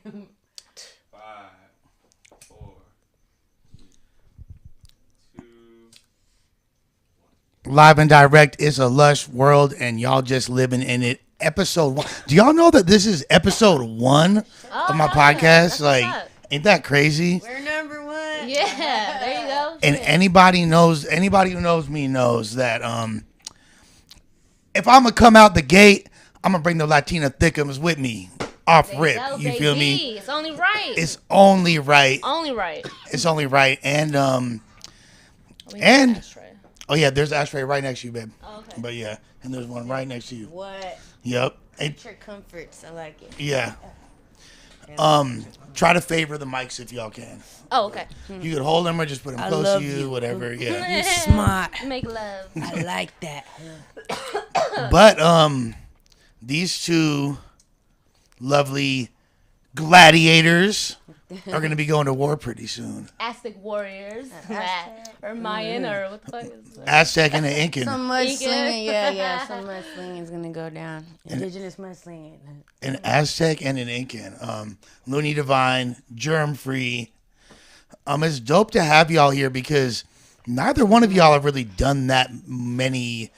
4, 2, 1. Live and direct is a lush world, and y'all just living in it. Episode 1. Do y'all know that this is episode 1 of my podcast? Like, ain't that crazy? We're number 1. Yeah, there you go. And anybody who knows me knows that if I'm gonna come out the gate, I'm gonna bring the Latina thickums with me off rip. You feel me? It's only right. It's only right. Only right. It's only right. And oh yeah, there's an ashtray right next to you, babe. Oh, okay. But yeah, and there's one right next to you. What? Yep. Nature comforts. I like it. Yeah. Try to favor the mics if y'all can. Oh, okay. You could hold them or just put them close to you, whatever. Yeah. You smart. Make love. I like that. But these two lovely gladiators are going to be going to war pretty soon. Aztec warriors. Or Mayan or what the fuck is that? Aztec and the Incan. Some mudslinging. Yeah. Some mudslinging is going to go down. Indigenous mudslinging. An Aztec and an Incan. Looney Divine, Germ Free. It's dope to have y'all here because neither one of y'all have really done that many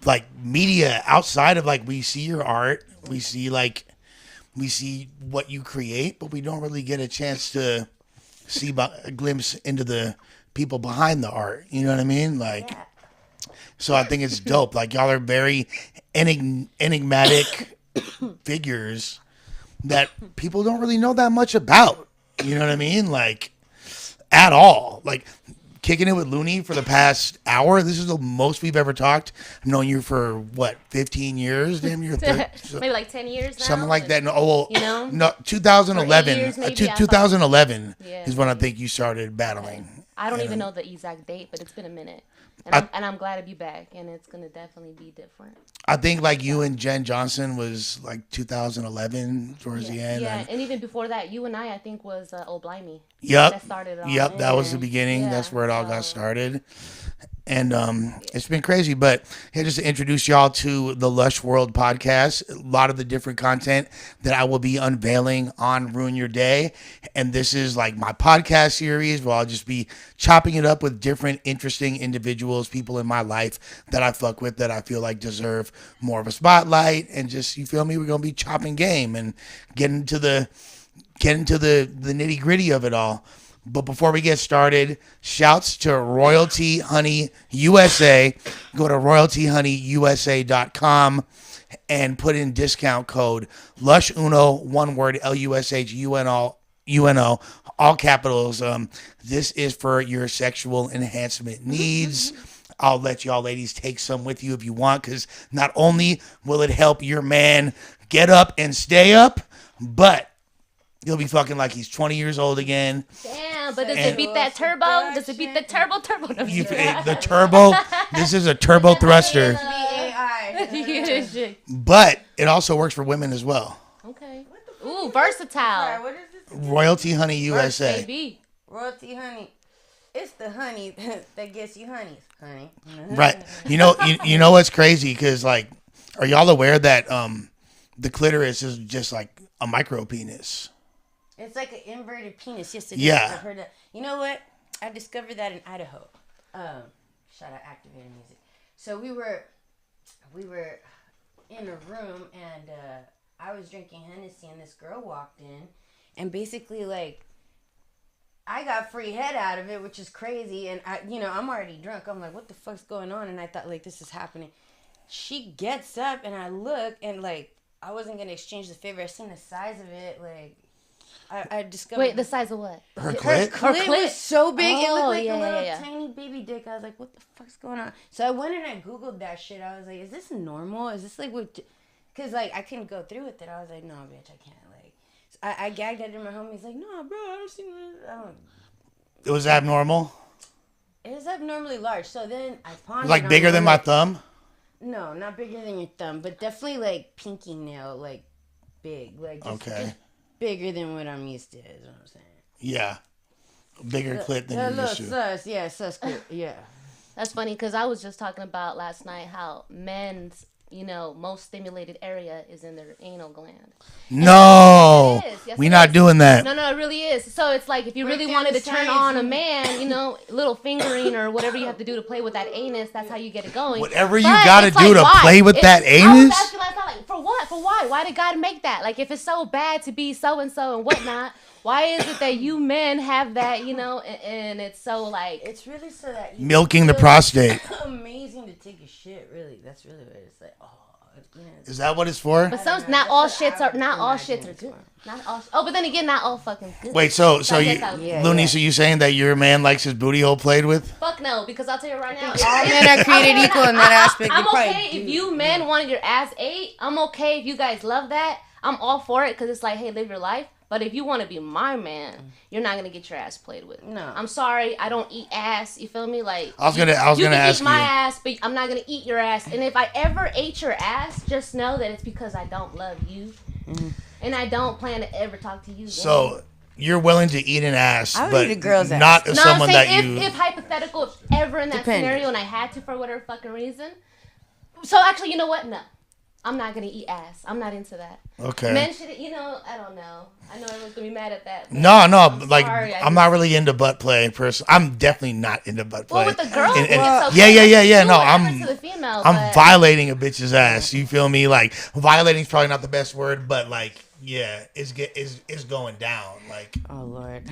like media outside of like we see your art. We see what you create, but we don't really get a chance to see a glimpse into the people behind the art. You know what I mean? Like, so I think it's dope. Like y'all are very enigmatic figures that people don't really know that much about. You know what I mean? Like, at all. Like, kicking it with Looney for the past hour. This is the most we've ever talked. I've known you for, 15 years? Damn, you're maybe like 10 years now. Something like that. No, well, you know? No, 2011. Years, maybe, 2011 is when I think you started battling. I don't even know the exact date, but it's been a minute. And I'm glad to be back, and it's going to definitely be different. I think like you and Jen Johnson was like 2011 towards the end. Yeah, and even before that, you and I think was Old Blimey. Yep. That started it all. Yep, that was the beginning. Yeah, that's where it all got started. And it's been crazy. But here, just to introduce y'all to the Lushworld podcast, a lot of the different content that I will be unveiling on Ruin Your Day. And this is like my podcast series where I'll just be chopping it up with different interesting individuals, people in my life that I fuck with that I feel like deserve more of a spotlight. And just, you feel me? We're going to be chopping game and getting to the nitty gritty of it all. But before we get started, shouts to Royalty Honey USA. Go to royaltyhoneyyusa.com and put in discount code LUSHUNO, one word, LUSHUNO, all capitals. This is for your sexual enhancement needs. I'll let y'all ladies take some with you if you want, because not only will it help your man get up and stay up, but he'll be fucking like he's 20 years old again. Damn, but does it beat that turbo? Does it beat the turbo? The turbo. This is a turbo thruster. But it also works for women as well. Okay. Ooh, versatile. What is this? Royalty Honey USA. Baby. Royalty Honey. It's the honey that gets you honey. Right. You know what's crazy? Because, like, are y'all aware that the clitoris is just like a micro penis? It's like an inverted penis. Yes, it yeah. is. I've heard that. You know what? I discovered that in Idaho. Shout out Activated Music. So we were in a room and I was drinking Hennessy and this girl walked in and basically like I got free head out of it, which is crazy. And I'm already drunk. I'm like, what the fuck's going on? And I thought like this is happening. She gets up and I look and like I wasn't gonna exchange the favor. I seen the size of it like. I discovered. Wait, the size of what? Her clit? Her clit was so big. It looked like a little tiny baby dick. I was like, what the fuck's going on? So I went and I Googled that shit. I was like, is this normal? Is this like what? Because like I couldn't go through with it. I was like, no, bitch, I can't. Like, so I gagged at him. My homie's like, no, bro, I don't see that. It was abnormal? It was abnormally large. So then I pondered. Like bigger than my thumb? No, not bigger than your thumb, but definitely like pinky nail, like big. Like just bigger than what I'm used to, is what I'm saying. Yeah. Bigger clit than you're used to. Sus clit, yeah. That's funny, because I was just talking about last night how men's most stimulated area is in their anal gland. No, Yes, we're not doing that. No, it really is. So it's like if you really wanted to turn on a man, little fingering or whatever you have to do to play with that anus, that's how you get it going. Whatever you got to do to play with that anus? I was asking last night, for what? For why? Why did God make that? Like, if it's so bad to be so-and-so and whatnot, why is it that you men have that, and it's so like... It's really so that you milking the prostate. amazing to take a shit, really. That's really what it's like. Is that what it's for? But not all shits are good. Not all. But then again, not all fucking good. Wait, so Looney, so you saying that your man likes his booty hole played with? Fuck no, because I'll tell you right now. All men are created equal in that aspect. I'm okay if you men wanted your ass ate. I'm okay if you guys love that. I'm all for it because it's like, hey, live your life. But if you want to be my man, you're not gonna get your ass played with. No, I'm sorry, I don't eat ass. You feel me? Like I was gonna ask you. You can eat my ass, but I'm not gonna eat your ass. And if I ever ate your ass, just know that it's because I don't love you, and I don't plan to ever talk to you again. So you're willing to eat an ass, but eat a girl's ass. Not someone that you. If hypothetical, if ever in that scenario, and I had to for whatever fucking reason. So actually, you know what? No. I'm not gonna eat ass. I'm not into that. Okay. Men should, I don't know. I know everyone's gonna be mad at that. No, I'm not really into butt play. I'm definitely not into butt play. Well, with the girls, okay. Yeah. No, I'm violating a bitch's ass. You feel me? Like violating is probably not the best word, but like, yeah, it's going down. Like, oh Lord,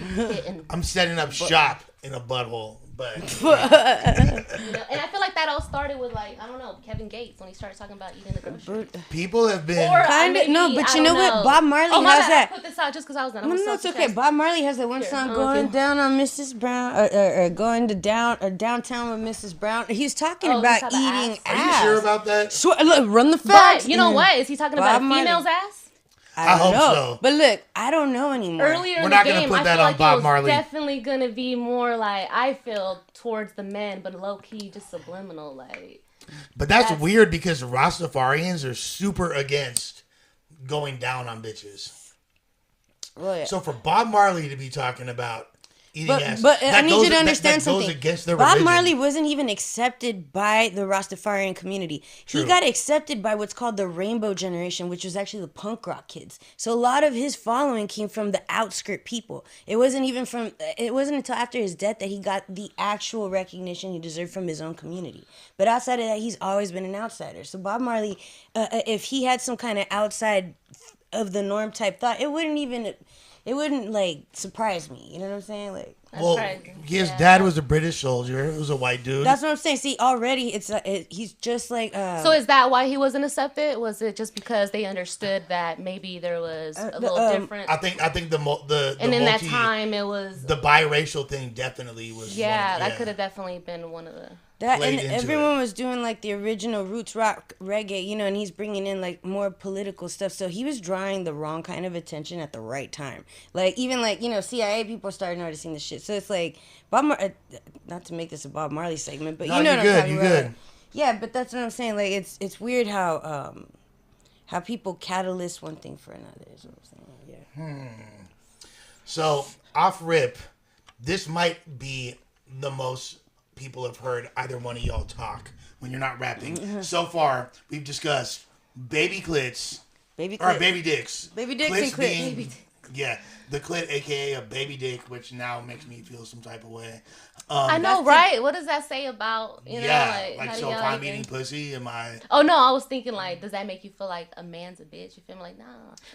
I'm setting up shop in a butthole. But and I feel like that all started with Kevin Gates when he started talking about eating the groceries. People have been kind of but you know what? Bob Marley has that. I put this out just because I was done. No, it's okay. Bob Marley has that one song going down on Mrs. Brown or going to downtown with Mrs. Brown. He's talking about eating ass. Are you sure about that? Look, run the facts. But you know what? Is he talking about a female's ass? I hope so. But look, I don't know anymore. Earlier in the game, I feel like it was definitely going to be more like, I feel, towards the men, but low-key, just subliminal, like. But that's weird because Rastafarians are super against going down on bitches. Well, yeah. So for Bob Marley to be talking about eating ass, but I need you to understand something. Against their Bob religion. Marley wasn't even accepted by the Rastafarian community. True. He got accepted by what's called the Rainbow Generation, which was actually the punk rock kids. So a lot of his following came from the outskirt people. It wasn't until after his death that he got the actual recognition he deserved from his own community. But outside of that, he's always been an outsider. So Bob Marley, if he had some kind of outside of the norm type thought, it wouldn't like surprise me. You know what I'm saying? Like, his dad was a British soldier. It was a white dude. That's what I'm saying. See, already he's just like. So is that why he wasn't accepted? Was it just because they understood that maybe there was a little different? I think the and in that time it was the biracial thing definitely was. Yeah, that could have definitely been one of the. That and everyone was doing like the original roots rock reggae, and he's bringing in like more political stuff. So he was drawing the wrong kind of attention at the right time. Like even like CIA people started noticing this shit. So it's like not to make this a Bob Marley segment, but you know what I'm talking about. Good. Yeah, but that's what I'm saying. Like it's weird how people catalyst one thing for another. Is what I'm saying. Yeah. So off rip, this might be the most people have heard either one of y'all talk when you're not rapping. Mm-hmm. So far, we've discussed baby clits, or baby dicks. Baby dicks and clit. Yeah, the clit, aka a baby dick, which now makes me feel some type of way. I know, right? What does that say about, like so if I'm eating pussy, am I... Oh, no, I was thinking, like, does that make you feel like a man's a bitch? You feel me? Like, nah.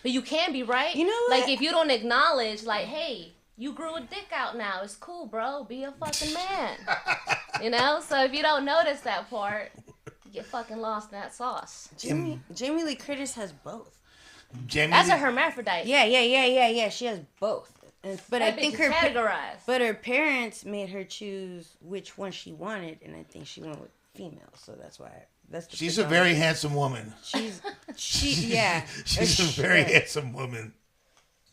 But you can be, right? You know what? Like, if you don't acknowledge, like, hey... You grew a dick out now. It's cool, bro. Be a fucking man. So if you don't notice that part, you get fucking lost in that sauce. Jamie Lee Curtis has both. That's a hermaphrodite. Yeah. She has both. But I think categorized. But her parents made her choose which one she wanted, and I think she went with female. So that's why. She's a very handsome woman. She's a very handsome woman.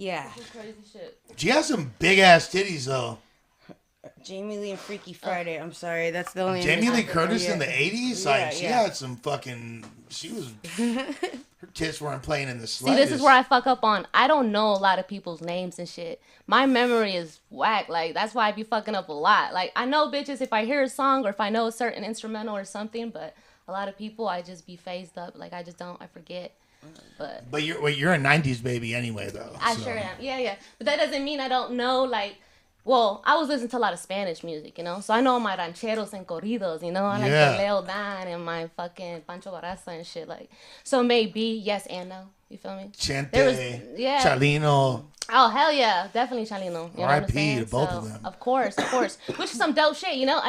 Yeah. Crazy shit. She has some big ass titties though. Jamie Lee and Freaky Friday. I'm sorry, that's the only. Jamie Lee Curtis in the '80s, like she had some fucking. She was. Her tits weren't playing in the slightest. See, this is where I fuck up on. I don't know a lot of people's names and shit. My memory is whack. Like that's why I be fucking up a lot. Like I know bitches if I hear a song or if I know a certain instrumental or something, but a lot of people, I just be phased up. Like, I forget. But you're a 90s baby anyway, though. I sure am. Yeah. But that doesn't mean I don't know, like, well, I was listening to a lot of Spanish music, you know? So I know my rancheros and corridos, you know? I like the Leo Dan and my fucking Pancho Barraza and shit. Like, so maybe yes and no. You feel me? Chente, Chalino. Oh, hell yeah. Definitely Chalino. You know what I'm R.I.P. saying? to both of them. Of course. Which is some dope shit, you know?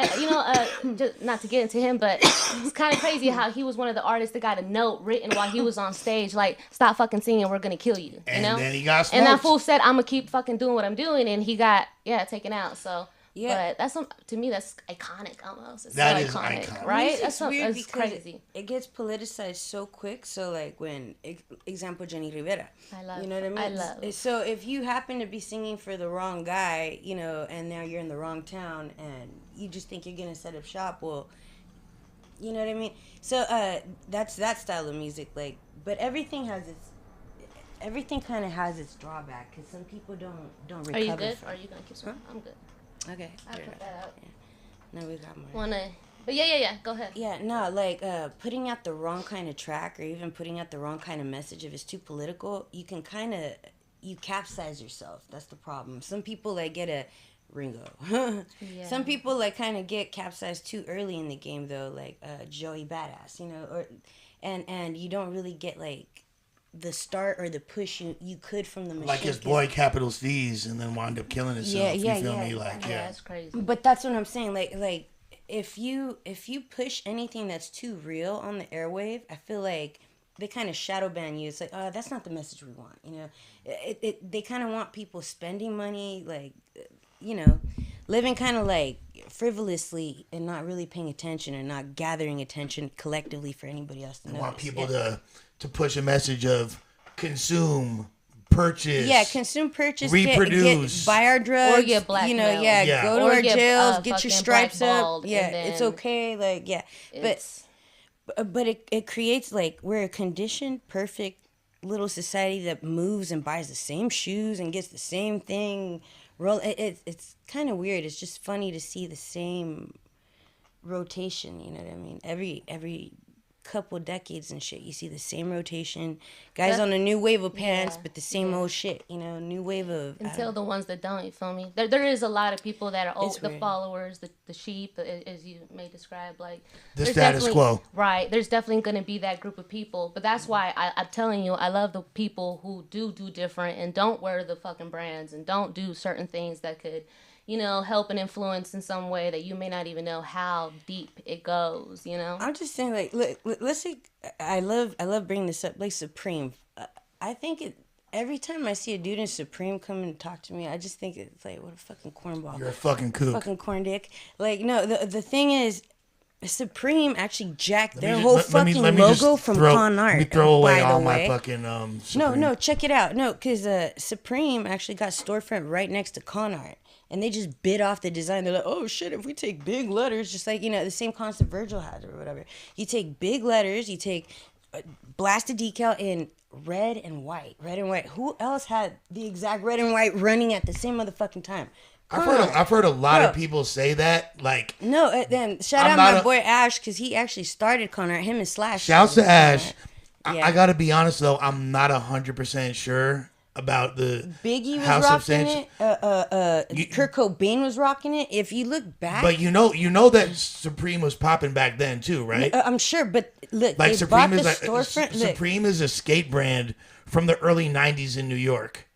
Just not to get into him, but it's kind of crazy how he was one of the artists that got a note written while he was on stage, like, stop fucking singing, we're going to kill you. You and know? Then he got smoked. And that fool said, I'm going to keep fucking doing what I'm doing, and he got, taken out, so... Yeah, but to me that's iconic almost. It's that so is iconic, right? That's weird because crazy. It gets politicized so quick. So like when, example, Jenny Rivera. I love. You know what I mean? I love. So if you happen to be singing for the wrong guy, you know, and now you're in the wrong town, and you just think you're gonna set up shop, well, you know what I mean? So that's that style of music. Like, but everything kind of has its drawback because some people don't recover. Are you good? From. Or are you gonna keep some? I'm good. Okay. I'll put that out. Yeah. No, we got more. But yeah. Go ahead. Yeah, no, like putting out the wrong kind of track or even putting out the wrong kind of message, if it's too political, you can you capsize yourself. That's the problem. Some people like get a Ringo. Some people like kind of get capsized too early in the game though, like Joey Badass, you know, or and you don't really get like the start or the push you could from the machine. Like his boy Capital C's and then wound up killing himself. You feel me? Like, that's crazy. But that's what I'm saying. Like if you push anything that's too real on the airwave, I feel like they kind of shadow ban you. It's like, oh, that's not the message we want. You know, they kind of want people spending money, like, you know, living kind of like frivolously and not really paying attention and not gathering attention collectively for anybody else to notice. They want people to push a message of consume, purchase. Yeah, consume, purchase, reproduce, buy our drugs, or get blackmailed. You know, go to our jails, get your stripes up. Yeah, it's okay. Like, but it creates like we're a conditioned, perfect little society that moves and buys the same shoes and gets the same thing. It's kind of weird. It's just funny to see the same rotation. You know what I mean? Every couple decades and shit, you see the same rotation. Guys on a new wave of pants, but the same old shit. You know, new wave of. Until the ones that don't, you feel me? There is a lot of people that are the followers, the sheep, as you may describe, like the status quo. Right. There's definitely going to be that group of people, but that's why I'm telling you, I love the people who do different and don't wear the fucking brands and don't do certain things that could, you know, help and influence in some way that you may not even know how deep it goes, you know? I'm just saying, like, look, let's say, I love bringing this up, like Supreme. I think every time I see a dude in Supreme come and talk to me, I just think it's like, what a fucking cornball. You're a fucking kook. Fucking corn dick. Like, no, the thing is, Supreme actually jacked their whole fucking logo from Con Art. Let me throw away all my fucking Supreme. No, check it out. No, because Supreme actually got storefront right next to Con Art. And they just bit off the design. They're like, oh shit, if we take big letters, just like, you know, the same concept Virgil has or whatever. You take big letters, you take blasted decal in red and white. Who else had the exact red and white running at the same motherfucking time? I've heard a lot of people say that. Like, no, then shout out my boy Ash, because he actually started Con Art. Him and Slash. Shouts to Ash. I gotta be honest though, I'm not 100% sure about the Biggie was rocking it. Kurt Cobain was rocking it. If you look back, but you know that Supreme was popping back then too, right? I'm sure, but look, like they Supreme bought is the like storefront. Supreme is a skate brand from the early '90s in New York.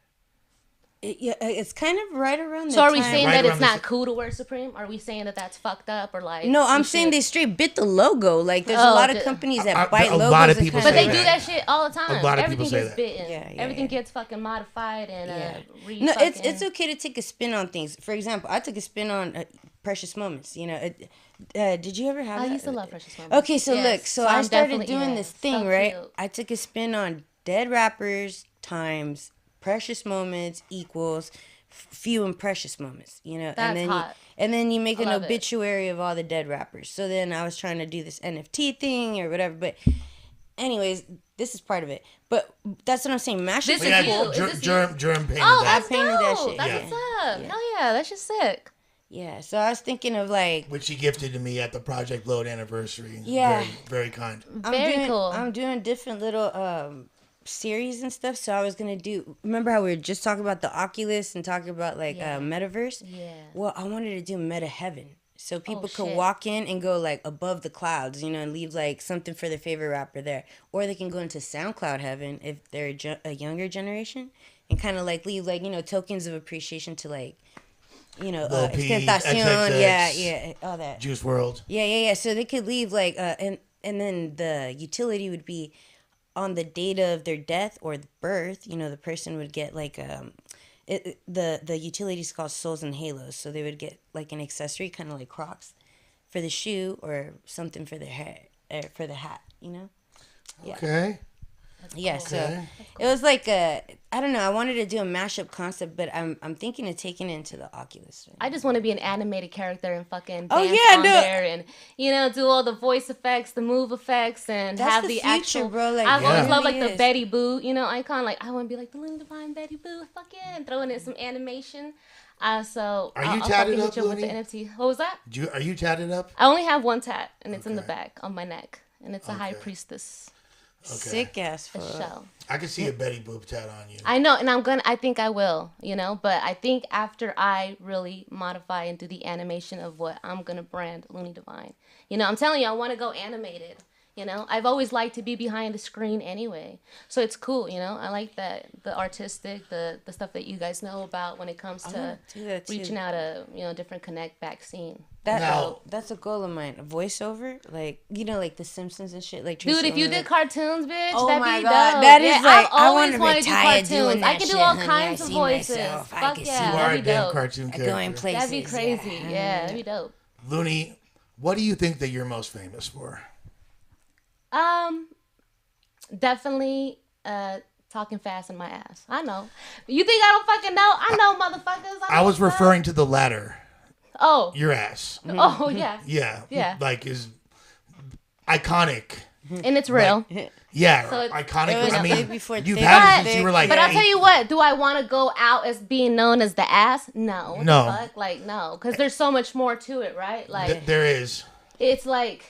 It's kind of right around. So are we saying that it's not cool to wear Supreme? Are we saying that that's fucked up or like? No, I'm saying they straight bit the logo. Like there's a lot of companies that bite logos. A lot of people, but they do that shit all the time. A lot of people say that. Everything gets bitten. Everything gets fucking modified and no, it's okay to take a spin on things. For example, I took a spin on Precious Moments. You know, did you ever have? I used to love Precious Moments. Okay, so look, so I started doing this thing, right? I took a spin on dead rappers times Precious Moments equals few and precious moments, you know. That's hot. And then you make an obituary of all the dead rappers. So then I was trying to do this NFT thing or whatever, but anyways, this is part of it. But that's what I'm saying. Mashup. This is cool. Germ painted that. I painted that shit. That's what's up. Hell yeah, that's just sick. Yeah, so I was thinking of like, which she gifted to me at the Project Load anniversary. Yeah. Very, very kind. Very cool. I'm doing different little series and stuff. So I was gonna do. Remember how we were just talking about the Oculus and talking about like metaverse? Yeah. Well, I wanted to do meta heaven, so people could shit. walk in and go like above the clouds, you know, and leave like something for their favorite rapper there, or they can go into SoundCloud heaven if they're a younger generation, and kind of like leave like, you know, tokens of appreciation to like, you know, Lil P, Extentacion, XXX, yeah, all that. Juice WRLD. Yeah. So they could leave like, and then the utility would be on the data of their death or birth. You know, the person would get like the utility is called Souls and Halos. So they would get like an accessory, kind of like Crocs, for the shoe or something for their hair, for the hat. You know. Yeah. Okay. Yeah, so it was like I don't know. I wanted to do a mashup concept, but I'm thinking of taking it into the Oculus. I just want to be an animated character and fucking dance yeah, on no. there and, you know, do all the voice effects, the move effects, and That's have the the future, actual. bro. Like, I've it always really loved like the is. Betty Boo, you know, icon. Like I want to be like the Looney Divine Betty Boo, fuck yeah, and throwing in some animation. So Are you I'll tatted fucking up, hit you with the Looney? NFT. What was that? Are you tatted up? I only have one tat, and it's in the Okay. back on my neck, and it's a high Okay. priestess. Sick ass For fuck. show. I can see a Betty Boop tat on you. I know, and I think I will, you know, but I think after I really modify and do the animation of what I'm going to brand Looney Divine. You know, I'm telling you, I want to go animated, you know. I've always liked to be behind the screen anyway. So it's cool, you know. I like that, the artistic, the stuff that you guys know about when it comes to wanna do that too. reaching out a, you know, different connect back scene. That's a goal of mine. A voiceover, like, you know, like The Simpsons and shit. Like, Dude, Tracy if you Ullman. did cartoons, bitch, Oh that'd my be God, dope. that is yeah, like, I've I always wanna wanted to do retire doing cartoons. I that can do shit, all honey. kinds I of see voices. myself. I Fuck can You see yeah, are a that'd be damn dope. cartoon character. Going places. That'd be crazy. Yeah, that'd be dope. Looney, what do you think that you're most famous for? Definitely talking fast in my ass. I know. You think I don't fucking know? I know, motherfuckers. I was referring to the latter. Oh. Your ass. Oh, yeah. Yeah. Yeah. Like is iconic. And it's real. Yeah, So iconic. it was I mean, big before you've thick. had it since you were like. But I'll tell you what, do I want to go out as being known as the ass? No. What No. the fuck? Like, no. Because there's so much more to it, right? Like, There is. it's like,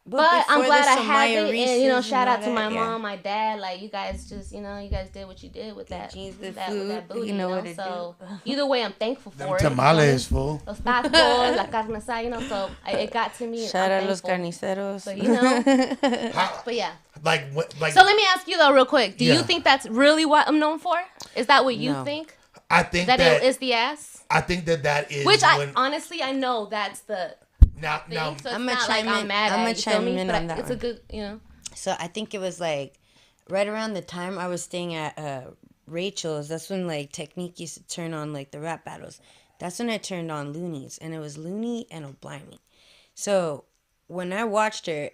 but I'm before glad the I have Samaya it. And, you know, Reese's shout and out all to my that, yeah. mom, my dad. Like, you guys just, you know, you guys did what you did with that. jeans, the with that food, booty, you know you know? what to So, either way, I'm thankful Them for it. you tamales, feel me? fool. Los tacos, la carne asada, you know, so it got to me. Shout I'm out los thankful. carniceros. But, you know, How, but yeah. like, like. So let me ask you though, real quick. Do Yeah. you think that's really what I'm known for? Is that what you No. think? I think That that it is the ass? I think that is Which when, honestly, I know that's the now thing. now So it's I'ma not like chime I'm in- mad I'ma at it, you feel chime me? in But on that it's a one. good, you know. So I think it was like right around the time I was staying at Rachel's. That's when like Technique used to turn on like the rap battles. That's when I turned on Loonies, and it was Looney and Oblimey. So when I watched her,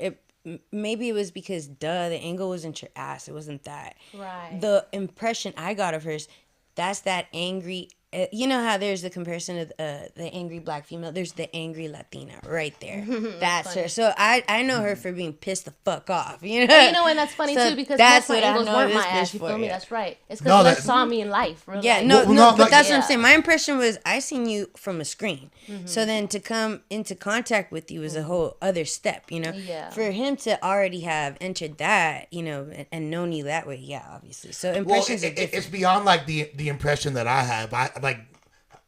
maybe it was because the angle wasn't your ass. It wasn't that. Right. The impression I got of hers, that's that angry. You know how there's the comparison of the angry black female? There's the angry Latina right there. That's her. So I know her for being pissed the fuck off. You know. You know, and that's funny So too because that's most of my what I angles know weren't this my ass. bitch You for, feel me? yeah. That's right. It's No, because that- Les saw me in life. Real Yeah, life. no, Well, no, but like- that's what I'm Yeah. saying. My impression was I seen you from a screen. So then to come into contact with you is a whole other step, you know? Yeah. For him to already have entered that, you know, and known you that way, yeah, obviously. So well, impressions are different. it's beyond like the impression that I have.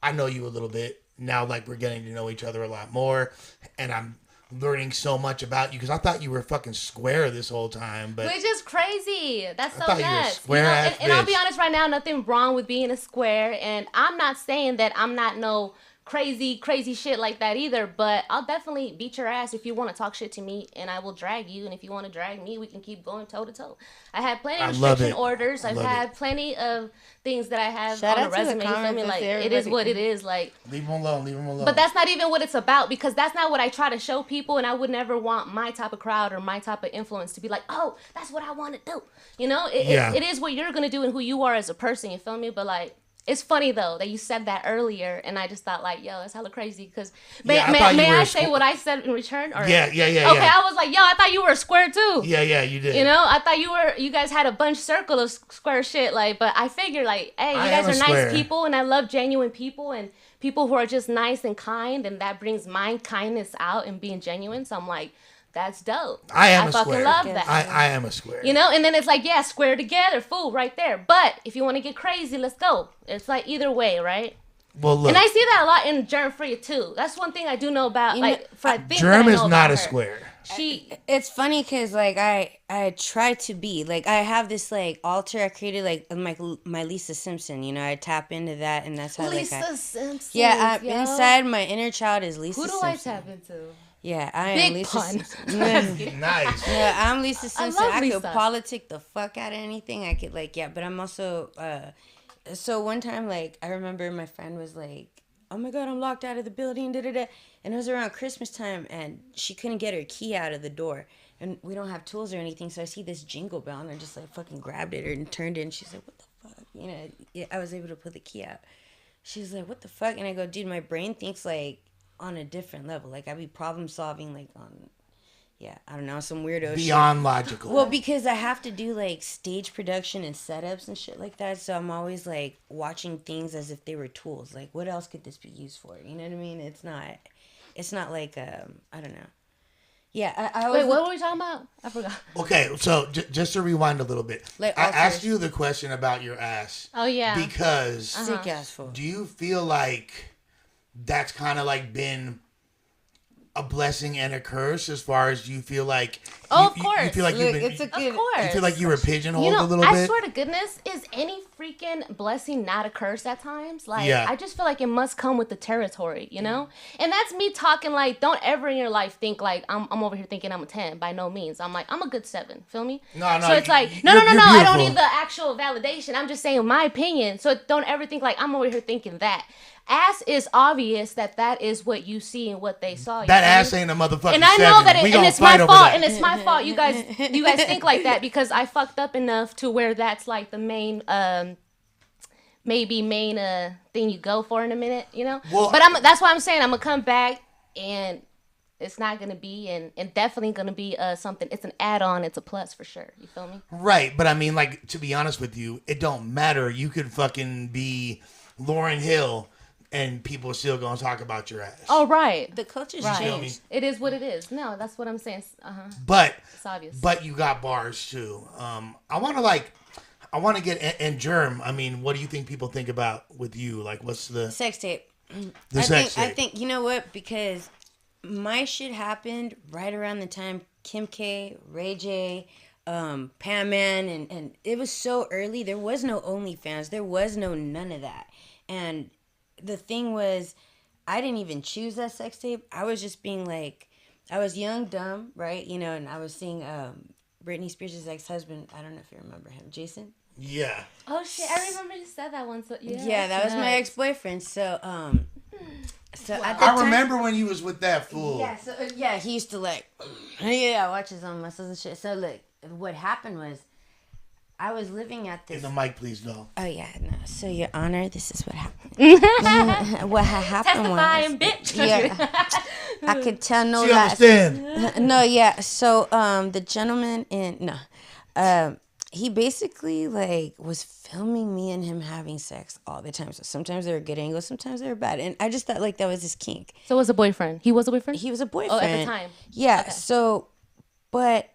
I know you a little bit now. Like we're getting to know each other a lot more, and I'm learning so much about you because I thought you were fucking square this whole time. But Which is crazy. That's so thought you were a nuts. square-ass and I'll be bitch. honest right now, nothing wrong with being a square. And I'm not saying that I'm not no crazy shit like that either. But I'll definitely beat your ass if you want to talk shit to me, and I will drag you. And if you want to drag me, we can keep going toe to toe. I had plenty of love restriction it. orders. I've Love had it. plenty of things that I have Shout on a out to the resume. You feel comments me? and Like to it is everybody. what it is. Like. leave him alone. Leave him alone. But that's not even what it's about because that's not what I try to show people, and I would never want my type of crowd or my type of influence to be like, oh, that's what I want to do. You know, Yeah. it is what you're gonna do and who you are as a person. You feel me? But like, It's funny though that you said that earlier, and I just thought like, yo, that's hella crazy. Because Yeah, may I say what I said in return? Or? Yeah. Okay, I was like, yo, I thought you were a square too. Yeah, you did. You know, I thought you guys had a bunch circle of square shit. Like, but I figured like, hey, you guys are nice people, and I love genuine people and people who are just nice and kind, and that brings my kindness out and being genuine. So I'm like, that's dope. I fucking love that. I am a square. You know, and then it's like, yeah, square together, fool, right there. But if you want to get crazy, let's go. It's like either way, right? Well, look. And I see that a lot in Germ Free too. That's one thing I do know about. Germ is not a square. It's funny because like I try to be like, I have this like altar I created like my Lisa Simpson. You know, I tap into that, and that's how Lisa Simpson. Yeah, inside my inner child is Lisa. Who do Simpson. I tap into? Yeah, I am Big Lisa pun. Simpson. Nice. Yeah, I'm Lisa Simpson. love I Lisa. could politic the fuck out of anything. I could like, yeah, but I'm also so one time like I remember my friend was like, oh my god, I'm locked out of the building, and it was around Christmas time, and she couldn't get her key out of the door, and we don't have tools or anything, so I see this jingle bell, and I just like fucking grabbed it and turned it, and she's like, what the fuck, you know? Yeah, I was able to put the key out. She's like, what the fuck? And I go, dude, my brain thinks like on a different level. Like I be problem solving like on, yeah, I don't know, some weirdo Beyond shit. logical. Well, because I have to do like stage production and setups and shit like that, so I'm always like watching things as if they were tools. Like, what else could this be used for? You know what I mean? It's not like I don't know. Yeah, I Wait, what were we talking about? I forgot. Okay, so just to rewind a little bit, Like I asked you the question about your ass. Oh yeah. Because sick ass fool. do you feel like that's kind of like been a blessing and a curse as far as you feel like of course. you feel like you've been, It's a good, Of course. you feel like you were pigeonholed You know, a little I bit. swear to goodness, is any freaking blessing not a curse at times? Like, Yeah. I just feel like it must come with the territory, you know? And that's me talking like, don't ever in your life think like, I'm over here thinking I'm a 10. By no means. I'm like, I'm a good 7. Feel me? No, So it's like, no. you're I don't beautiful. need the actual validation. I'm just saying my opinion. So don't ever think like, I'm over here thinking that. Ass is obvious that is what you see and what they saw. That ass ain't a motherfucking and I know 7. that We and gonna it's my fight over fault, that. and it's my fault. You guys think like that because I fucked up enough to where that's like the main, thing you go for in a minute, you know. Well, but that's why I'm saying I'm gonna come back, and it's not gonna be, and definitely gonna be something. It's an add-on. It's a plus for sure. You feel me? Right, but I mean, like, to be honest with you, it don't matter. You could fucking be Lauryn Hill, and people are still gonna talk about your ass. Oh right, The culture's right. changed. It is what it is. No, that's what I'm saying. But It's obvious. But you got bars too. I want to get and Germ. I mean, what do you think people think about with you? Like, what's the Sex tape. sex tape? I think, you know what? Because my shit happened right around the time Kim K, Ray J, Pam Man, and it was so early. There was no OnlyFans. There was no none of that. And the thing was, I didn't even choose that sex tape. I was just being like, I was young, dumb, right? You know, and I was seeing Britney Spears' ex-husband. I don't know if you remember him, Jason. Yeah. Oh shit! I remember you said that once. Yeah, that was my ex-boyfriend. So, so at the I time, remember when you was with that fool. Yeah, so he used to like, watch his own muscles and shit. So look, what happened was, I was living at this. In the mic, please, though. Oh yeah, no. So Your Honor, this is what happened. What had happened Testifying, was, bitch. yeah, I could tell no She lies. understand. No, yeah. So the gentleman he basically like was filming me and him having sex all the time. So sometimes they were good angles, sometimes they were bad, and I just thought like that was his kink. So was a boyfriend. He was a boyfriend. He was a boyfriend. Oh, at the time. Yeah. Okay. So, but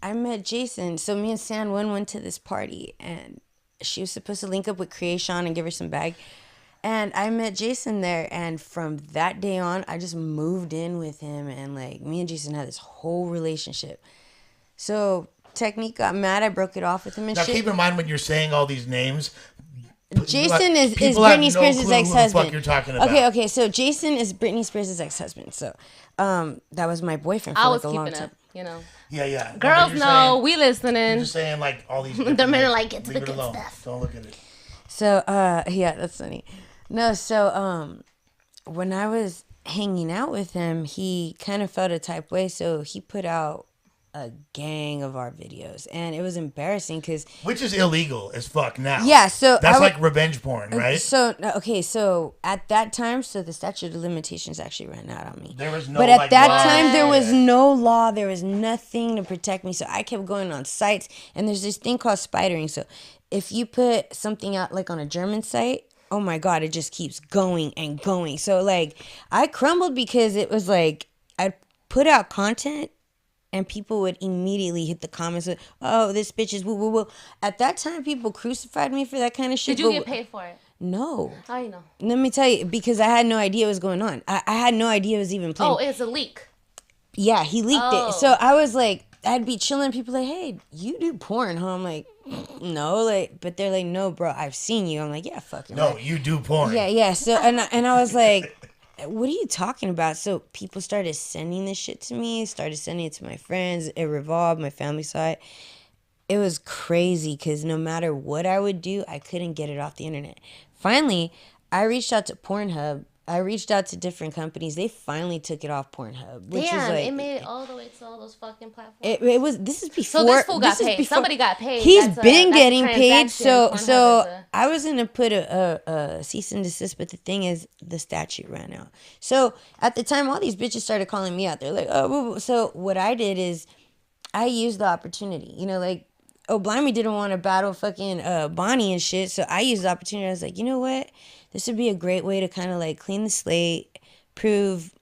I met Jason. So me and San went to this party, and she was supposed to link up with Creation and give her some bag. And I met Jason there, and from that day on, I just moved in with him, and like me and Jason had this whole relationship. So Technique got mad. I broke it off with him and Now, shit. keep in mind when you're saying all these names. Jason is people have Britney no Spears' clue who the ex-husband. fuck you're talking about. Okay. So Jason is Britney Spears' ex-husband. So, that was my boyfriend for I was like a long keeping time. up. You know. Yeah. No, Girls but know. you're We You're listening. just saying like all these. The men are names. like, get to Leave the it good alone. stuff. Don't look at it. So, yeah, that's funny. No, so, when I was hanging out with him, he kind of felt a type way, so he put out a gang of our videos, and it was embarrassing because which is illegal as fuck now. Yeah, so that's like revenge porn, right? So at that time, so the statute of limitations actually ran out on me. There was no. But at like, that law. time, there was no law. There was nothing to protect me. So I kept going on sites, and there's this thing called spidering. So if you put something out like on a German site, oh my God, it just keeps going and going. So like I crumbled because it was like I'd put out content and people would immediately hit the comments with, oh, this bitch is woo woo woo. At that time, people crucified me for that kind of shit. Did you get paid for it? No. I know. Let me tell you, because I had no idea what was going on. I had no idea it was even playing. Oh, it's a leak. Yeah, he leaked it. So I was like, I'd be chilling. People like, hey, you do porn, huh? I'm like, no, like, but they're like, no, bro, I've seen you. I'm like, yeah, fucking. No, you do porn. Yeah. So and I was like, what are you talking about? So people started sending this shit to me. Started sending it to my friends. It revolved my family side. It was crazy because no matter what I would do, I couldn't get it off the internet. Finally, I reached out to Pornhub. I reached out to different companies. They finally took it off Pornhub. Which Damn, was like, it made it all the way to all those fucking platforms. It was. This is before. So this fool got paid. Somebody got paid. He's That's been that's getting paid. transaction. So I was gonna put a cease and desist, but the thing is, the statute ran out. So at the time, all these bitches started calling me out. They're like, oh. Woo, woo. So what I did is, I used the opportunity. You know, like, oh, Blimey didn't want to battle fucking Bonnie and shit. So I used the opportunity. I was like, you know what? This would be a great way to kind of like clean the slate, prove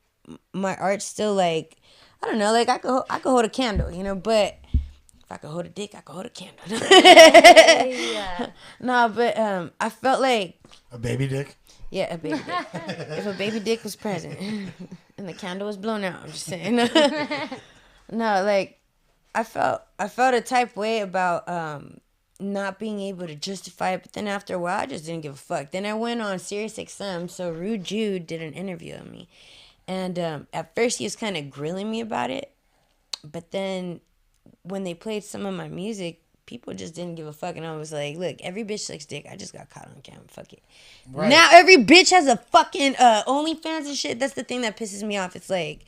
my art's still like, I don't know, like I could hold a candle, you know, but if I could hold a dick, I could hold a candle. Yeah. No, but I felt like a baby dick. Yeah, a baby dick. If a baby dick was present and the candle was blown out, I'm just saying. No, like I felt a type way about not being able to justify it, but then after a while, I just didn't give a fuck. Then I went on SiriusXM, so Rude Jude did an interview of me, and at first he was kind of grilling me about it, but then when they played some of my music, people just didn't give a fuck, and I was like, look, every bitch sucks dick. I just got caught on camera. Fuck it. Right. Now every bitch has a fucking OnlyFans and shit. That's the thing that pisses me off. It's like,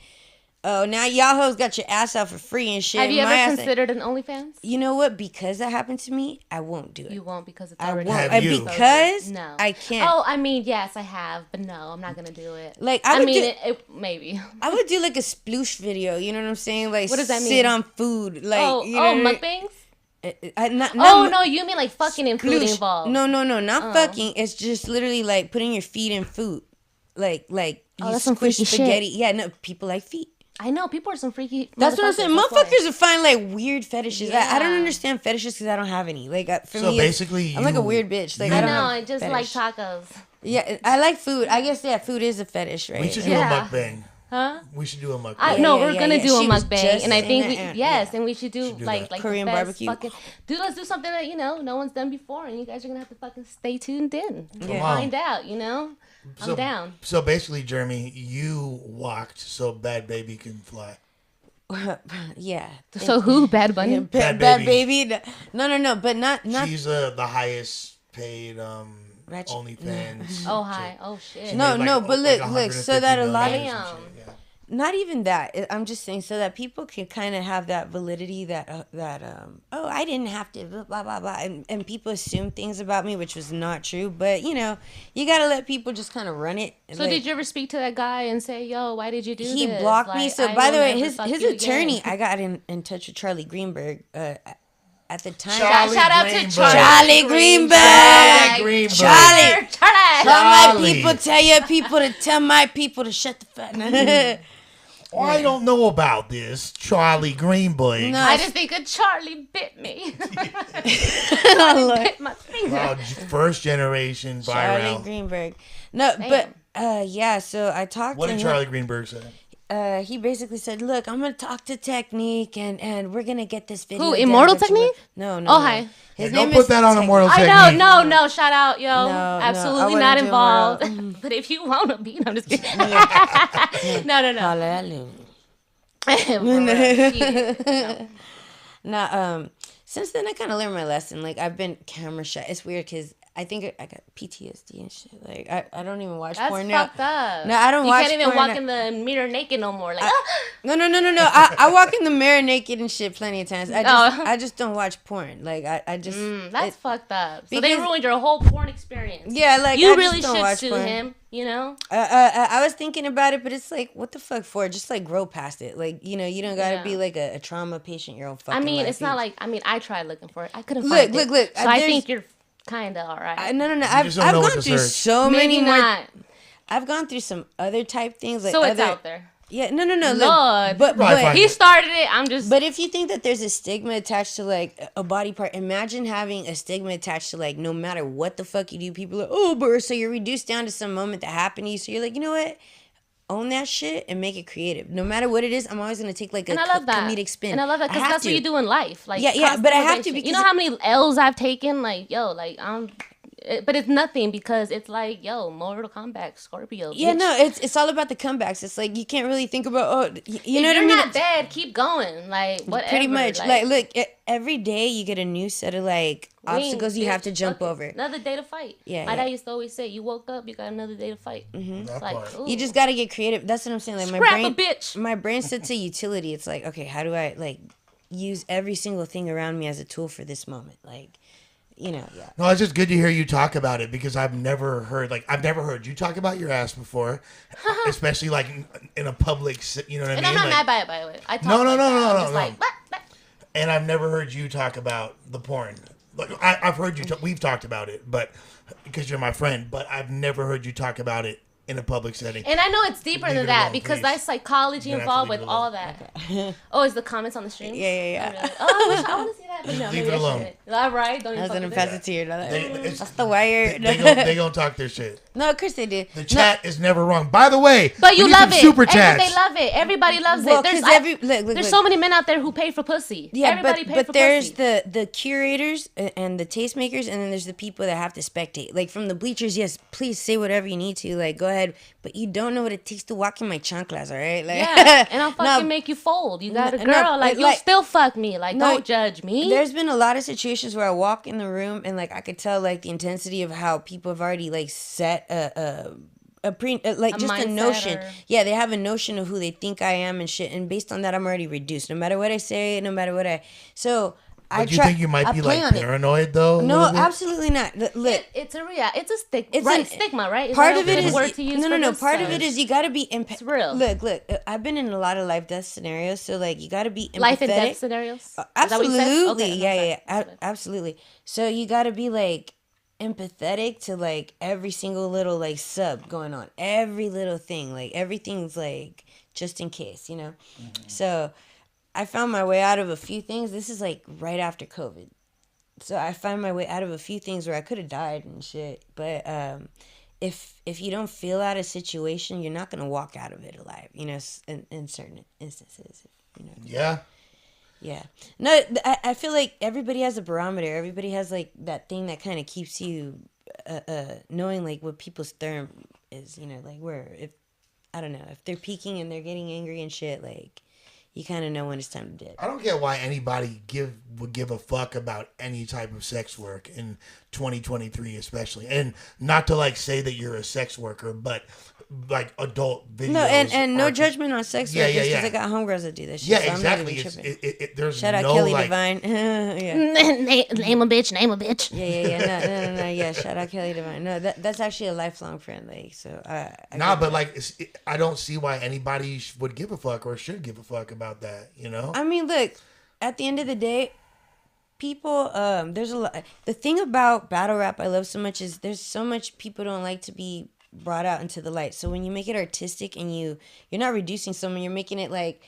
oh, now y'all hoes got your ass out for free and shit. Have you ever considered an OnlyFans? You know what? Because that happened to me, I won't do it. You won't because it's I already won't. Have you? Because no. I can't. Oh, I mean, yes, I have, but no, I'm not gonna do it. Like I mean, maybe. I would do like a sploosh video. You know what I'm saying? Like, what does that mean? Sit on food. Like, you know mukbangs. No, you mean like fucking and food involved? No, not fucking. It's just literally like putting your feet in food, like that's some freaky spaghetti. Shit. Yeah, no, people like feet. I know people are some freaky. That's what I'm saying. Motherfuckers would find like weird fetishes. Yeah. I don't understand fetishes because I don't have any. Like for me, basically, I'm like a weird bitch. Like I just like tacos. Yeah, I like food. I guess food is a fetish, right? We should do a mukbang. Huh? We should do a mukbang. We're gonna do a mukbang, and I think and we should do like Korean barbecue. Let's do something that no one's done before, and you guys are gonna have to fucking stay tuned in to find out. I'm down. So basically, Jeremy, you walked so Bad Baby can fly. Yeah. So who? Bad Bunny? Bad Baby. No, but not. She's the highest paid OnlyFans. Oh hi. Oh shit. No, but look. So that a lot of. Not even that. I'm just saying so that people can kind of have that validity that I didn't have to blah blah blah and people assume things about me which was not true, but you gotta let people just kind of run it. So did you ever speak to that guy and say, yo, why did you do this? He blocked me. So by the way, his attorney, I got in touch with Charlie Greenberg at the time. Shout out to Charlie Greenberg. Charlie. Tell my people, tell your people to tell my people to shut the fuck. I don't know about this, Charlie Greenberg. No, I just think a Charlie bit me. Charlie bit my finger. First generation viral. Charlie Greenberg. No, but so I talked to him. What did Charlie Greenberg say? He basically said, look, I'm going to talk to Technique and we're going to get this video. Who, Immortal Technique? No. Oh, hi. His name don't put that on Immortal Technique. I know, no, shout out, yo. Absolutely not involved. But if you want to be, I'm just kidding. No. Hallelujah. Now, since then, I kind of learned my lesson. Like, I've been camera shy. It's weird because I think I got PTSD and shit. Like I don't even watch That's porn now. fucked up. No, I don't you watch. You can't even porn walk in the mirror naked no more. Like no. I walk in the mirror naked and shit plenty of times. I just don't watch porn. Like I just that's fucked up. So because, they ruined your whole porn experience. Yeah, like you I really just don't should watch sue porn. him. You know. I was thinking about it, but it's like, what the fuck for? Just like grow past it. Like you don't gotta be like a trauma patient your own fucking I mean, life. it's not like I tried looking for it. I couldn't find it. Look. So I think you're kind of all right. No. I've gone through so many more. Not. I've gone through some other type things. Like So it's out there. Yeah, no. Lord, Look, but he started it. I'm just. But if you think that there's a stigma attached to like a body part, imagine having a stigma attached to like no matter what the fuck you do, people are so you're reduced down to some moment that happened to you. So you're like, you know what? Own that shit and make it creative. No matter what it is, I'm always gonna take like a comedic spin. And I love that because that's what you do in life. Like yeah, but I have to because you know how many L's I've taken. Like but it's nothing because it's like Mortal Kombat, Scorpio. Yeah, bitch. no, it's all about the comebacks. It's like you can't really think about you know what I mean. You're not dead. Keep going. Like whatever. Pretty much. Like look, every day you get a new set of like obstacles you have to jump over. Another day to fight. Yeah. My dad used to always say, "You woke up, you got another day to fight." Mm-hmm. It's like you just gotta get creative. That's what I'm saying. Like my brain sets a utility. It's like, okay, how do I like use every single thing around me as a tool for this moment? Like. Yeah. No, it's just good to hear you talk about it because I've never heard you talk about your ass before, especially like in a public, you know what I mean? And I'm not like, mad by it, by the way. I talk no. Like, and I've never heard you talk about the porn. Like I've heard you. We've talked about it, but because you're my friend, but I've never heard you talk about it in a public setting. And I know it's deeper than that because there's psychology involved with all that. Okay. Oh, is the comments on the stream? Yeah. Really? Oh, I want to see that. But no, Leave it alone. All right, don't I was even gonna fuck pass with it to you. That's the wire. They gonna talk their shit. No, of course they do. The chat is never wrong. By the way, but you love it. Super chats. They love it. Everybody loves Well, it. look, there's so many men out there who pay for pussy. Yeah, everybody but there's the curators and the tastemakers, and then there's the people that have to spectate. Like from the bleachers, yes, please say whatever you need to. Like go ahead, but you don't know what it takes to walk in my chanclas, all right? Like, yeah, and I'll fucking make you fold. You got a girl, you still fuck me. Like, don't judge me. There's been a lot of situations where I walk in the room and like I could tell like the intensity of how people have already like set a notion. Yeah, they have a notion of who they think I am and shit, and based on that, I'm already reduced. No matter what I say, no matter what But you think you might be like paranoid though? No, absolutely not. Look, it's a stigma, right? Part of it is no. Part of it is you got to be it's real. Look. I've been in a lot of life death scenarios, so like you got to be empathetic. Life and death scenarios. Absolutely, yeah, absolutely. So you got to be like empathetic to like every single little like sub going on, every little thing, like everything's like just in case, you know. Mm-hmm. So. I found my way out of a few things. This is like right after COVID. So I found my way out of a few things where I could have died and shit. But if you don't feel out a situation, you're not going to walk out of it alive, you know, in certain instances. You know. Yeah. Yeah. No, I feel like everybody has a barometer. Everybody has like that thing that kind of keeps you knowing like what people's therm is, you know, like where if they're peaking and they're getting angry and shit, like you kind of know when it's time to dip. I don't get why anybody would give a fuck about any type of sex work in 2023, especially. And not to like say that you're a sex worker, but like adult videos. No, and no judgment on sex workers because I got homegirls that do this shit. Yeah, so exactly. There's shout out no, Kelly like, Divine. Yeah. Name a bitch. Yeah. No. Yeah, shout out Kelly Divine. No, that's actually a lifelong friend. Like, so but like I don't see why anybody would give a fuck or should give a fuck about that. You know. I mean, look. At the end of the day, people. There's a lot. The thing about battle rap I love so much is there's so much people don't like to be brought out into the light. So when you make it artistic and you're not reducing someone, you're making it like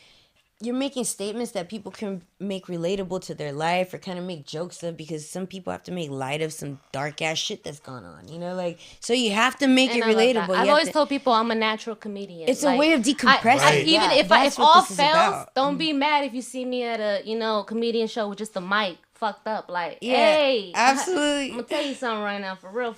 you're making statements that people can make relatable to their life or kind of make jokes of, because some people have to make light of some dark ass shit that's gone on, you know, like, so you have to make it relatable. I've always told people I'm a natural comedian. It's like, a way of decompressing. Even if all fails, don't be mad if you see me at a, comedian show with just a mic fucked up. Like, Yeah, hey, absolutely. I'm gonna tell you something right now, for real,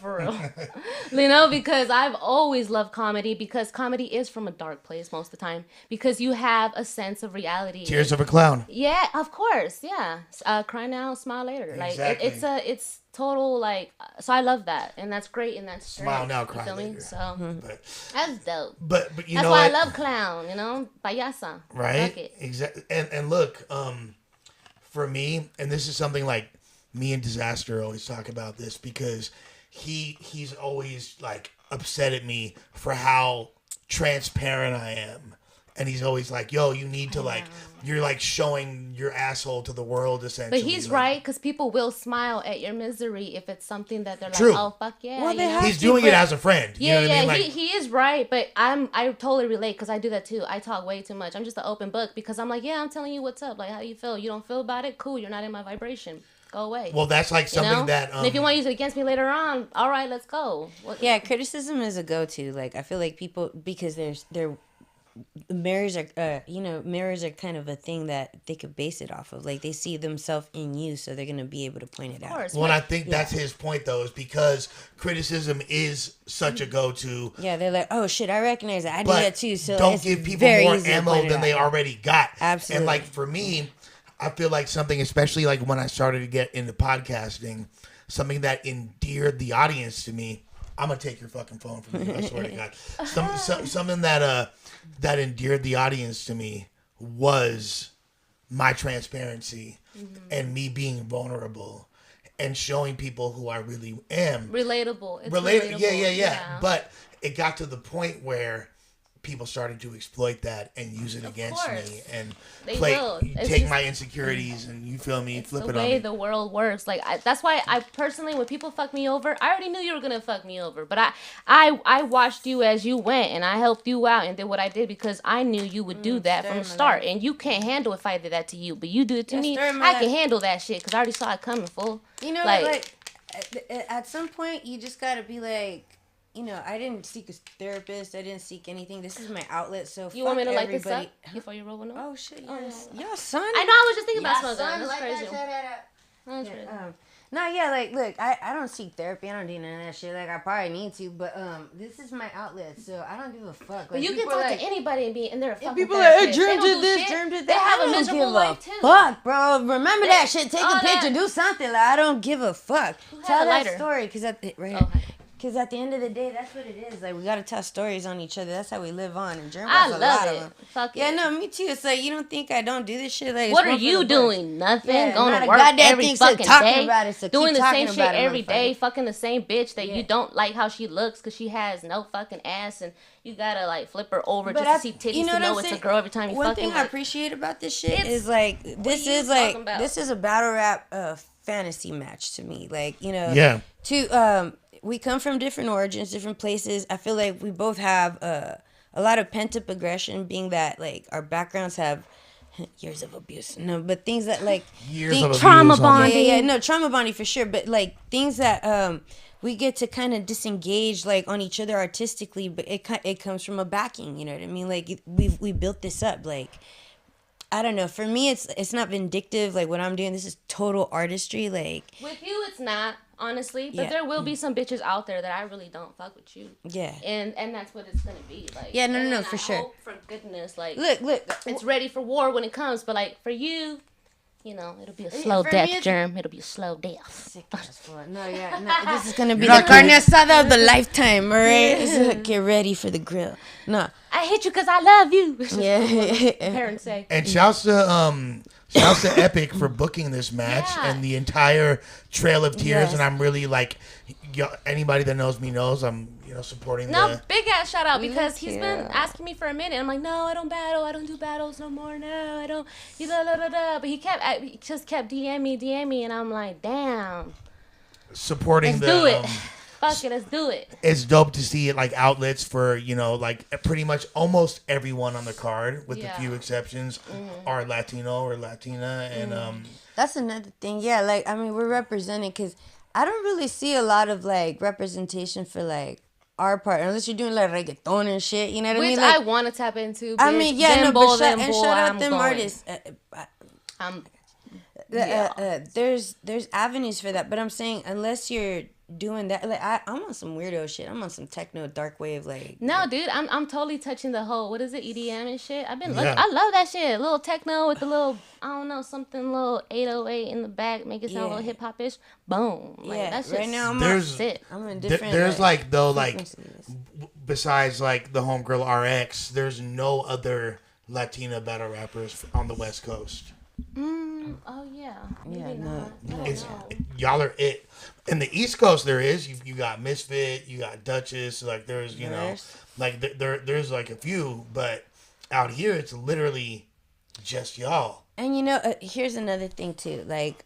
you know, because I've always loved comedy, because comedy is from a dark place most of the time, because you have a sense of reality. Tears of a Clown. Yeah, of course, yeah. Cry now, smile later. Like Exactly. it's total, like, so I love that, and that's great, and that's Smile straight, now, you cry feel me? later. So But that's dope. but you That's know why what? I love clown, you know, payasa. Right? Fuck it. Exactly. And look, for me, and this is something like me and Disaster always talk about this, because he's always like upset at me for how transparent I am. And he's always like, yo, you need to like, you're like showing your asshole to the world, essentially. But he's like, right, because people will smile at your misery if it's something that they're like, True. oh, fuck yeah. Well, you they know? have He's doing it as a friend. You Yeah, know what I mean? Like, he is right, but I totally relate, because I do that too. I talk way too much. I'm just an open book, because I'm like, yeah, I'm telling you what's up. Like, how you feel? You don't feel about it? Cool, you're not in my vibration. Go away. well, that's like something you know? that. And if you want to use it against me later on, all right, let's go. Yeah, criticism is a go-to. Like, I feel like people, because they're mirrors are mirrors are kind of a thing that they could base it off of. Like, they see themselves in you, so they're gonna be able to point it Of out. course. Well, I think that's his point, though, is because criticism is such a go-to. Yeah, they're like, oh shit, I recognize that. I do But that too. So don't it's give people very more easy to ammo point it than they out. already got. Absolutely. And like for me, I feel like something, especially like when I started to get into podcasting, something that endeared the audience to me. I'm gonna take your fucking phone from you. I swear to God. Something that endeared the audience to me was my transparency and me being vulnerable and showing people who I really am. Relatable. It's Relatable. relatable. Yeah. But it got to the point where people started to exploit that and use it against course. me and They will. It's take just- my insecurities and you feel me, flip the it on way me. the world works. Like, that's why I personally, when people fuck me over, I already knew you were gonna fuck me over, but I watched you as you went, and I helped you out and did what I did, because I knew you would do that from the start. And you can't handle if I did that to you, but you do it to me, I can handle that shit, because I already saw it coming, fool. You know, like at some point, you just gotta be like, you know, I didn't seek a therapist. I didn't seek anything. This is my outlet. So You want me to light everybody. this up before you roll one up? Oh shit! Yes. Yo, son. I know. I was just thinking about Yeah, smoking. son, That's light crazy. that shit up. That's crazy. No, yeah, like, look, I don't seek therapy. I don't do none of that shit. Like, I probably need to, but this is my outlet, so I don't give a fuck. Like, But you can people talk are like, to anybody and they're a fucking people are like, hey, therapist. Germ They don't did do this, shit. Germ did They that. have I a don't miserable give life too. fuck, bro. Remember that shit. Take all a picture, that. do something. Like, I don't give a fuck. Tell a that lighter? story, because at the, right. Okay. Because at the end of the day, that's what it is. Like, we got to tell stories on each other. That's how we live on. And Germ I has a love lot it. of them. Fuck Yeah, it. no, me too. It's like, you don't think I don't do this shit? Like, it's What are one for you the books. doing? Nothing. Yeah, Going not to a work goddamn every thing, so fucking talking day. about it, so keep Doing the talking same shit about it, every day. motherfucker. Fucking the same bitch that Yeah. you don't like how she looks because she has no fucking ass, and you gotta like flip her over But just to see titties you know to what know I'm it's a saying? girl every time you One fucking. thing I Like, appreciate about this shit It's- is like what are you talking about? this is a battle rap fantasy match to me. Like, you know, Yeah. We come from different origins, different places. I feel like we both have a lot of pent up aggression, being that like our backgrounds have years of abuse. No, but things that like Years of trauma abuse, homie. bonding. yeah, no, trauma bonding for sure. But like things that we get to kind of disengage like on each other artistically, but it comes from a backing. You know what I mean? Like we built this up. Like, I don't know. For me, it's not vindictive. Like what I'm doing, this is total artistry. Like, with you, it's not, honestly. But Yeah. there will be some bitches out there that I really don't fuck with you. yeah. And that's what it's gonna be. Like, Yeah, no, and no, I for sure. hope, for goodness, like, Look. it's ready for war when it comes. But like for you, you know, it'll be a slow for death, me, it's- Germ. It'll be a slow death. Sick as fuck. No, yeah, no, this is gonna be You're the not carne kidding. asada of the lifetime, alright? So get ready for the grill. No, I hit you because I love you. yeah. Parents say. And shouts to Epic for booking this match Yeah. and the entire Trail of Tears. Yes. And I'm really like, anybody that knows me knows I'm supporting No, the. big ass shout out because he's you. been asking me for a minute. I'm like, no, I don't battle. I don't do battles no more. No, I don't. But he just kept DM me, and I'm like, damn, Supporting let's the. do it. Fuck it, let's do it. It's dope to see it like outlets for like pretty much almost everyone on the card, with Yeah. a few exceptions, are Latino or Latina, and That's another thing. Yeah, like, I mean, we're represented because I don't really see a lot of, like, representation for, like, our part. Unless you're doing, like, reggaeton and shit. You know what I Which mean? I Like, want to tap into. I bitch. mean, yeah, no, Dembo, but shout out I'm them going. artists. I'm there's avenues for that, but I'm saying unless you're doing that, like I'm on some weirdo shit. I'm on some techno dark wave, like. No, dude, I'm totally touching the whole, what is it, EDM and shit. I Yeah. I love that shit. A little techno with a little, I don't know, something little 808 in the back, make it sound a little hip hop ish. Boom. Like, that's just right now There's- I'm in different. There's like though like frequencies. besides like the homegirl RX, there's no other Latina battle rappers on the West Coast. Oh yeah. Maybe Yeah, not. I don't It's know. y'all are it. In the East Coast, there is you got Misfit, you got Duchess. Like there's you know There's- like there's like a few, but out here it's literally just y'all. And you know, here's another thing too. Like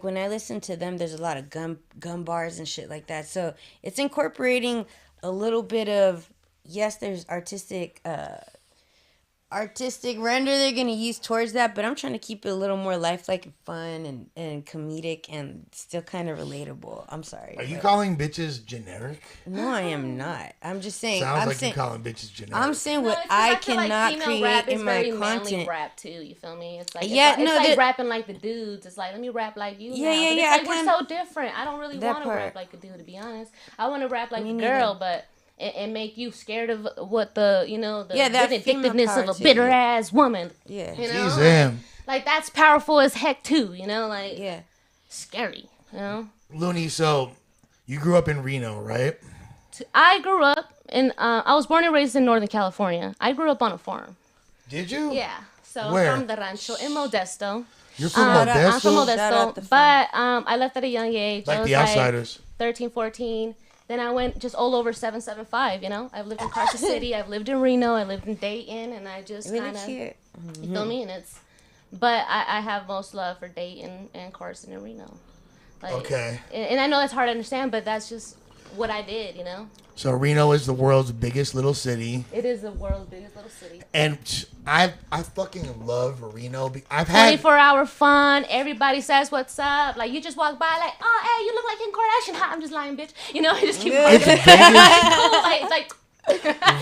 when I listen to them, there's a lot of gun bars and shit like that. So it's incorporating a little bit of, yes, there's artistic render they're gonna use towards that, but I'm trying to keep it a little more lifelike and fun and comedic and still kind of relatable. I'm sorry. Are you but- calling bitches generic? No, I am not. I'm just saying. Sounds I'm like saying. you're calling bitches generic. I'm saying No, what it's 'cause I feel like cannot female create rap is in my very manly content. rap too. You feel me? It's like Yeah, it's no, like the- rapping like the dudes. It's like, let me rap like you. Yeah, now. yeah, But yeah, It's like I we're so different. I don't really That want to part. rap like a dude, to be honest. I want to rap like Me a neither. girl, but and make you scared of what the the Yeah, that female vindictiveness of power a too, bitter yeah. ass woman. Yeah. You know, Jeez, like, damn. like that's powerful as heck too. You know, like Yeah. scary. You know. Looney, so you grew up in Reno, right? I grew up in. I was born and raised in Northern California. I grew up on a farm. Did you? Yeah. So Where? from the rancho in Modesto. You're from Shout out- Modesto? I'm from Shout out the Modesto, farm. but I left at a young age. I Like was the outsiders. 13, 14. Then I went just all over 775, you know? I've lived in Carson City, I've lived in Reno, I lived in Dayton, and I just Really kind of, cute. you feel me? And but I have most love for Dayton and Carson and Reno. Like, Okay. And I know that's hard to understand, but that's just what I did, you know? So Reno is the world's biggest little city. It is the world's biggest little city. And I fucking love Reno. I've had 24-hour fun. Everybody says what's up. Like, you just walk by like, oh, hey, you look like Kim Kardashian. Ha, I'm just lying, bitch. You know, you just keep it's walking. Vegas. Cool. Like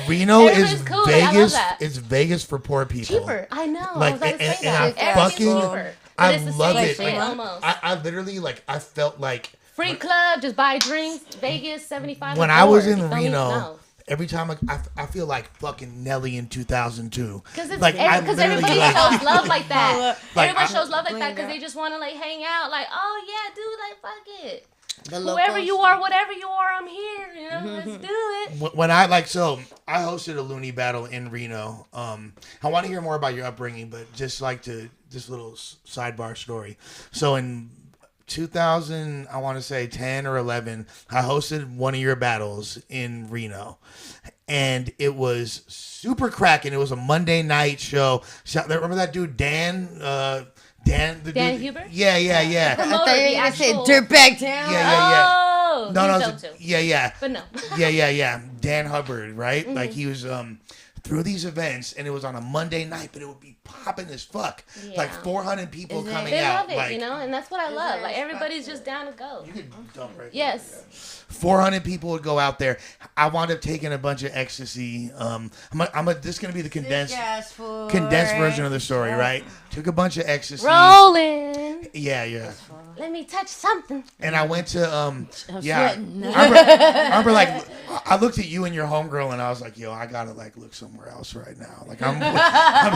Reno is Everybody's cool. I love Vegas. that. It's Vegas for poor people. cheaper. I know. Like, I was about to say and I that. Everything's fucking- cheaper. I But it's the love same it. shit, Like, almost. I literally I felt like Free club, just buy drinks. Vegas, 75. when a I was door. in You feel me? Reno. No. Every time I feel like fucking Nelly in 2002. Because like I because literally everybody like shows love like that. Like, Everybody I- shows love like that Bling because out. they just want to like hang out. Like, oh yeah, dude, like fuck it. The Whoever locals. you are, whatever you are, I'm here. You know, let's do it. when I I hosted a Looney battle in Reno. I want to hear more about your upbringing, but just like to this little sidebar story. So in 2000, I want to say 10 or 11, I hosted one of your battles in Reno, and it was super cracking. It was a Monday night show. Remember that dude Dan? Dan Dan dude? Huber? Yeah. I thought you were The gonna say actual- Dirtbag Town. Yeah. Oh, No, he's no, dope too. yeah. But no. Yeah. Dan Hubbard, right? Mm-hmm. Like he was through these events, and it was on a Monday night, but it would be popping as fuck. Like Yeah. 400 people coming They out. love it, like, you know, and that's what I love. there Like a everybody's just down to go. You could dump right Yes. there. 400 people would go out there. I wound up taking a bunch of ecstasy. This is gonna be the condensed version of the story, right? Took a bunch of ecstasy. Rolling. Yeah. Let me touch something. And I went to sweating. I remember like I looked at you and your homegirl and I was like, yo, I gotta like look somewhere else right now. Like I'm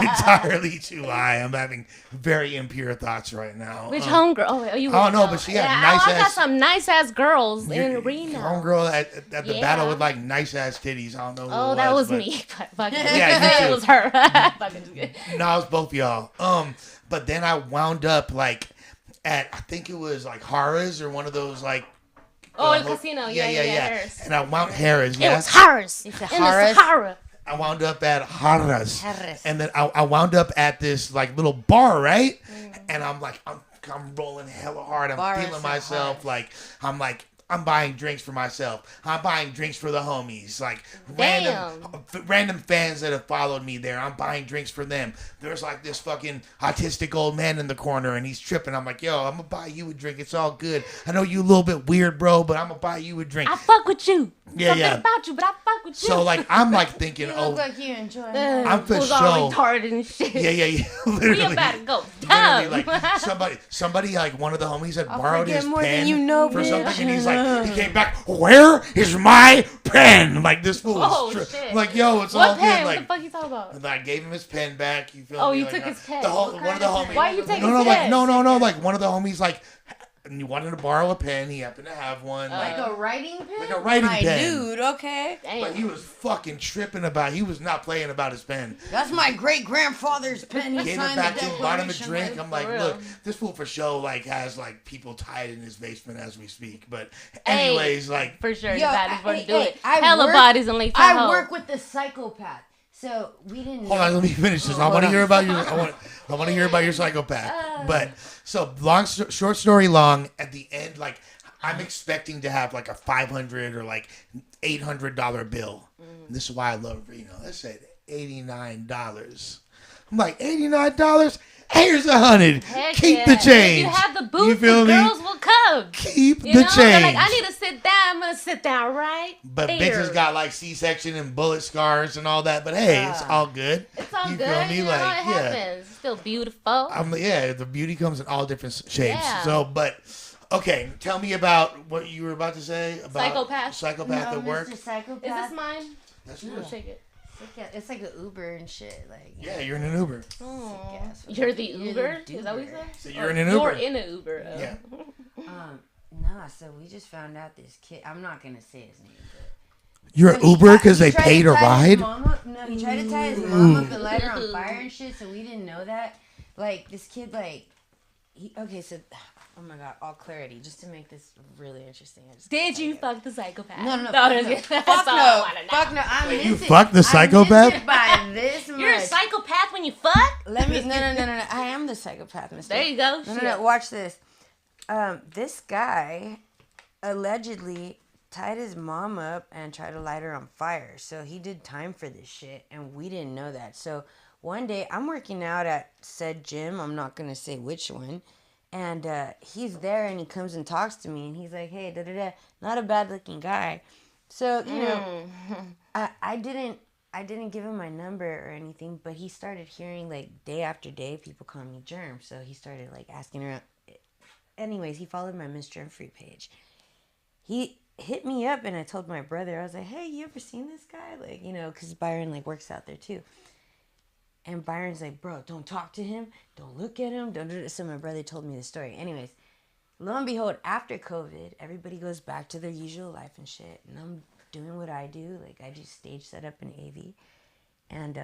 entirely too high. I'm having very impure thoughts right now. Which homegirl? Oh, you I don't know, wouldn't but she had yeah, nice I got ass- some nice ass girls your in Reno. homegirl at the Yeah. battle with like nice ass titties. I don't know who Oh, it that was but- me. Fucking Yeah, you too. it was her. Fucking just kidding. No, it was both y'all. But then I wound up like at I think it was like Harrah's or one of those like Oh, el casino. Yeah. Harris. And I wound Harrah's. It Yeah. was Harris. It's In a the Harris. Sahara. I wound up at Harrah's. Harris. And then I wound up at this like little bar, right? And I'm like, I'm rolling hella hard. I'm Bars feeling and myself. Harris. I'm buying drinks for myself. I'm buying drinks for the homies. Like Damn. random fans that have followed me there. I'm buying drinks for them. There's like this fucking autistic old man in the corner and he's tripping. I'm like, yo, I'm gonna buy you a drink. It's all good. I know you a little bit weird, bro, but I'm gonna buy you a drink. I fuck with you. Yeah, Something yeah. about you, but I fuck with you. So like I'm like thinking, You oh look like you enjoy it. I'm for Fools all sure. retarded and shit. yeah, We literally. about to go Yeah, literally like somebody like one of the homies had borrowed his pen for something, and he's like, he came back, where is my pen? Like this fool was shit. like, yo, it's what all pen? good. Like, what the fuck you talking about? and I gave him his pen back. You feel me? Oh, you like, took his pen. one of the homies. Why you taking no, his like pen? no, like one of the homies like. And you wanted to borrow a pen. He happened to have one. Like a writing pen? Like a writing pen. Dude, okay. But he was fucking tripping about. He was not playing about his pen. That's my great grandfather's pen. He Gave signed it back the to him, bought him a drink. Declaration. I'm like, look, this fool for show like has like people tied in his basement as we speak. But anyways, like for sure, Yo, the bodies wouldn't do it. I Hella work- bodies in Lake Tahoe. I work with the Psychopath. So we didn't hold on, let me finish this. I want to hear about your. I want to hear about your Psychopath. But so short story long. At the end, like I'm expecting to have like a $500 or like $800 bill. And this is why I love Reno. That said $89. I'm like $89. Here's $100. Heck Keep yeah. the change. If you have the boots, You feel the me? girls will come. Keep You the know? change. They're like, I need to sit down. I'm gonna sit down right. But here. bitches got like C-section and bullet scars and all that. But hey, it's all good. It's all you good. Feel me? You know, like, it happens. It's still beautiful. Yeah, the beauty comes in all different shapes. Yeah. So, but okay, tell me about what you were about to say about Psychopath at work. Mr. Psychopath. Is this mine? That's I'll good. shake it. It's like an Uber and shit. Like Yeah, you're in an Uber. Oh. ass. You're the You're Uber? the Is that what you Uber. said? So you're in an Uber. You're in an Uber. Oh. Yeah. Nah. So we just found out this kid. I'm not gonna say his name. But You're an Uber because they paid a ride. No, he tried to tie his mom up and light her on fire and shit. So we didn't know that. Like this kid, like so. Oh my god, all clarity, just to make this really interesting. Did you fuck the psychopath? No. Fuck Fuck no. I'm Wait, you missing. fucked the psychopath? I missed it by this much. You're a psychopath when you fuck? Let me. No. I am the psychopath, mister. There you go. No. Watch this. This guy allegedly tied his mom up and tried to light her on fire. So he did time for this shit, and we didn't know that. So one day, I'm working out at said gym. I'm not gonna say which one. And he's there, and he comes and talks to me, and he's like, "Hey, not a bad looking guy." So you know, I didn't give him my number or anything, but he started hearing like day after day people call me Germ. So he started like asking around. Anyways, he followed my Miss Germ Free page. He hit me up, and I told my brother, I was like, "Hey, you ever seen this guy?" Like, you know, because Byron like works out there too. And Byron's like, "Bro, don't talk to him. Don't look at him. Don't do this." So my brother told me the story. Anyways, lo and behold, after COVID, everybody goes back to their usual life and shit. And I'm doing what I do. Like, I do stage setup in AV. And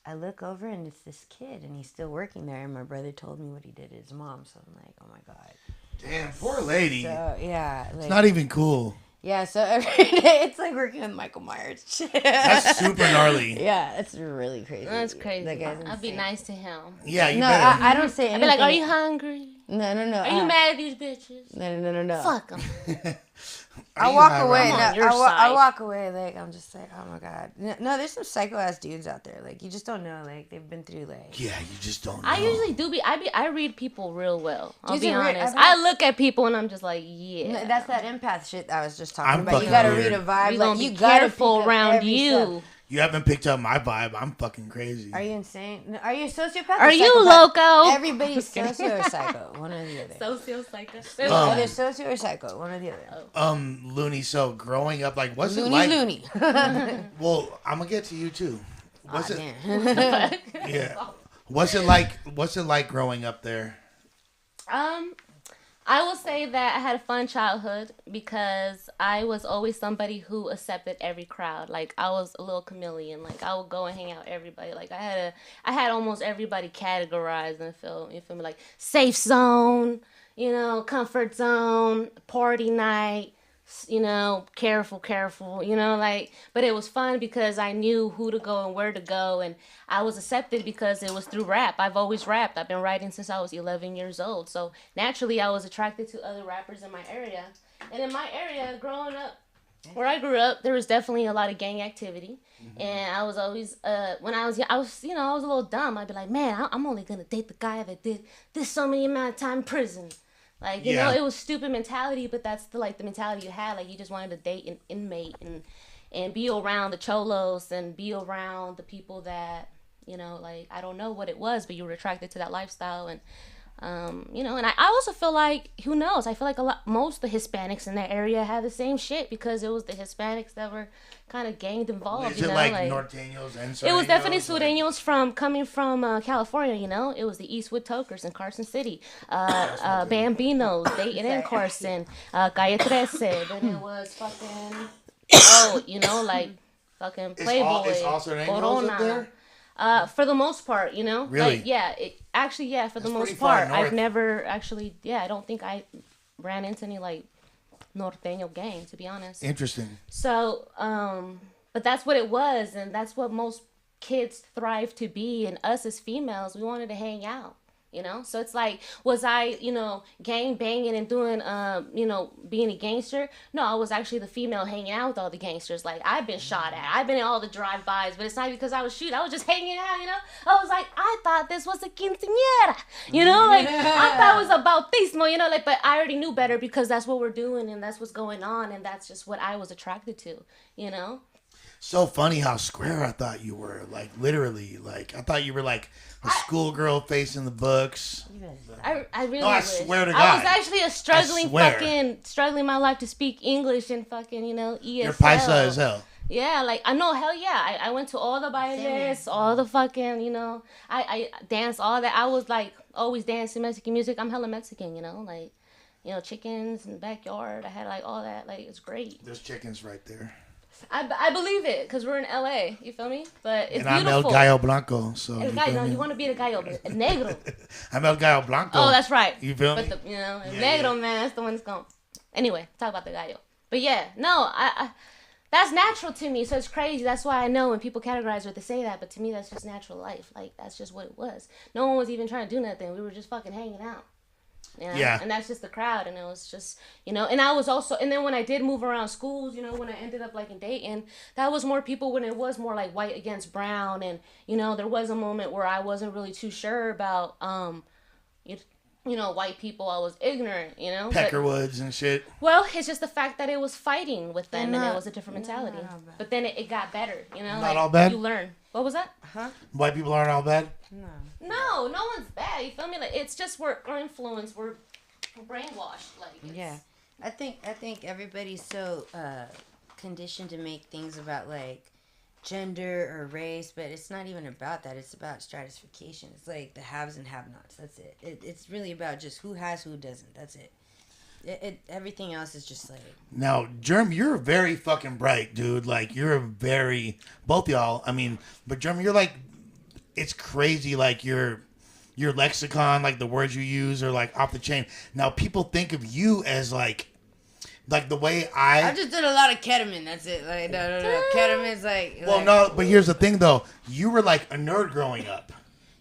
I look over, and it's this kid, and he's still working there. And my brother told me what he did to his mom. So I'm like, oh, my God. Damn, poor lady. So, yeah. Like, it's not even cool. Yeah, so every day it's like working with Michael Myers. That's super gnarly. Yeah, it's really crazy. That's crazy. That guy's I'd be insane. nice to him. Yeah, you No, better. I don't say I'd anything. be like, are you hungry? No. Are you mad at these bitches? No. Fuck them. Are I you walk high, away. Rama? No, On your I side. walk away like I'm just like, oh my god. No, there's some psycho ass dudes out there. Like you just don't know. Like they've been through like. Yeah, you just don't know. I usually do I read people real well. I'll Dudes be are weird. honest. I've had- I look at people and I'm just like, yeah. No, that's that empath shit I was just talking I'm about. You fucking gotta weird. read a vibe. You Like gonna you be gotta careful pick up around every you. step. You haven't picked up my vibe. I'm fucking crazy. Are you insane? No, are you a sociopath? Are or you psychopath? loco? Everybody's socio or psycho. One or the other. Socio-psycho. Either socio or psycho. One or the other. Looney. So growing up, like, what's it Looney, like? loony. Well, I'm gonna get to you too. What's it? Damn. Yeah. What's it like? What's it like growing up there? I will say that I had a fun childhood because I was always somebody who accepted every crowd. Like I was a little chameleon. Like I would go and hang out with everybody. Like I had almost everybody categorized and you feel me? Like safe zone, you know, comfort zone, party night, you know, careful, you know, like, but it was fun because I knew who to go and where to go, and I was accepted because it was through rap. I've always rapped. I've been writing since I was 11 years old, so naturally I was attracted to other rappers in my area. And in my area, growing up, where I grew up, there was definitely a lot of gang activity, and I was always, when I was young, I was a little dumb. I'd be like, man, I'm only gonna date the guy that did this so many amount of time in prison. Like, you know, it was stupid mentality, but that's the mentality you had. Like, you just wanted to date an inmate and be around the cholos and be around the people that, You know, like, I don't know what it was, but you were attracted to that lifestyle. And you know, and I also feel like, who knows, I feel like most of the Hispanics in that area had the same shit, because it was the Hispanics that were kind of gang involved. Is you it know, like It norteños and was sureños, definitely sureños coming from California. You know, it was the Eastwood Tokers in Carson City, Bambinos, Dayton and Carson, Calle 13. Then it was fucking you know, like fucking Playboy, It's all sureños Corona. up there? For the most part, you know. Really? Like, yeah. For the most pretty far part, north. I've never actually. Yeah, I don't think I ran into any like norteño gang, to be honest. Interesting. So, but that's what it was, and that's what most kids thrive to be. And us as females, we wanted to hang out. You know, so it's like, was I, you know, gang banging and doing, you know, being a gangster? No, I was actually the female hanging out with all the gangsters. Like, I've been shot at. I've been in all the drive-bys, but it's not because I was shooting. I was just hanging out, you know? I was like, I thought this was a quinceañera, you know? Like, I thought it was about bautismo, you know? Like, but I already knew better, because that's what we're doing, and that's what's going on, and that's just what I was attracted to, you know? So funny how square I thought you were. Like, literally. Like, I thought you were like a schoolgirl facing the books. I really No, I wish. swear to I God. was actually struggling my life to speak English and fucking, you know, ESL. You're paisa as hell. Yeah, like, I know, hell yeah. I went to all the bailes, all the fucking, you know, I danced, all that. I was like always dancing Mexican music. I'm hella Mexican, you know, like, you know, chickens in the backyard. I had like all that. Like, it's great. There's chickens right there. I believe it, because we're in LA, you feel me? But it's and beautiful. I'm El Gallo Blanco, so El Gallo, you want to be the Gallo, negro. I'm El Gallo Blanco. Oh, that's right. You feel me? But you know, negro, man, that's the one that's going. Anyway, talk about the Gallo. But yeah, no, I that's natural to me, so it's crazy. That's why I know when people categorize it, they say that, but to me, that's just natural life. Like, that's just what it was. No one was even trying to do nothing. We were just fucking hanging out. You know? Yeah. And that's just the crowd, and it was just, you know, and I was also, and then when I did move around schools, you know, when I ended up like in Dayton, that was more people when it was more like white against brown, and, you know, there was a moment where I wasn't really too sure about, you know, white people. I was ignorant, you know. Peckerwoods and shit. Well, it's just the fact that it was fighting with them, and it was a different mentality. But then it got better, you know. Not like, all bad? You learn. What was that? Huh? White people aren't all bad? No one's bad. You feel me? Like, it's just we're influenced. We're brainwashed. Like, Yeah, I think everybody's so conditioned to make things about like gender or race, but it's not even about that. It's about stratification. It's like the haves and have-nots. That's it. It's really about just who has, who doesn't. That's it. Everything else is just like. Now, Germ, you're very fucking bright, dude. Like, you're both y'all. I mean, but Germ, you're like, it's crazy. Like, your lexicon, like the words you use are like off the chain. Now, people think of you as like the way I just did a lot of ketamine. That's it. Like no. Ketamine's like. Well, no, but here's the thing though. You were like a nerd growing up.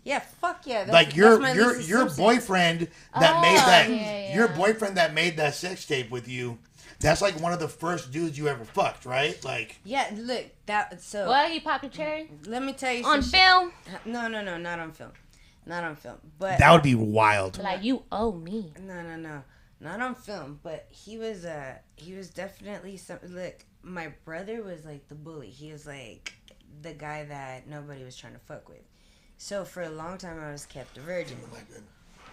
Yeah, fuck yeah. Like your boyfriend that made that yeah. boyfriend that made that sex tape with you. That's like one of the first dudes you ever fucked, right? Like. Yeah, look that. So. What, he popped your cherry? Let me tell you. On film? No, not on film. Not on film. But that would be wild. Like, you owe me. No. Not on film, but he was definitely some. Look, my brother was like the bully. He was like the guy that nobody was trying to fuck with. So for a long time, I was kept a virgin. Oh my God.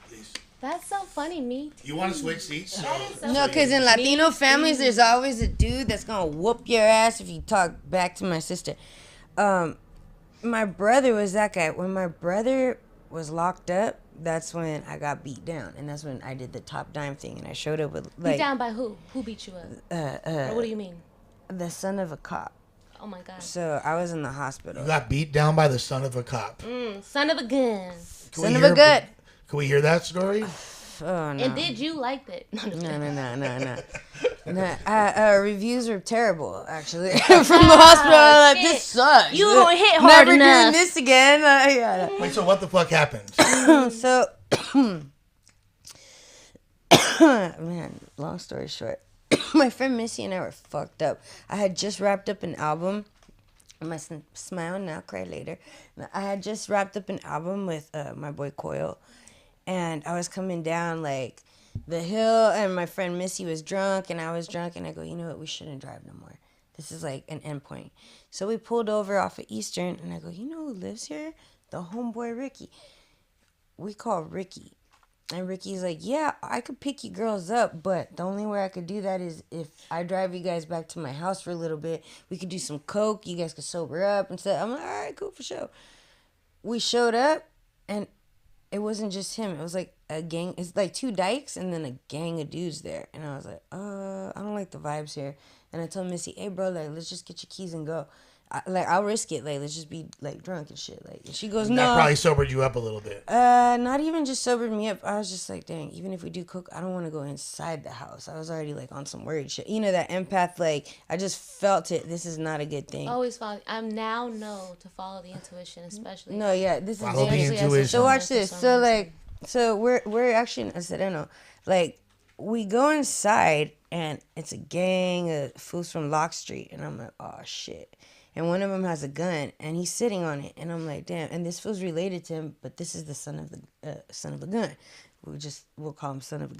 Please. That's so funny, me. You want to switch seats? No, because in Latino families, there's always a dude that's gonna whoop your ass if you talk back to my sister. My brother was that guy. When my brother was locked up, that's when I got beat down, and that's when I did the top dime thing, and I showed up with like. Beat down by who? Who beat you up? Or what do you mean? The son of a cop. Oh my God. So I was in the hospital. You got beat down by the son of a cop. Son of a gun. Son of a gun. Can we hear that story? Oh no. And did you like that? No. Reviews were terrible, actually. From the hospital, I was like, this sucks. You gonna hit hard Never enough. doing this again. Wait, so what the fuck happened? So, man, long story short, my friend Missy and I were fucked up. I had just wrapped up an album. I must smile now, cry later. I had just wrapped up an album with my boy Coyle, and I was coming down like the hill, and my friend Missy was drunk, and I was drunk, and I go, you know what, we shouldn't drive no more. This is like an endpoint. So we pulled over off of Eastern, and I go, you know who lives here? the homeboy Ricky. We call Ricky. And Ricky's like, yeah, I could pick you girls up, but the only way I could do that is if I drive you guys back to my house for a little bit. We could do some coke. You guys could sober up and stuff. I'm like, all right, cool, for sure. We showed up, and it wasn't just him. It was like a gang. It's like 2 dykes and then a gang of dudes there. And I was like, I don't like the vibes here. And I told Missy, hey, bro, like, let's just get your keys and go. I'll risk it. Like, let's just be, like, drunk and shit. Like, and she goes, no. That probably sobered you up a little bit. Not even just sobered me up. I was just like, dang, even if we do coke, I don't want to go inside the house. I was already, like, on some weird shit. You know, that empath, like, I just felt it. This is not a good thing. Always follow. I now know to follow the intuition, especially. No, yeah, this follow is the intuition. So watch this. So, like, so we're actually in a Sereno. Like, we go inside, and it's a gang of fools from Lock Street. And I'm like, oh, shit. And one of them has a gun, and he's sitting on it. And I'm like, damn. And this feels related to him, but this is the son of a gun. We'll call him son of a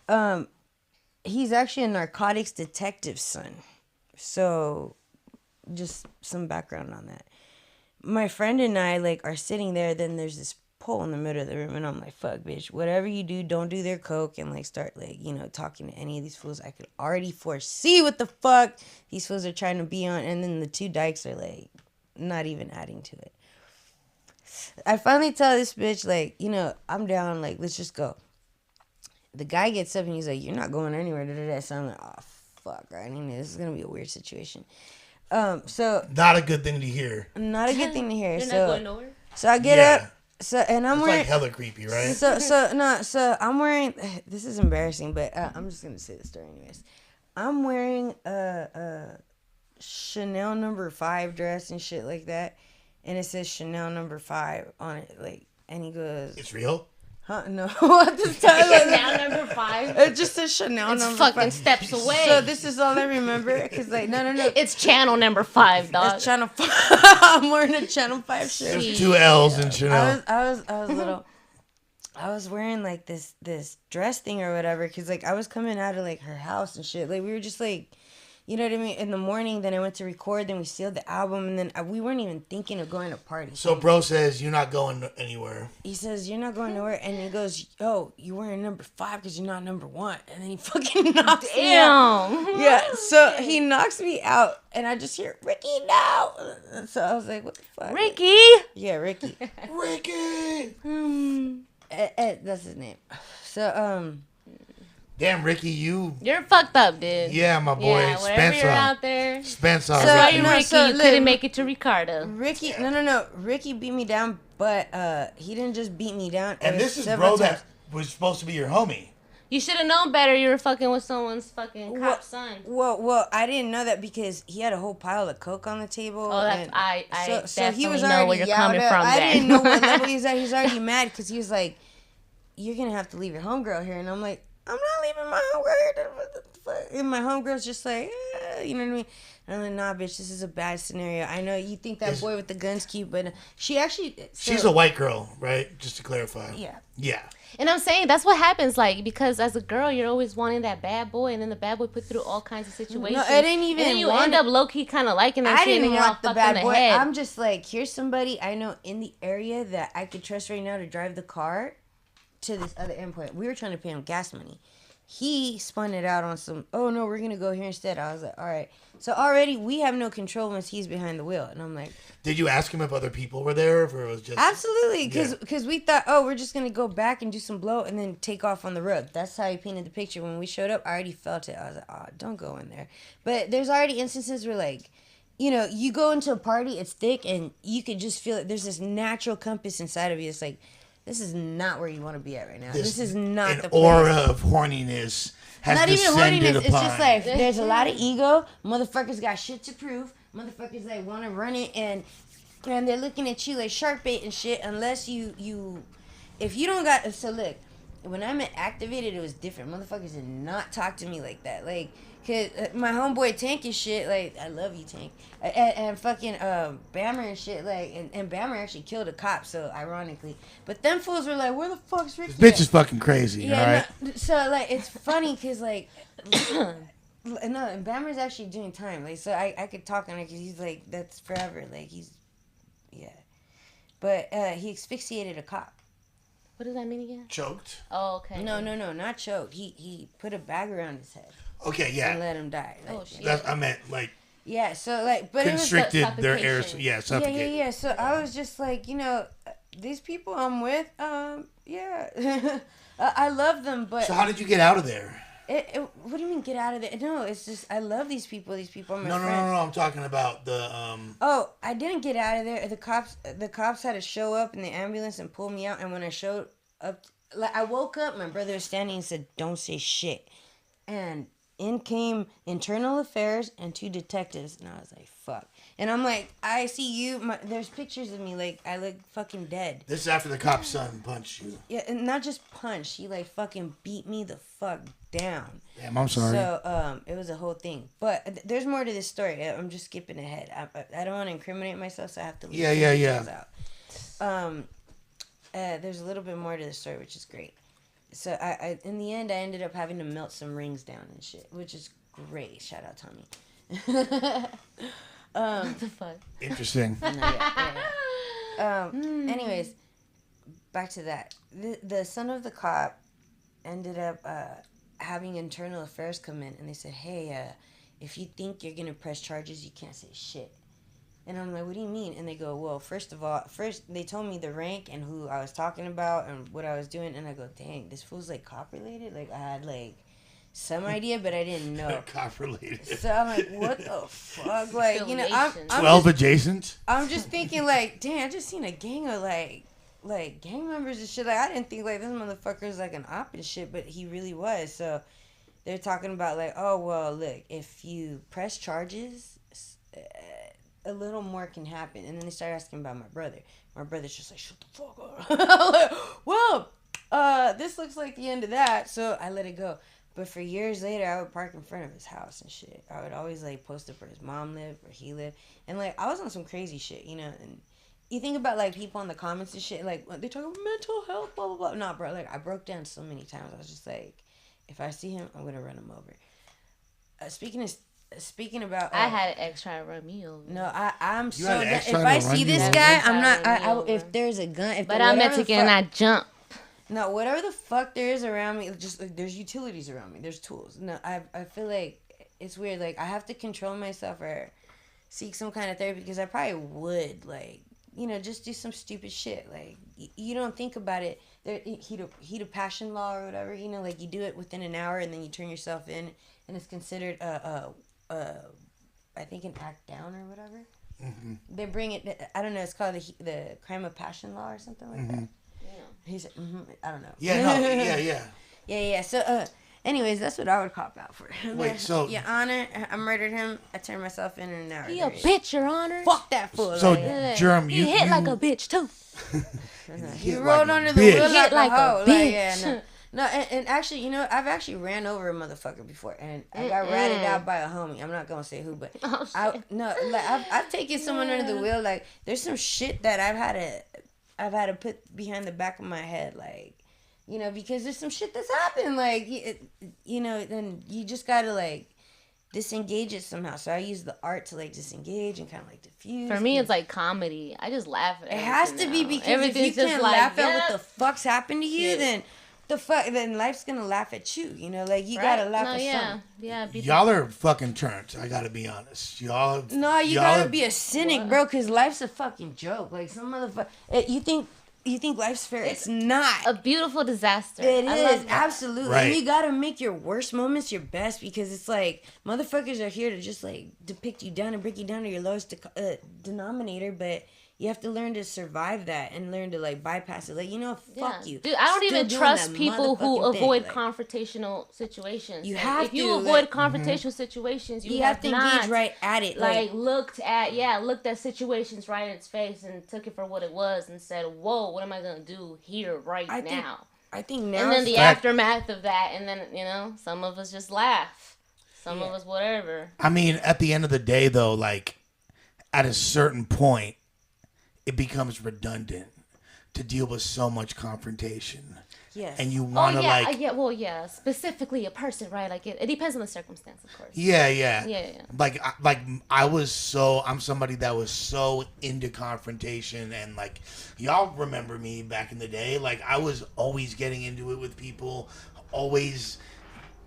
gun. He's actually a narcotics detective's son. So, just some background on that. My friend and I, like, are sitting there. Then there's this pole in the middle of the room, and I'm like, fuck, bitch, whatever you do, don't do their coke, and like start, like, you know, talking to any of these fools. I could already foresee what the fuck these fools are trying to be on. And then the 2 dykes are like not even adding to it. I finally tell this bitch, like, you know, I'm down, like, let's just go. The guy gets up and he's like, you're not going anywhere. So I'm like, oh fuck, right? This is gonna be a weird situation. So not a good thing to hear. Not a good thing to hear. You're not going nowhere. So I get up. So, and I'm it's wearing, like hella creepy, right? So I'm wearing, this is embarrassing, but I'm just going to say the story anyways. I'm wearing a Chanel No. 5 dress and shit like that. And it says Chanel No. 5 on it. Like, and he goes, it's real? Huh? No. What the Chanel No. 5? It just says Chanel it's No. 5. It's fucking steps away. So this is all I remember. Because, like, no. It's channel number 5, dog. It's channel 5. I'm wearing a channel 5 shirt. There's 2 L's in Chanel. I was little. I was wearing, like, this dress thing or whatever. Because, like, I was coming out of, like, her house and shit. Like, we were just, like, you know what I mean? In the morning, then I went to record. Then we sealed the album. And then we weren't even thinking of going to party. So bro says, you're not going anywhere. He says, you're not going nowhere. And he goes, oh, you're wearing number 5 because you're not number 1. And then he fucking knocks me out. Yeah, so he knocks me out. And I just hear, Ricky, no. So I was like, what the fuck? Ricky? Yeah, Ricky. Ricky! That's his name. So, damn, Ricky, you're fucked up, dude. Yeah, my boy. Yeah, wherever Spencer. you're out there. Spencer. Sorry, Ricky, you couldn't make it to Ricardo. Ricky, no. Ricky beat me down, but he didn't just beat me down. And this is bro that was supposed to be your homie. You should have known better. You were fucking with someone's fucking cop son. Well, I didn't know that because he had a whole pile of coke on the table. Oh, that's I so he was know where you're coming from. I didn't know what level he's at. He's already mad because he was like, "You're gonna have to leave your homegirl here," and I'm like, "I'm not leaving my homegirl here." What the fuck? And my homegirl's just like, you know what I mean? And I'm like, nah, bitch, this is a bad scenario. I know you think that boy with the gun's cute, but she actually... she's a white girl, right? Just to clarify. Yeah. And I'm saying that's what happens, like, because as a girl, you're always wanting that bad boy, and then the bad boy put through all kinds of situations. No, it ain't even... And then you end up low-key kind of liking that shit, and you're all fucked in the head. I'm just like, here's somebody I know in the area that I could trust right now to drive the car to this other endpoint. We were trying to pay him gas money. He spun it out on some, oh no, we're going to go here instead. I was like, all right. So already we have no control once he's behind the wheel. And I'm like. Did you ask him if other people were there? Or if it was just. Absolutely. Because we thought, oh, we're just going to go back and do some blow and then take off on the road. That's how he painted the picture. When we showed up, I already felt it. I was like, oh, don't go in there. But there's already instances where, like, you know, you go into a party, it's thick, and you could just feel it. There's this natural compass inside of you. It's like, this is not where you want to be at right now. This is not the place. An aura of horniness has not even horniness. Upon. It's just like there's a lot of ego. Motherfuckers got shit to prove. Motherfuckers like want to run it and they're looking at you like shark bait and shit. Unless you if you don't got. So look, when I met Activated, it was different. Motherfuckers did not talk to me like that. Like. Cause my homeboy Tank and shit, like, I love you, Tank, and fucking Bammer and shit, like, and Bammer actually killed a cop, so ironically, but them fools were like, where the fuck's Ricky? This bitch is fucking crazy, yeah, alright? No, so like, it's funny cause like, no, and Bammer's actually doing time, like, so I could talk on it cause he's like, that's forever, like, he's, yeah. but he asphyxiated a cop. What does that mean again? Choked. Oh, okay. No, not choked. He put a bag around his head. Okay, yeah. And let him die. Oh, shit. I meant like Yeah, so like, but constricted it was their air. suffocation. Yeah, suffocate. yeah. So I was just like, these people I'm with, yeah, I love them, but So how did you get out of there? what do you mean get out of there? No, it's just I love these people. These people are my friends. No. I'm talking about the Oh, I didn't get out of there. The cops had to show up in the ambulance and pull me out. And when I showed up, like I woke up, my brother was standing and said, "Don't say shit." And in came internal affairs and 2 detectives, and I was like, "Fuck." And I'm like, "I see you." There's pictures of me, like I look fucking dead. This is after the cop's son punched you. Yeah, and not just punched. He like fucking beat me the fuck down. Damn, I'm sorry. So it was a whole thing. But there's more to this story. I'm just skipping ahead. I don't want to incriminate myself, so I have to leave the details out. There's a little bit more to the story, which is great. So I in the end, I ended up having to melt some rings down and shit, which is great. Shout out Tommy. What the fuck? Interesting. Anyways, back to that. The son of the cop ended up having internal affairs come in, and they said, "Hey, if you think you're gonna press charges, you can't say shit." And I'm like, "What do you mean?" And they go, "Well, first they told me the rank and who I was talking about and what I was doing." And I go, "Dang, this fool's like cop related." Like I had like some idea, but I didn't know. Cop related. So I'm like, "What the fuck?" Like, I'm 12 adjacent. I'm just thinking like, "Dang, I just seen a gang of like gang members and shit." Like I didn't think like this motherfucker's like an op and shit, but he really was. So they're talking about like, "Oh well, look, if you press charges, a little more can happen." And then they start asking about my brother. My brother's just like, "Shut the fuck up." I'm like, "Well, this looks like the end of that." So I let it go. But for years later, I would park in front of his house and shit. I would always like post up where his mom lived, where he lived, and like I was on some crazy shit, And you think about like people in the comments and shit, like they talk about mental health, blah blah blah. Nah, bro, like I broke down so many times. I was just like, if I see him, I'm gonna run him over. Speaking about, I had an ex try to run me over. No, I'm You so. had an ex If trying to I run see you this over? guy, I'm Trying to run me not. over. If there's a gun, But I'm whatever the Mexican and I jump. No, whatever the fuck there is around me, just like there's utilities around me. There's tools. No, I feel like it's weird. Like I have to control myself or seek some kind of therapy because I probably would like just do some stupid shit. Like you don't think about it. There heat of passion law or whatever. Like you do it within an hour and then you turn yourself in and it's considered I think an act down or whatever. Mm-hmm. They bring it. I don't know. It's called the crime of passion law or something like that. He said, I don't know. Yeah, no, yeah. So, anyways, that's what I would cop out for. Wait, so Your Honor, I murdered him. I turned myself in an hour. He a bitch, Your Honor. Fuck that fool. So, like, Germ, He hit like a bitch too. he hit rolled like a under the bitch. wheel Hit like a hoe. bitch. No, and actually, I've actually ran over a motherfucker before, and I got ratted out by a homie. I'm not gonna say who, but I've taken someone under the wheel. Like, there's some shit that I've had to put behind the back of my head, like, because there's some shit that's happened, like, then you just gotta like disengage it somehow. So I use the art to like disengage and kind of like diffuse. For me, it's like comedy. I just laugh at it has to be now. because Everything's if you can't just like, laugh at yeah. what the fuck's happened to you, then then life's gonna laugh at you. Like you gotta laugh at something. Yeah. y'all are fucking turns. I gotta be honest. Y'all. No, you y'all gotta are- be a cynic, bro, because life's a fucking joke. Like some motherfucker, you think life's fair? It's not. A beautiful disaster. It I is, love that. absolutely. Right. And you gotta make your worst moments your best because it's like motherfuckers are here to just like depict you down and break you down to your lowest denominator, but you have to learn to survive that and learn to like bypass it. Like, fuck you. Dude, I don't Still even doing trust that people who motherfucking thing, avoid like, confrontational situations. You Like, have if you to, avoid like- confrontational situations, you have to not, engage right at it. Like looked at situations right in its face and took it for what it was and said, "Whoa, what am I gonna do here right now?" I think now. And then the Fact- aftermath of that, and then some of us just laugh, some of us whatever. I mean, at the end of the day, though, like at a certain point, it becomes redundant to deal with so much confrontation. Yes. and you want to specifically a person, right? Like it depends on the circumstance, of course. Yeah. Yeah. Like I'm somebody that was so into confrontation, and like y'all remember me back in the day. Like I was always getting into it with people, always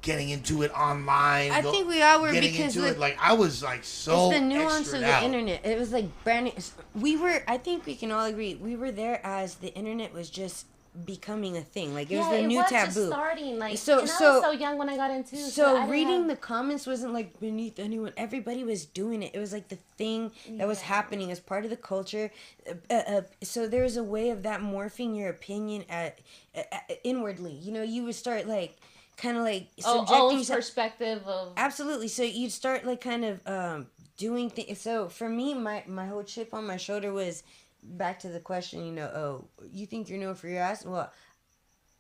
getting into it online. I think we all were, getting because into it. Like I was like so. It's the nuance of the out. internet. It was like brand new. We were. I think we can all agree. We were there as the internet was just becoming a thing. Like it was the new taboo. Just starting. Like so I was so young when I got into. So reading the comments wasn't like beneath anyone. Everybody was doing it. It was like the thing that was happening as part of the culture. So there was a way of that morphing your opinion inwardly. You know, you would start like. Kind of like subjecting perspective of absolutely. So you'd start like kind of doing things. So for me, my whole chip on my shoulder was back to the question. You know, oh, you think you're known for your ass? Well,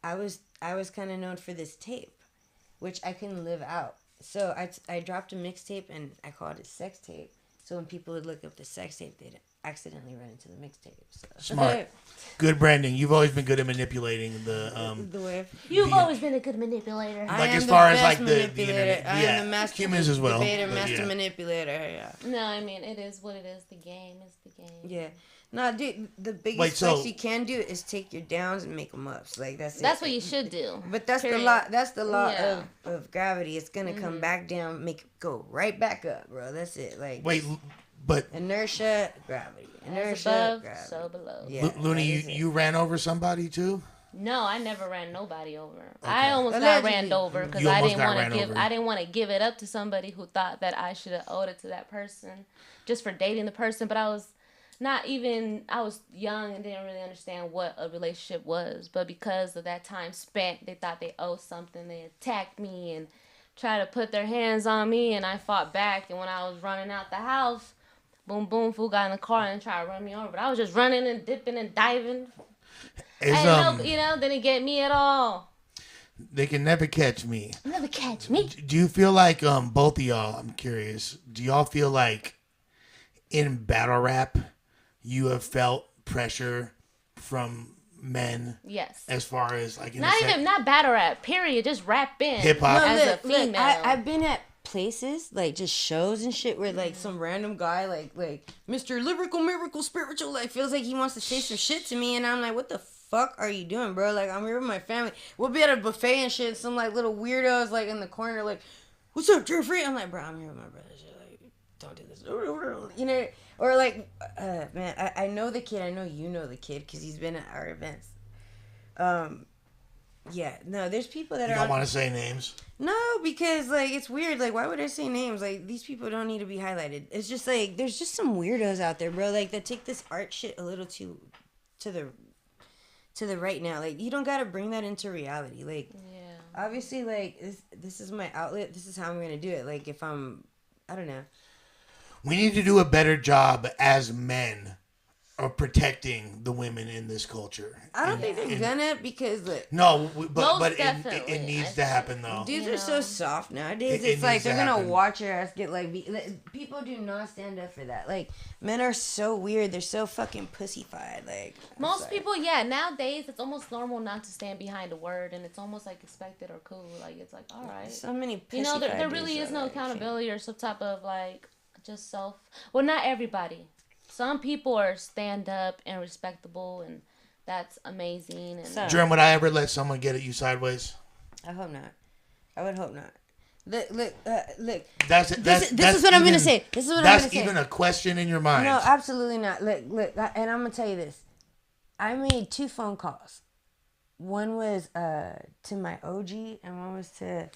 I was kind of known for this tape, which I couldn't live out. So I dropped a mixtape and I called it sex tape. So when people would look up the sex tape, they'd accidentally run into the mixtape. So. Smart. Good branding. You've always been good at manipulating the wave. You've always been a good manipulator. Like as far as like the internet. I am the master humans as well. Master manipulator. Yeah. No, I mean it is what it is. The game is the game. Yeah. No, dude, the biggest flex you can do is take your downs and make them ups. Like that's it. That's what you should do. But that's the law. That's the law of gravity. It's gonna come back down, make it go right back up, bro. That's it. Like but inertia, gravity. Inertia, above, gravity. so below. Yeah, Looney, you ran over somebody too? No, I never ran nobody over. Okay. I almost got ran over because I didn't want to give it up to somebody who thought that I should have owed it to that person just for dating the person. But I was young and didn't really understand what a relationship was. But because of that time spent, they thought they owed something. They attacked me and tried to put their hands on me, and I fought back. And when I was running out the house, boom, boom, fool got in the car and tried to run me over. But I was just running and dipping and diving. Didn't get me at all. They can never catch me. Never catch me. Do you feel like both of y'all? I'm curious. Do y'all feel like in battle rap, you have felt pressure from men? Yes. As far as like not battle rap. Period. Just rapping. Hip hop. No, as a female. I've been at places like just shows and shit where like some random guy like Mr. Lyrical Miracle Spiritual like feels like he wants to say some shit to me, and I'm like, what the fuck are you doing, bro? Like I'm here with my family. We'll be at a buffet and shit. Some like little weirdos like in the corner like, what's up, Jeffrey? I'm like, bro, I'm here with my brother. Shit, like, don't do this. You know, or like, man, I know the kid. I know you know the kid because he's been at our events. Yeah, no, there's people that you don't want to say names. No, because like it's weird. Like, why would I say names? Like, these people don't need to be highlighted. It's just like there's just some weirdos out there, bro. Like that take this art shit a little too to the right now. Like, you don't gotta bring that into reality. Like, obviously, like this is my outlet. This is how I'm gonna do it. Like, if I don't know. We need to do a better job as men of protecting the women in this culture. I don't think they're gonna, because like but it needs to happen though. Dudes are so soft nowadays. It's like they're gonna watch your ass get like people do not stand up for that. Like, men are so weird. They're so fucking pussyfied. Like, most people, nowadays it's almost normal not to stand behind a word, and it's almost like expected or cool. Like, it's like, all right. So many pussyfied You know, there really is no accountability or some type of like just self. Well, not everybody. Some people are stand up and respectable, and that's amazing. And Germ, would I ever let someone get at you sideways? I hope not. I would hope not. Look. This is what I'm gonna say. This is what I'm gonna say. That's even a question in your mind. No, absolutely not. Look, and I'm gonna tell you this. I made 2 phone calls. One was to my OG, and one was to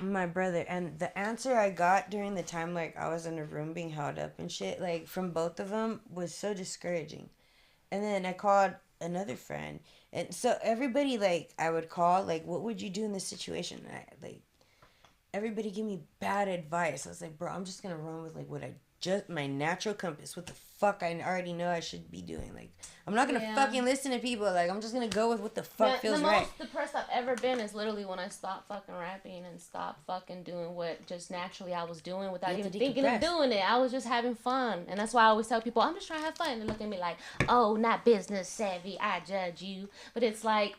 my brother. And the answer I got during the time like I was in a room being held up and shit, like from both of them, was so discouraging. And then I called another friend, and so everybody, like, I would call, like, what would you do in this situation? And everybody give me bad advice. I was like, bro, I'm just gonna run with like what my natural compass, what the fuck I already know I should be doing. Like, I'm not gonna fucking listen to people. Like, I'm just gonna go with what the fuck feels right. The most depressed I've ever been is literally when I stopped fucking rapping and stopped fucking doing what just naturally I was doing without even thinking of doing it. I was just having fun. And that's why I always tell people, I'm just trying to have fun. And they look at me like, oh, not business savvy, I judge you. But it's like,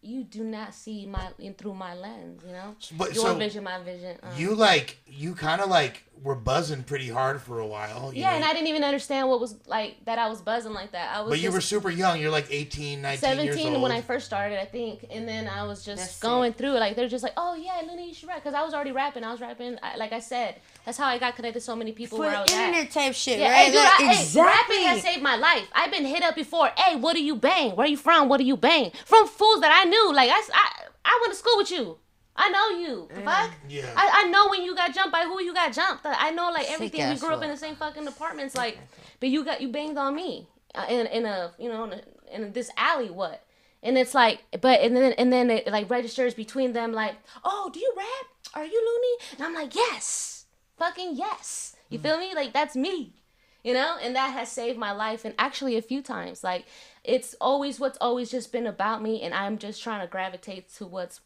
you do not see through my lens, you know. But, Your vision, my vision. You kind of like were buzzing pretty hard for a while. Yeah, and I didn't even understand what was like that. I was buzzing like that. But you were super young. You're like 18, 19 years 17 old. when I first started, I think, and then I was just going through it. Like they're just like, oh yeah, Looney, you should rap, because I was already rapping. I was rapping. Like I said, that's how I got connected to so many people For where I was internet at. type shit, Yeah, right? hey, dude, Like, exactly. rapping has saved my life. I've been hit up before. Hey, what do you bang? Where you from? What do you bang? From fools that I knew. Like I went to school with you. I know you. The fuck? Yeah. I know when you got jumped by who you got jumped. I know like everything. We Sick-ass grew up in the same fucking apartments. Like, but you banged on me in this alley. What? And it's like, and then it like registers between them. Like, oh, do you rap? Are you Looney? And I'm like, yes, fucking yes. You feel me? Like that's me. You know, and that has saved my life, and actually a few times. Like, it's what's always just been about me, and I'm just trying to gravitate to what's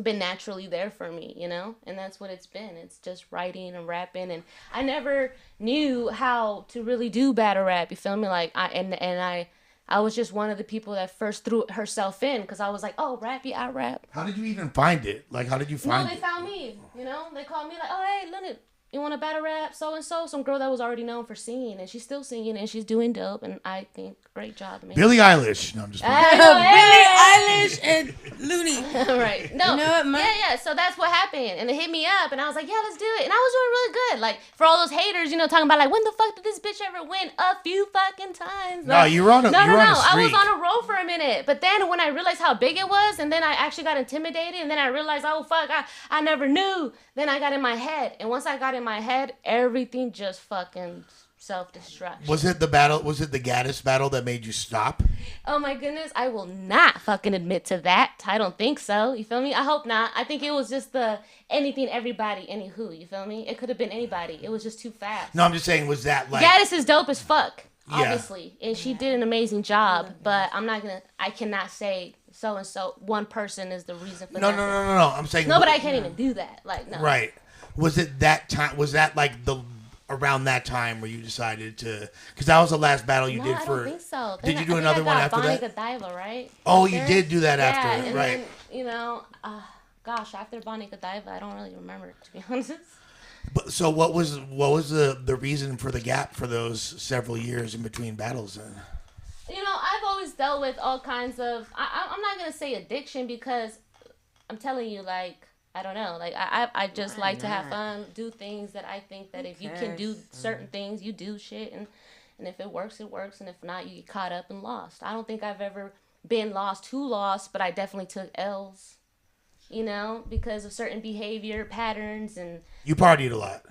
been naturally there for me, you know, and that's what it's been. It's just writing and rapping, and I never knew how to really do battle rap. You feel me? Like I was just one of the people that first threw herself in, because I was like, oh, rap, yeah, I rap. How did you even find it? Like, how did you find it? No, they found me. You know, they called me like, oh, hey, Looney, you want to battle rap so and so? Some girl that was already known for singing, and she's still singing, and she's doing dope, and I think great job. Man. Billie Eilish. No, I'm just Billie Eilish and Looney. Right. No. You know what, yeah. So that's what happened, and it hit me up, and I was like, yeah, let's do it, and I was doing really good. Like for all those haters, you know, talking about like, when the fuck did this bitch ever win? A few fucking times. No, you were on a No. I streak. was on a roll for a minute, but then when I realized how big it was, and then I actually got intimidated, and then I realized, oh fuck, I never knew. Then I got in my head, and once I got in my head, everything just fucking self-destruct. Was it the battle? Was it the Gaddis battle that made you stop? Oh my goodness, I will not fucking admit to that. I don't think so. You feel me? I hope not. I think it was just the anything, everybody, anywho. You feel me? It could have been anybody. It was just too fast. No, I'm just saying, was that like... Gaddis is dope as fuck, Yeah. obviously. And she did an amazing job, but I cannot say so-and-so, one person is the reason for No. I'm saying... No, but I can't even do that. Like, no. Right. Was it that time? Was that like around that time where you decided to? Because that was the last battle you did I for. don't think so. Did you do another one after that? Godiva, right? Oh, After? you did do that Yeah, after, and right? Then, you know, gosh, after Bonnie Godiva, I don't really remember, to be honest. But so what was the reason for the gap for those several years in between battles then? You know, I've always dealt with all kinds of. I'm not gonna say addiction, because I'm telling you, like, I don't know. Like, I just like to have fun, do things that I think that if you can do certain things, you do shit. And if it works, it works. And if not, you get caught up and lost. I don't think I've ever been too lost, but I definitely took L's, you know, because of certain behavior patterns. And You partied a lot.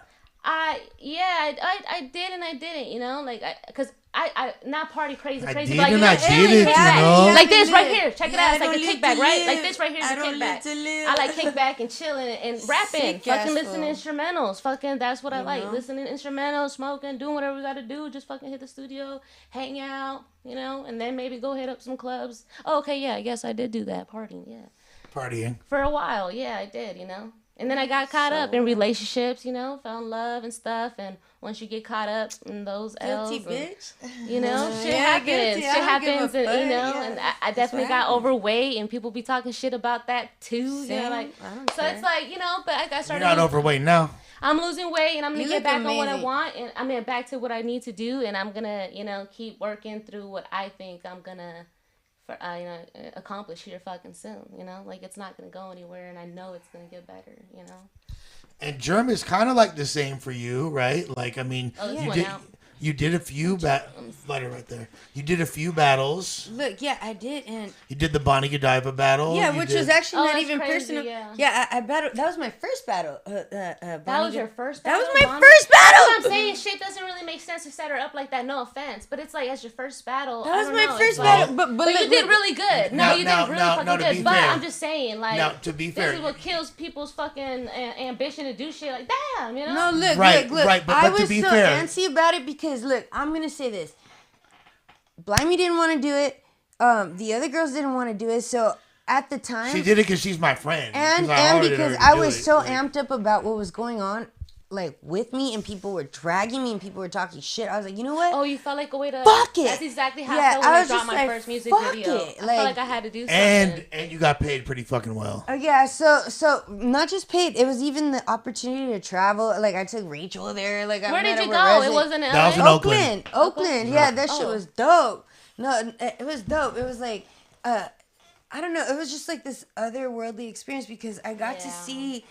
I did and I didn't, you know, like, because I not party crazy, I but did like, and you know, I did it, kickback. you know? Like this right here, check it out, it's I like a don't live kickback, to right? live. Like this right here is I a don't live kickback. to live. I like kickback and chilling and rapping, Sick fucking ass listening to fool. instrumentals, fucking that's what I like, know? listening to instrumentals, smoking, doing whatever we gotta do, just fucking hit the studio, hang out, you know, and then maybe go hit up some clubs. Oh, okay, yeah, I guess I did do that, partying, yeah. Partying. For a while, yeah, I did, you know. And then I got caught up in relationships, you know, fell in love and stuff. And once you get caught up in those L's, Guilty bitch. you know, shit Yeah, happens. guilty. Shit I don't give a happens, and you fuck. know, Yeah. and I That's definitely what got happens. overweight, and people be talking shit about that too. You know, Same. like, I don't so care. it's like, you know, but I You're started. not overweight now. I'm losing weight, and I'm gonna You get look back on what I amazing. want, and I'm gonna back to what I need to do, and I'm gonna, you know, keep working through what I think I'm gonna. Accomplish here fucking soon, you know, like it's not gonna go anywhere, and I know it's gonna get better, you know. And Germ is kind of like the same for you, right? Like, I mean, Oh, this you went did. out. You did a few lighter right there. You did a few battles. Look, yeah, I did, and You did the Bonnie Godiva battle. yeah, You which did- was actually Oh, not that's even crazy, personal. yeah. I battled. That was my first battle. That was your first That battle, was my Bonnie? first That's battle. what I'm saying. Shit doesn't really make sense to set her up like that. No offense, but it's like as your first battle. That I was don't my know, first it's like- battle, but you look, did look, really good. No, Now- you now- did really now- fucking now, to good. be But fair- I'm just saying, like, Now, to be fair- this is what kills people's fucking ambition to do shit. Like, damn, you know. No, look, Right, look. right, but I to was be so fair- antsy about it because, look, I'm gonna say this. Blimey didn't want to do it. The other girls didn't want to do it. So at the time, She did it because she's my friend. and ordered her because to I do was it. so Like, amped up about what was going on, like with me and people were dragging me and people were talking shit, I was like, you know what? Oh, you felt like a way to fuck it. That's exactly how I felt when I dropped my first music video. I felt like I had to do something. And you got paid pretty fucking well. Yeah, so not just paid, it was even the opportunity to travel. Like I took Rachel there. Like where did you go? It wasn't in LA? That was in Oakland. Oakland. Yeah, that shit was dope. No, it was dope. It was like I don't know. It was just like this otherworldly experience because I got to see,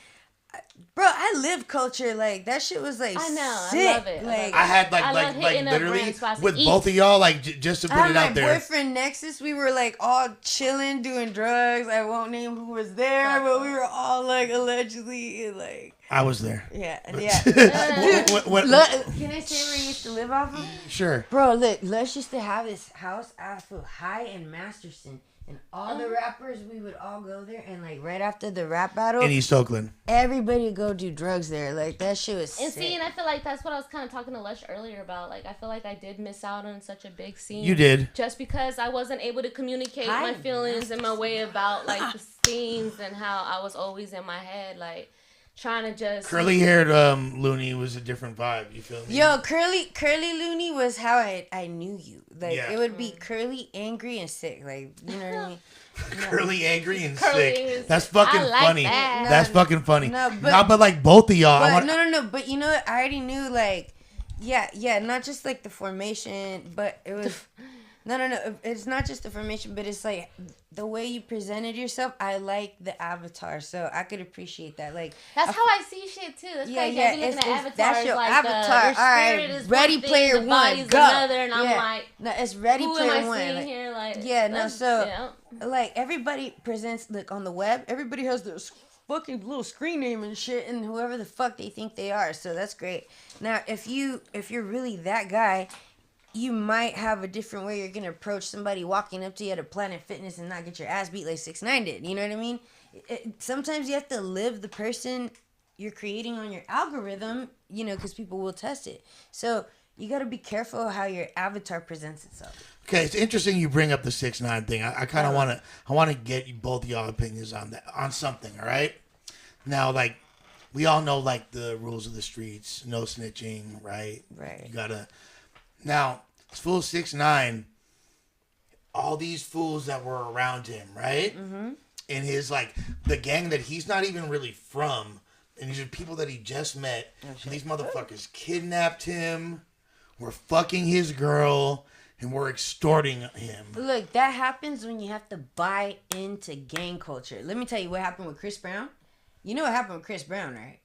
bro. I live culture. Like that shit was like, I know, sick. I love it. Like I had I love like hitting up literally random spots to with eat. both of y'all, like just to put it out my there. boyfriend Nexus, we were like all chilling, doing drugs. I won't name who was there, but we were all like allegedly like. I was there. Yeah. Dude, Look, can I say where you used to live off of? Sure. Bro, look, Lush used to have this house off of High and Masterson. And all the rappers, we would all go there. And, like, right after the rap battle, In East Oakland. everybody would go do drugs there. Like, that shit was And sick. see, and I feel like that's what I was kind of talking to Lush earlier about. Like, I feel like I did miss out on such a big scene. You did. Just because I wasn't able to communicate my feelings and my way about, like, the scenes and how I was always in my head, like, trying to just... Curly-haired Looney was a different vibe. You feel me? Yo, curly Looney was how I knew you. Like, Yeah. it would be curly, angry, and sick. Like, you know what I mean? Curly, angry, and Curly sick. is- That's fucking I like funny. that. That's fucking funny. No, but like both of y'all. But no. But you know what? I already knew, like, yeah, not just like the formation, but it was. No. It's not just the formation, but it's like the way you presented yourself. I like the avatar, so I could appreciate that. Like That's how I see shit, too. That's crazy. I be looking at avatars that's your like avatar. your All right, spirit is Ready one thing, Player the One, body's go. another, and I'm Yeah. like, no, it's Ready who Player am I One. seeing Like, here? Like, yeah, no, so yeah. like everybody presents like on the web, everybody has their fucking little screen name and shit and whoever the fuck they think they are. So that's great. Now if you're really that guy, you might have a different way you're gonna approach somebody walking up to you at a Planet Fitness and not get your ass beat like 6ix9ine did. You know what I mean? Sometimes you have to live the person you're creating on your algorithm, you know, because people will test it. So you got to be careful how your avatar presents itself. Okay, it's interesting you bring up the 6ix9ine thing. I kind of want to get you both of y'all opinions on that, on something. All right. Now, like, we all know like the rules of the streets, no snitching, right? Right. You gotta. Now, this fool 6ix9ine, all these fools that were around him, right? Mm-hmm. In his like the gang that he's not even really from, and these are people that he just met. And these motherfuckers kidnapped him, were fucking his girl, and were extorting him. Look, that happens when you have to buy into gang culture. Let me tell you what happened with Chris Brown. You know what happened with Chris Brown, right?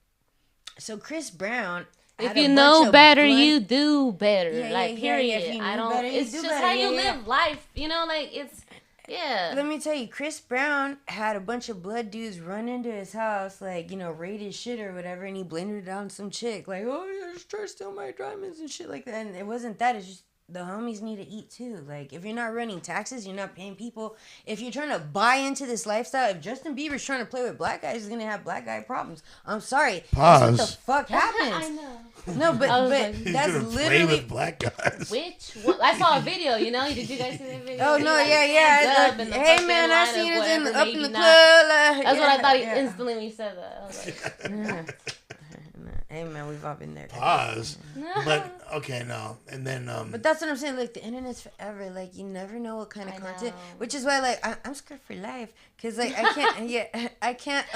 So Chris Brown. If you know better, you do better. Yeah, like, yeah, period. if you I know don't. better, you It's do just better. how you Yeah. live life. You know, like it's. Yeah. Let me tell you, Chris Brown had a bunch of blood dudes run into his house, like, you know, raid his shit or whatever, and he blamed it on some chick, like, oh, yeah, just try to steal my diamonds and shit like that. And it wasn't that. It's just the homies need to eat too. Like, if you're not running taxes, you're not paying people. If you're trying to buy into this lifestyle, if Justin Bieber's trying to play with black guys, he's gonna have black guy problems. I'm sorry. Pause. That's what the fuck happens. I know. No, but like, He's that's gonna play literally. with black guys. Which one? I saw a video. You know, did you guys see that video? Oh He, no, like, yeah. stands up in the Hey fucking man, I line seen of it in whatever, up in maybe the not. club. That's what I thought yeah. instantly when you said that. I was like, Hey man, we've all been there. Pause. But okay, no, and then But that's what I'm saying. Like the internet's forever. Like you never know what kind of I content. know. Which is why, like, I'm scared for life. Cause like I can't. Yeah, I can't.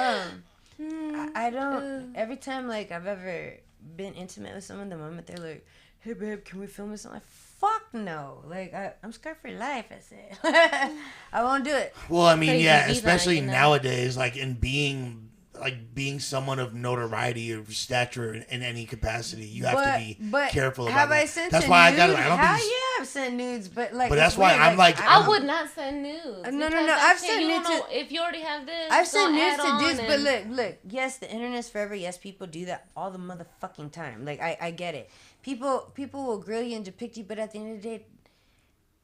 I don't. Every time like I've ever been intimate with someone, the moment they're like, "Hey babe, can we film this?" I'm like, "Fuck no!" Like I'm scared for life. I said, I won't do it. well, I mean, Crazy yeah, diva, especially you know? nowadays, like in being someone of notoriety or stature in any capacity, you have to be careful about have that. I sent That's a why nude? I got. I don't Hell think. yeah, I've sent nudes, but like. But it's that's why weird, I'm like, I would not send nudes. No, because no. that I've shit, sent you nudes don't know to- if you already have this. I've sent don't nudes add to on dudes, but and- look. Yes, the internet's forever. Yes, people do that all the motherfucking time. Like I get it. People will grill you and depict you, but at the end of the day,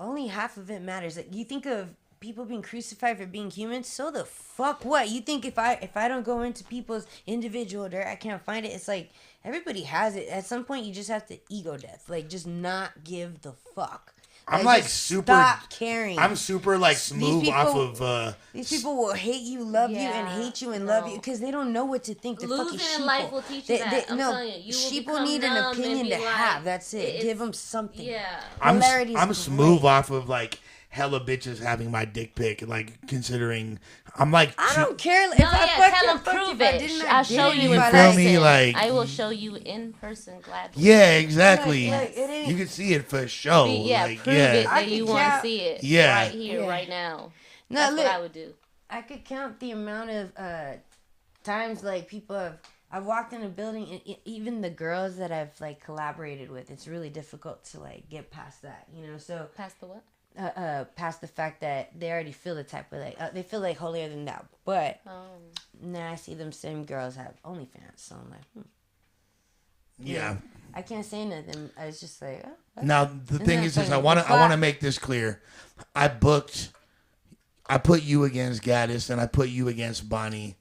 only half of it matters. Like you think of people being crucified for being human, so the fuck what? You think if I don't go into people's individual dirt, I can't find it? It's like everybody has it. At some point, you just have to ego death. Like just not give the fuck. I'm like just super. Stop caring. I'm super like smooth people, off of. These people will hate you, love you, and hate you and love you because they don't know what to think. They're fucking Losing sheeple. in life will teach you that. I'm telling you, you will sheeple need an numb opinion and to be have. That's it. Give them something. Yeah. I'm smooth off of like hella bitches having my dick pic, like considering I'm like I don't care if No, I yeah, fuck tell you, them prove it. I'll show you in You feel person. me? Like I will show you in person gladly. yeah, exactly. Like, it ain't- You can see it for show. Yeah, like, prove yeah. it I that you could want to count- see it Yeah. right here, Yeah. right now. No, That's look, what I would do. I could count the amount of times like people have. I've walked in a building, and even the girls that I've like collaborated with, it's really difficult to like get past that, you know. So Past the what? past the fact that they already feel the type of like they feel like holier than thou. But now I see them same girls have OnlyFans, so I'm like, Yeah. I can't say nothing. I was just like, oh. Now the thing that is this: funny? I want to make this clear. I put you against Gaddis and I put you against Bonnie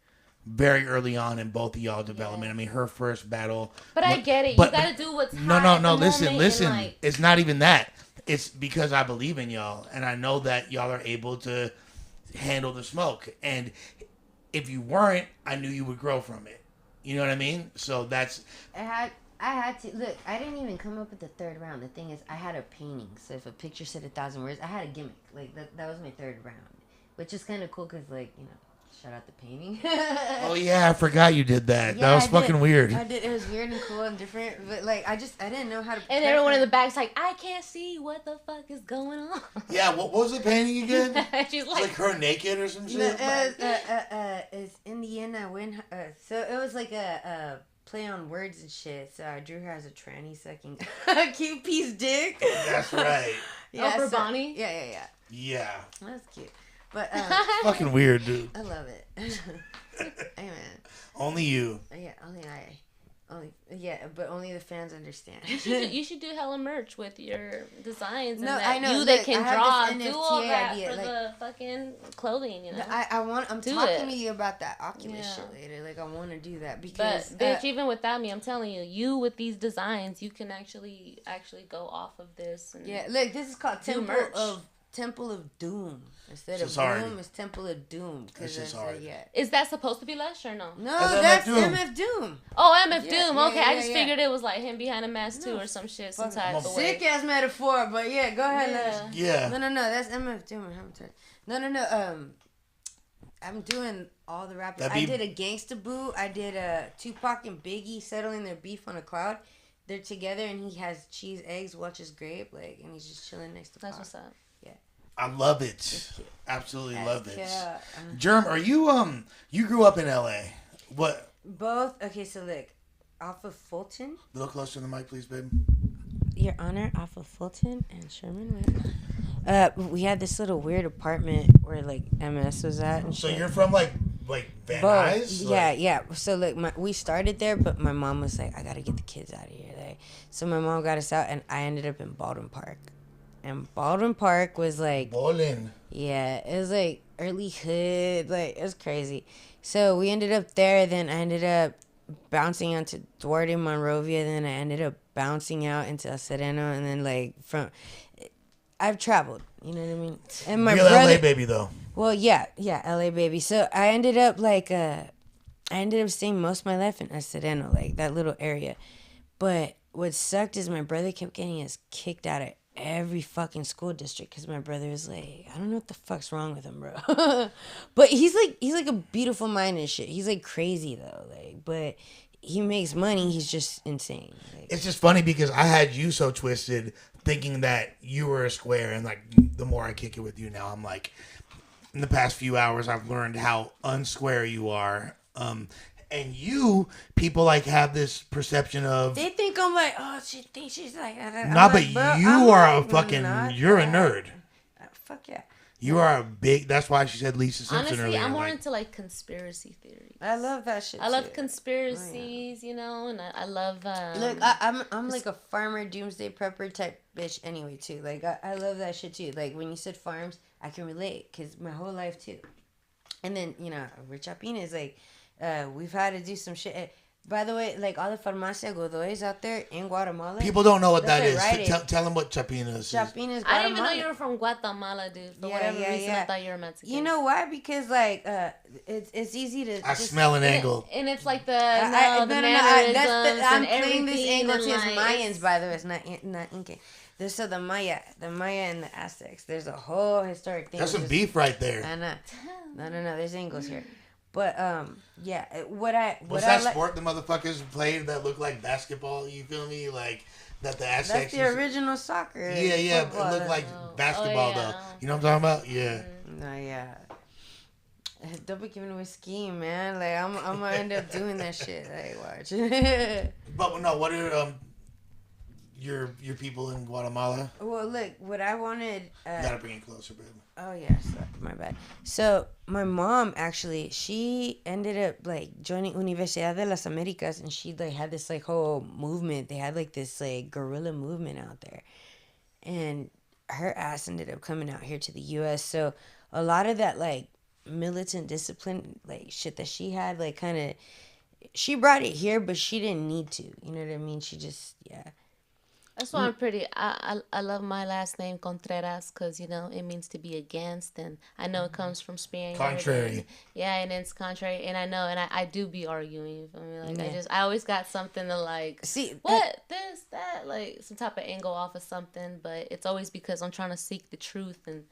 very early on in both of y'all development. I mean, her first battle. But I get it. You but- gotta do what's No, hot no, at no. the moment Listen. and, like, It's not even that. It's because I believe in y'all, and I know that y'all are able to handle the smoke. And if you weren't, I knew you would grow from it. You know what I mean? So that's. I had to look. I didn't even come up with the third round. The thing is, I had a painting. So if a picture said 1,000 words, I had a gimmick. Like that was my third round, which is kind of cool because, like, you know, shout out the painting. Oh yeah, I forgot you did that. Yeah, that was I fucking did. weird. I did. It was weird and cool and different, but like I didn't know how to. and everyone in the back's like, I can't see what the fuck is going on. Yeah, what was the painting again? She's It's like her naked or some shit. It's in the end I win. So it was like a play on words and shit. So I drew her as a tranny sucking a cute piece dick. That's right. Yeah, for Bonnie? Yeah. Yeah. That's cute. But Fucking weird, dude. I love it. Hey man. Only you. Yeah, but only the fans understand. You should do hella merch with your designs. No, and that I know. You Look, that I can have draw. this Do all NFT that idea, for like- the fucking clothing, you know. I'm Do talking it. to you about that Oculus Yeah. shit later. Like I want to do that But because bitch, even without me, I'm telling you, you with these designs, you can actually go off of this. And yeah, look, this is called Do Temple merch. of Doom. Instead It's of hard. Doom, it's Temple of Doom. It's just that's hard. yeah. Is that supposed to be Lush or no? No, That's that's MF MF Doom. Oh, MF Yeah, Doom. yeah, Okay, I yeah, just yeah. figured it was like him behind a mask too, No, or some shit, some fucking type of Sick way. ass metaphor, but yeah, go ahead. Yeah. Lush. Yeah. No, that's MF Doom. No. I'm doing all the rappers. That'd be- I did a Gangsta Boo. I did a Tupac and Biggie settling their beef on a cloud. They're together, and he has cheese, eggs, Welch's grape, like, and he's just chilling next to. That's Pac. what's up. I love it. It's cute. Absolutely That's love it. cute. Germ, are you you grew up in LA? What? Both. Okay, so look, off of Fulton. A little closer to the mic, please, babe. Your Honor, off of Fulton and Sherman. We had this little weird apartment where like MS was at. And So shit. you're from like Van Nuys? Yeah. So look, we started there, but my mom was like, I gotta get the kids out of here. Like, so my mom got us out, and I ended up in Baldwin Park. And Baldwin Park was like, Bowling. yeah, it was like early hood, like it was crazy. So we ended up there. Then I ended up bouncing out to Duarte, Monrovia. Then I ended up bouncing out into El Sereno, and then like I've traveled. You know what I mean? And my Real brother, LA baby though. well, yeah, LA baby. So I ended up staying most of my life in El Sereno, like that little area. But what sucked is my brother kept getting us kicked out of every fucking school district because my brother was like, I don't know what the fuck's wrong with him, bro. But he's like a beautiful mind and shit. He's like crazy though, like, but he makes money. He's just insane. Like, It's just funny because I had you so twisted thinking that you were a square, and like the more I kick it with you now, I'm like, in the past few hours, I've learned how unsquare you are. And people like have this perception of they think I'm like, oh, she thinks she's like, I'm nah, like, but bro, you I'm are a like, fucking, not you're a that. nerd. Fuck yeah. You are a big. That's why she said Lisa Simpson Honestly, earlier. I'm more like, into like conspiracy theories. I love that shit. I love too. conspiracies, you know, and I love. Look, I'm like a farmer, doomsday prepper type bitch anyway too. Like I love that shit too. Like when you said farms, I can relate because my whole life too. And then Rich Apina is like, we've had to do some shit. By the way, like all the farmacia Godoy's out there in Guatemala. People don't know what that is. Right. Tell them what Chapina is. Chapina is Guatemala. I didn't even know you were from Guatemala, dude. For whatever reason, I thought you were Mexican. You know why? Because like it's easy to. I smell an angle. And it's like the I'm playing this angle too. It's like, Mayans, by the way. It's not Inca. There's the Maya and the Aztecs. There's a whole historic thing. That's some beef right there. No. There's angles here. But yeah, what's that sport the motherfuckers played that looked like basketball? You feel me? Like that the Aztecs. That's the original soccer. Yeah, it looked like basketball though. You know what I'm talking about? Yeah. No, yeah. Don't be giving away scheme, man. Like I'm gonna end up doing that shit. Like watch. But no, what are your people in Guatemala? Well, look, what I wanted. You gotta bring it closer, baby. Oh yeah, sorry, my bad. So my mom actually, she ended up like joining Universidad de las Americas, and she like had this like whole movement. They had like this like guerrilla movement out there, and her ass ended up coming out here to the U.S. So a lot of that like militant discipline like shit that she had like kind of, she brought it here, but she didn't need to. You know what I mean? She just That's why I'm pretty. I love my last name Contreras because it means to be against, and I know it comes from Spain. Contrary. And it's contrary, and I know, and I do be arguing. You feel me? Like I always got something to like. See what this that like some type of angle off of something, but it's always because I'm trying to seek the truth and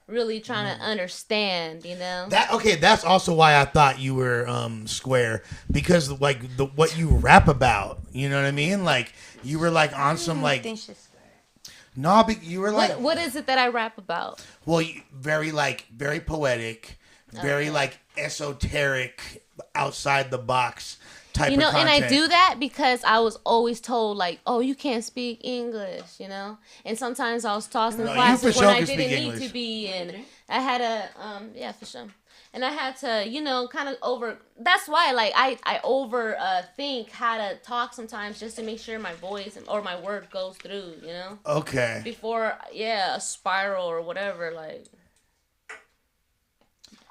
really trying to understand. That's also why I thought you were square, because like what you rap about. You know what I mean? Like. You were like on some like no, but you were like what is it that I rap about? Well, very poetic, very like esoteric, outside the box type of content. And I do that because I was always told like, oh, you can't speak English, and sometimes I was tossed in classes when I didn't need to be, and I had a for sure. And I had to, kind of that's why, like, I think how to talk sometimes just to make sure my voice or my word goes through, Okay. Before, a spiral or whatever, like.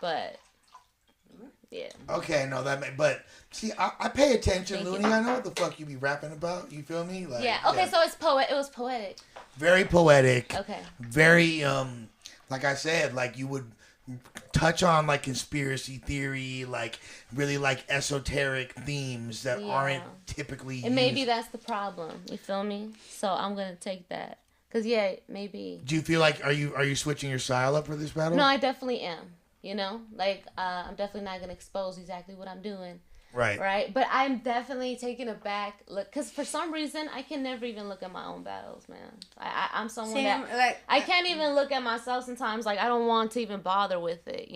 But, yeah. Okay, no, but, see, I pay attention, Looney. I know what the fuck you be rapping about. You feel me? Like, okay, so it was poetic. Very poetic. Okay. Very, like I said, like, you would touch on like conspiracy theory, like really like esoteric themes that aren't typically used. And maybe that's the problem. You feel me? So I'm gonna take that. Cause maybe. Do you feel like are you switching your style up for this battle? No, I definitely am. Like I'm definitely not gonna expose exactly what I'm doing. Right. But I'm definitely taking a back look, because for some reason I can never even look at my own battles, man. I'm someone I can't even look at myself sometimes. Like I don't want to even bother with it,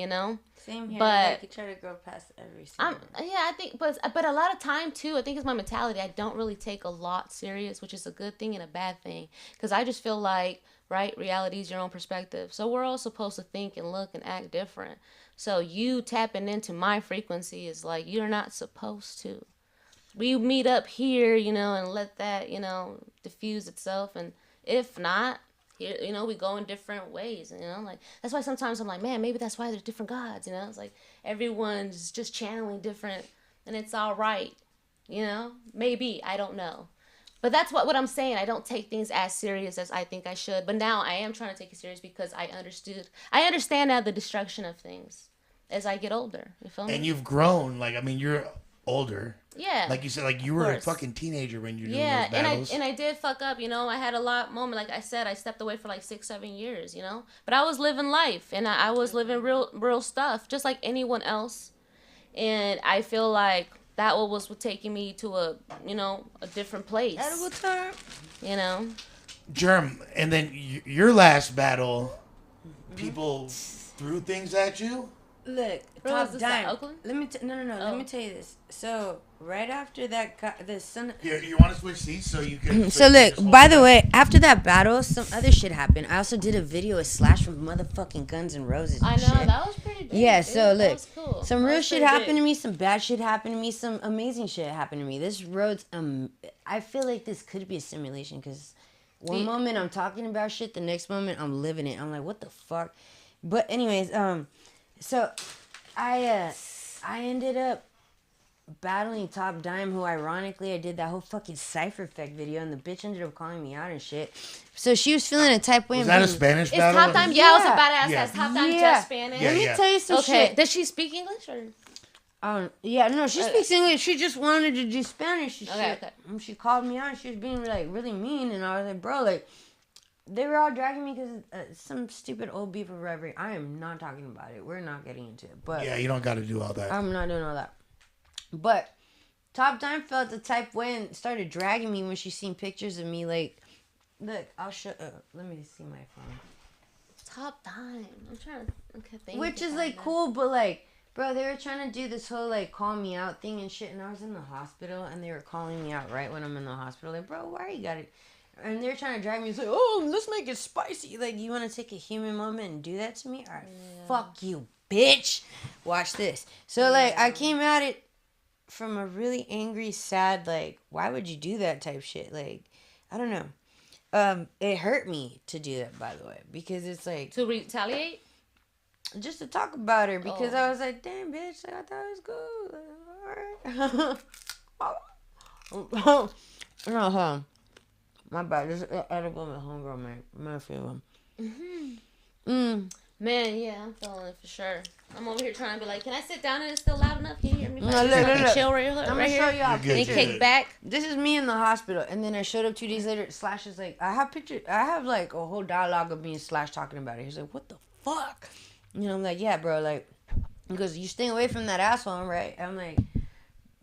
Same here. But like, you try to go past every single. I think, but a lot of time too. I think it's my mentality. I don't really take a lot serious, which is a good thing and a bad thing, because I just feel like reality is your own perspective. So we're all supposed to think and look and act different. So you tapping into my frequency is like, you're not supposed to. We meet up here, and let that, diffuse itself. And if not, here, we go in different ways, like, that's why sometimes I'm like, man, maybe that's why there's different gods, it's like everyone's just channeling different and it's all right, maybe, I don't know. But that's what I'm saying. I don't take things as serious as I think I should. But now I am trying to take it serious because I understand now the destruction of things as I get older. You feel me? And you've grown. Like, I mean, you're older. Yeah. Like you said, like you were a fucking teenager when you were doing those battles. and I did fuck up. I had a lot moment. Like I said, I stepped away for like 6-7 years. But I was living life and I was living real stuff, just like anyone else. And I feel like that was taking me to a different place. At a good time. Germ, and then your last battle, people threw things at you? Look, top dime. Let me let me tell you this. So right after that, the son. Here, you want to switch seats so you can. So look, by the way, after that battle, some other shit happened. I also did a video with Slash from motherfucking Guns N' Roses. I know shit. that was pretty big. Yeah. Dude. So look, that was cool. some real shit happened to me, some bad shit happened to me, some amazing shit happened to me. This road's I feel like this could be a simulation because one moment I'm talking about shit, the next moment I'm living it. I'm like, what the fuck? But anyways, so I ended up battling Top Dime, who ironically I did that whole fucking Cypher Effect video, and the bitch ended up calling me out and shit. So she was feeling a type way. Was that a Spanish Is battle? Top Dime? Yeah, I was about to ask Yeah. that. Is Top Dime Yeah. just Spanish? Yeah, Let me yeah. tell you some Okay. shit. Does she speak English or? Yeah, no, she speaks English. She just wanted to do Spanish and Okay, shit. okay. And she called me out and she was being like really mean, and I was like, bro, like, they were all dragging me because some stupid old beef or whatever. I am not talking about it. We're not getting into it. But Yeah, you don't got to do all that. I'm not doing all that. But Top Dime felt the type way and started dragging me when she seen pictures of me. Like, look, I'll show. Let me see my phone. Top Dime. I'm trying to. Okay, thank Which you is for like that. cool, but like, bro, they were trying to do this whole like call me out thing and shit, and I was in the hospital, and they were calling me out right when I'm in the hospital. Like, bro, why you got it? And they're trying to drag me. It's like, oh, let's make it spicy. Like, you want to take a human moment and do that to me? All right, fuck you, bitch. Watch this. So like, I came at it from a really angry, sad, like, why would you do that type shit? Like, I don't know. It hurt me to do that, by the way, because it's like To retaliate? just to talk about her, because Oh. I was like, damn, bitch, like, I thought it was cool. All right. No, hold on. My bad. This is edible with homegirl, man. I'm gonna feel them. Man, yeah, I'm feeling it for sure. I'm over here trying to be like, can I sit down and it's still loud enough? Can you hear me? No, look. Chill right, I'm right gonna here. show y'all You're good, And you're kick good. back. This is me in the hospital, and then I showed up 2 days later. Slash is like, I have pictures. I have like a whole dialogue of me and Slash talking about it. He's like, what the fuck? You know, I'm like, yeah, bro. Like, because you staying away from that asshole, right? I'm like,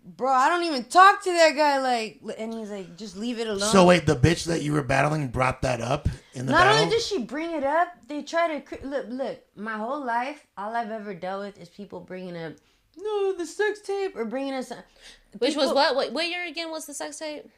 bro, I don't even talk to that guy. Like, and he's like, just leave it alone. So wait, the bitch that you were battling brought that up in the Not battle? only did she bring it up, they try to look. My whole life, all I've ever dealt with is people bringing up, no, the sex tape, or bringing us. Which was people- what year again was the sex tape?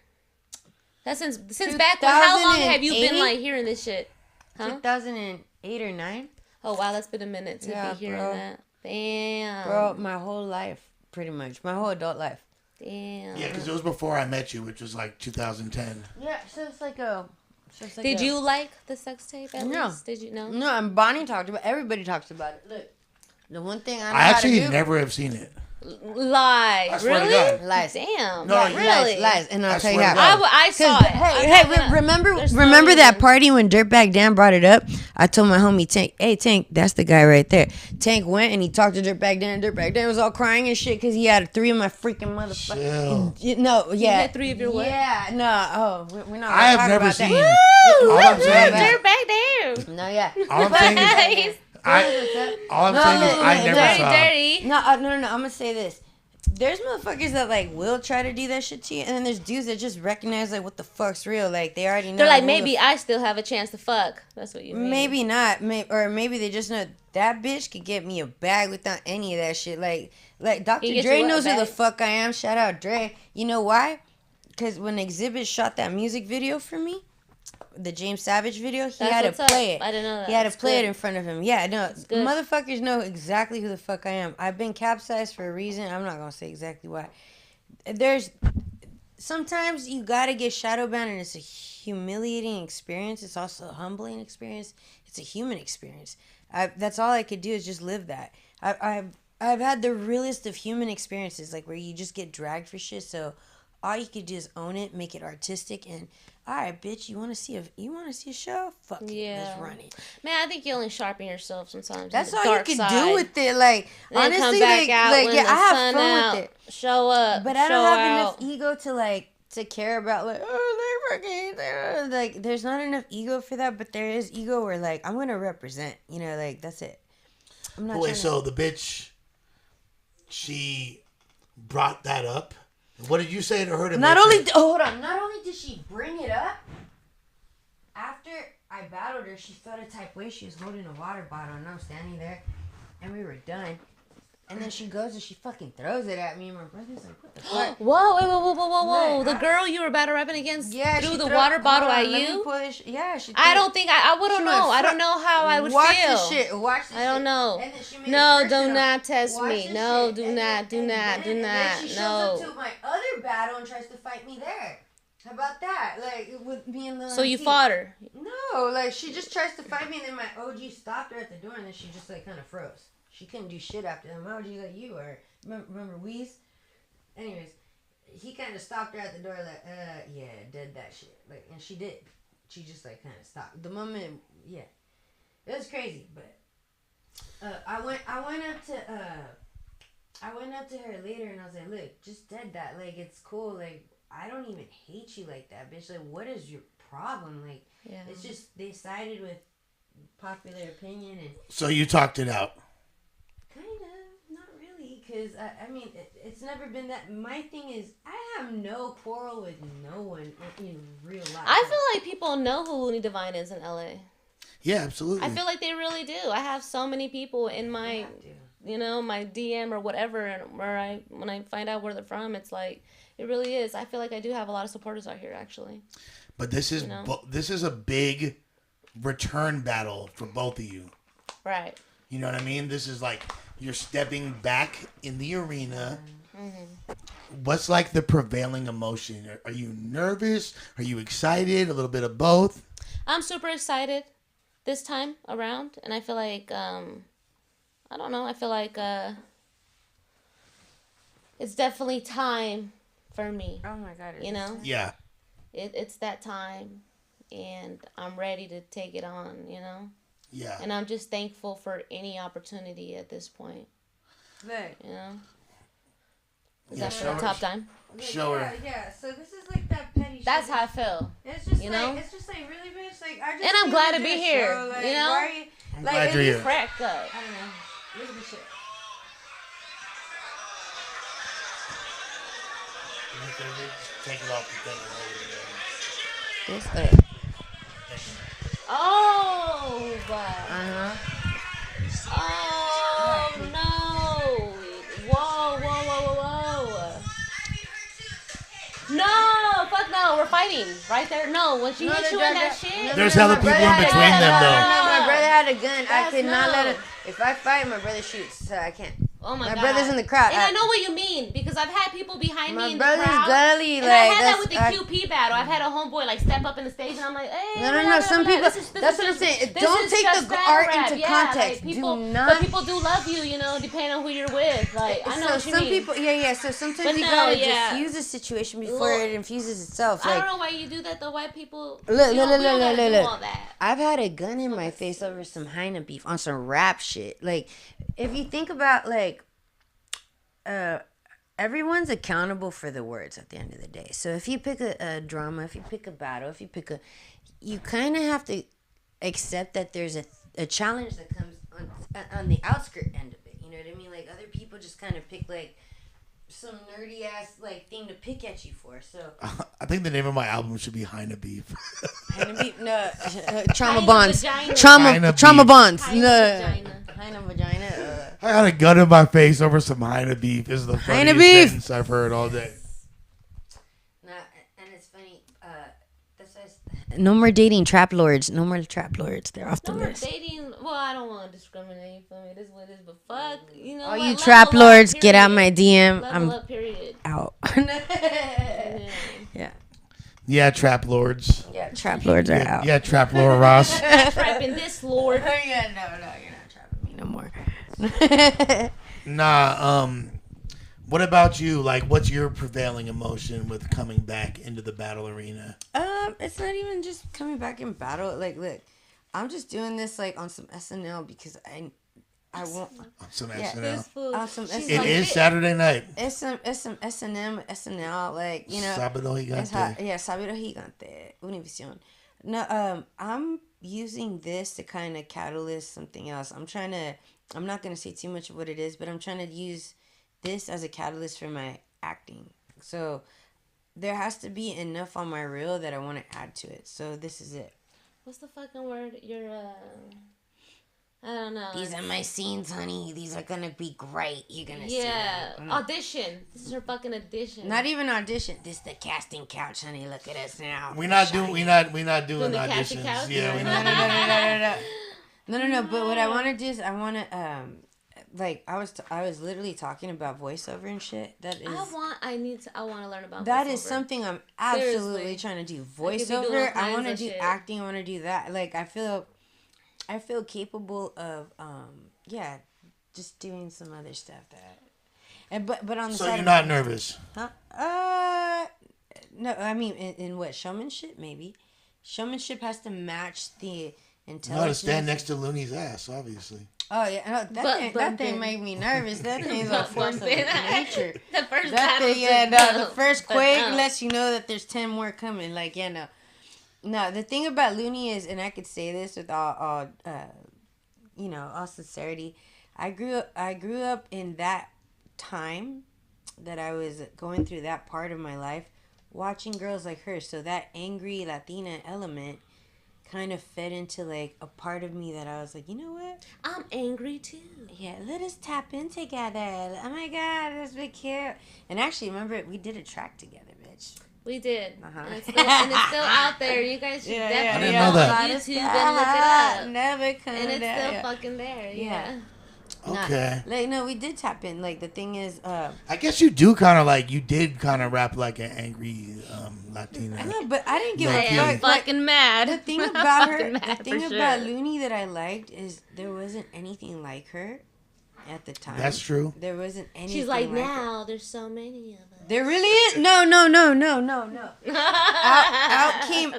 That's since back when, how long have you been 2008? like hearing this shit? Huh? 2008 or 9, Oh wow, that's been a minute to Yeah, be hearing bro. that. Damn. bro. My whole life, pretty much, my whole adult life. Damn. Yeah, because it was before I met you, which was like 2010. Yeah, so it's like a. So it's like Did a- you like the sex tape at No. least? Did you know? No, and Bonnie talked about. Everybody talks about it. Look, the one thing I know I how actually to do. never have seen it. Lie. I swear to Really? God. Lies. Damn. No, you- really? Lies, and I'll I tell you swear how. to God. I saw it. I'm Hey, not gonna- remember there's no remember that reason. party when Dirtbag Dan brought it up? I told my homie Tank, hey Tank, that's the guy right there. Tank went and he talked to Dirtbag Dan. Dirtbag Dan was all crying and shit because he had 3 of my freaking motherfuckers. Chill. No, yeah. had 3 of your what? Yeah, no. Oh, we're not. I have gonna never talk seen. about that. All I'm saying is, They're back there. No, yeah. all I'm saying is, He's all I'm No, saying is, look, I look, never dirty, saw. dirty. No, I'm gonna say this. There's motherfuckers that like will try to do that shit to you, and then there's dudes that just recognize like what the fuck's real. Like they already know. They're like, who maybe the I still have a chance to fuck. That's what you mean. Maybe not, or maybe they just know that bitch could get me a bag without any of that shit. Like Dr. He gets Dre you what, knows a who the bag? fuck I am. Shout out Dre. You know why? Because when Exhibit shot that music video for me, the James Savage video, he That's had to what's up. play it. I didn't know that. He had to That's play it good. in front of him. Yeah, no, good. motherfuckers know exactly who the fuck I am. I've been capsized for a reason. I'm not gonna say exactly why. There's sometimes you gotta get shadow banned, and it's a humiliating experience. It's also a humbling experience. It's a human experience. That's all I could do is just live that. I've had the realest of human experiences, like where you just get dragged for shit. So all you could do is own it, make it artistic, and all right, bitch, you want to see a show? Fuck it, Yeah. let's run it. Man, I think you only sharpen yourself sometimes. That's on all the you dark can side. do with it. Like Then honestly, come back out when yeah, the I have sun fun out. with it. Show up. But I show don't have out. enough ego to care about like, oh, they're fucking like. There's not enough ego for that, but there is ego where like I'm gonna represent. You know, like that's it. I'm not. Wait, trying so the bitch, she brought that up? What did you say to her to Not make only her- hold on, not only did she bring it up, after I battled her, she felt a type way. She was holding a water bottle, and I'm standing there, and we were done. And then she goes and she fucking throws it at me, and my brother's like, "What the fuck?" Whoa, whoa. Look, The girl you were battle rapping against Yeah, threw she the threw- water bottle hold at on, let me you? pull this yeah, she I threw- don't think I wouldn't She know. went I don't know how I would Watch feel. this shit. Watch this I don't shit. know. And then she made No, it do personal. not test Watch me. this No, shit. do And not, do then- not, and do then not. she shows No. up to my other battle and tries to fight me there. How about that? Like with me and Lil So you MC. fought her. No, like she just tries to fight me, and then my OG stopped her at the door, and then she just like kind of froze. She couldn't do shit after that. My OG like you or remember Weez? anyways, he kind of stopped her at the door like, yeah, did that shit. Like, and she did. She just like kind of stopped. The moment, yeah, it was crazy. But I went up to her later and I was like, look, just did that. Like, it's cool. Like, I don't even hate you like that, bitch. Like, what is your problem? Like, it's just they sided with popular opinion and. So you talked it out. Kind of, not really, because I mean, it's never been that. My thing is, I have no quarrel with no one in real life. I feel like people know who Looney Divine is in LA. Yeah, absolutely. I feel like they really do. I have so many people in my, my DM or whatever, and when I find out where they're from, it's like it really is. I feel like I do have a lot of supporters out here, actually. But this is this is a big return battle for both of you. Right. You know what I mean? This is like you're stepping back in the arena. Mm-hmm. What's like the prevailing emotion? Are you nervous? Are you excited? A little bit of both? I'm super excited this time around, and I feel like I don't know. I feel like it's definitely time for me. Oh my god! You know? Yeah. It's that time, and I'm ready to take it on. You know? Yeah. And I'm just thankful for any opportunity at this point. Look. You know? Is Yeah, that for the top time? Show her. Yeah, so this is like that petty shit. That's how I feel. It's just you like, know? it's just like, really, bitch? Like, I just and I'm glad to be here. Show, like, you know? why are you, I'm like, glad you're here. Crack up. I don't know. Look at this shit. Take it off the thing. This? Oh, Uh-huh. Oh, no. Whoa. No, fuck no. We're fighting right there. No, when she hit you in that shit. There's hella people in between them, though. No, my brother had a gun. I could not no. let it. If I fight, my brother shoots, so I can't. Oh my God. My brother's in the crowd. And I know what you mean because I've had people behind me in the crowd. My brother's gully, and like I had that that's. with the QP battle. I've had a homeboy like step up in the stage and I'm like, hey. No. Some people. That's what I'm saying. Don't take the art into context. People, do not. But people do love you, you know, depending on who you're with. Like I know what you some mean. people, yeah. So sometimes But you no, gotta yeah. diffuse the situation before it infuses itself. I Like, don't know why you do that though. White people. Look. Do all that. I've had a gun in my face over some hyena beef on some rap shit. Like, if you think about like. Everyone's accountable for the words at the end of the day. So if you pick a drama, if you pick a battle, you kind of have to accept that there's a challenge that comes on the outskirt end of it. You know what I mean? Like other people just kind of pick like some nerdy ass like thing to pick at you for. So I think the name of my album should be Hyena Beef. Hyena beef, no, trauma Hyena bonds, vagina. trauma bonds, Hyena no, vagina. hyena vagina. I had a gun in my face over some Hyena Beef. This is the Hyena funniest beef. sentence I've heard all day. Nah, and it's funny. That's why no more dating trap lords. No more trap lords. They're off the No more list. dating. Well, I don't want to discriminate. You feel me? This is what it is. But fuck, you know. All what? you trap Level up, lords, get out my period. DM. Level I'm up, period. out. Yeah. Yeah, Trap Lords. Yeah, trap lords are out. Yeah, Trap Lord Ross. Trapping this lord. Yeah, no, you're not trapping me no more. Nah, what about you? Like, what's your prevailing emotion with coming back into the battle arena? It's not even just coming back in battle. Like, look, I'm just doing this like on some SNL because I want Some Yeah. SNL. on some It SNL. is Saturday night. It's some SNL, like, you know. Sábado It's hot. gigante. Yeah, Sábado Gigante, Univision. No, I'm using this to kind of catalyst something else. I'm not going to say too much of what it is, but I'm trying to use this as a catalyst for my acting. So there has to be enough on my reel that I want to add to it. So this is it. What's the fucking word? I don't know. These are my scenes, honey. These are going to be great. You're going to see them. Audition. This is her fucking audition. Not even audition. This is the casting couch, honey. Look at us now. We're not doing the casting auditions. couch? Yeah, we're not. No. But what I want to do is I want to like I was literally talking about voiceover and shit. I want to learn about that voiceover. is something I'm absolutely Seriously. trying to do. I could be doing Voiceover. I kinds want to of do shit. acting. I want to do that. Like I feel capable of just doing some other stuff that. And but on the So side you're not nervous? Huh? No. I mean, in what, showmanship? Maybe. Showmanship has to match the intelligence. No, to stand next to Looney's ass, obviously. Oh yeah, that thing made me nervous. That thing's a force of nature. The first That battle. thing, the first quake lets you know that there's 10 more coming. Like, yeah, no. No, the thing about Looney is, and I could say this with all sincerity, I grew up in that time that I was going through that part of my life, watching girls like her. So that angry Latina element kind of fed into like a part of me that I was like, you know what? I'm angry too. Yeah, let us tap in together. Oh my God, that's be cute. And actually, remember, we did a track together, bitch. We did. Uh-huh. And it's still out there. You guys should definitely know go that. on YouTube and look it up. Never come And it's down. still fucking there. Yeah. Okay. No, we did tap in. Like, the thing is, I guess you did kind of rap like an angry Latina. no, but I didn't give I a am fuck. fucking mad. The thing about her, Fucking the mad thing for about sure. Looney that I liked is there wasn't anything like her at the time. That's true. There wasn't anything. She's like, her. now there's so many of us. There really is. No.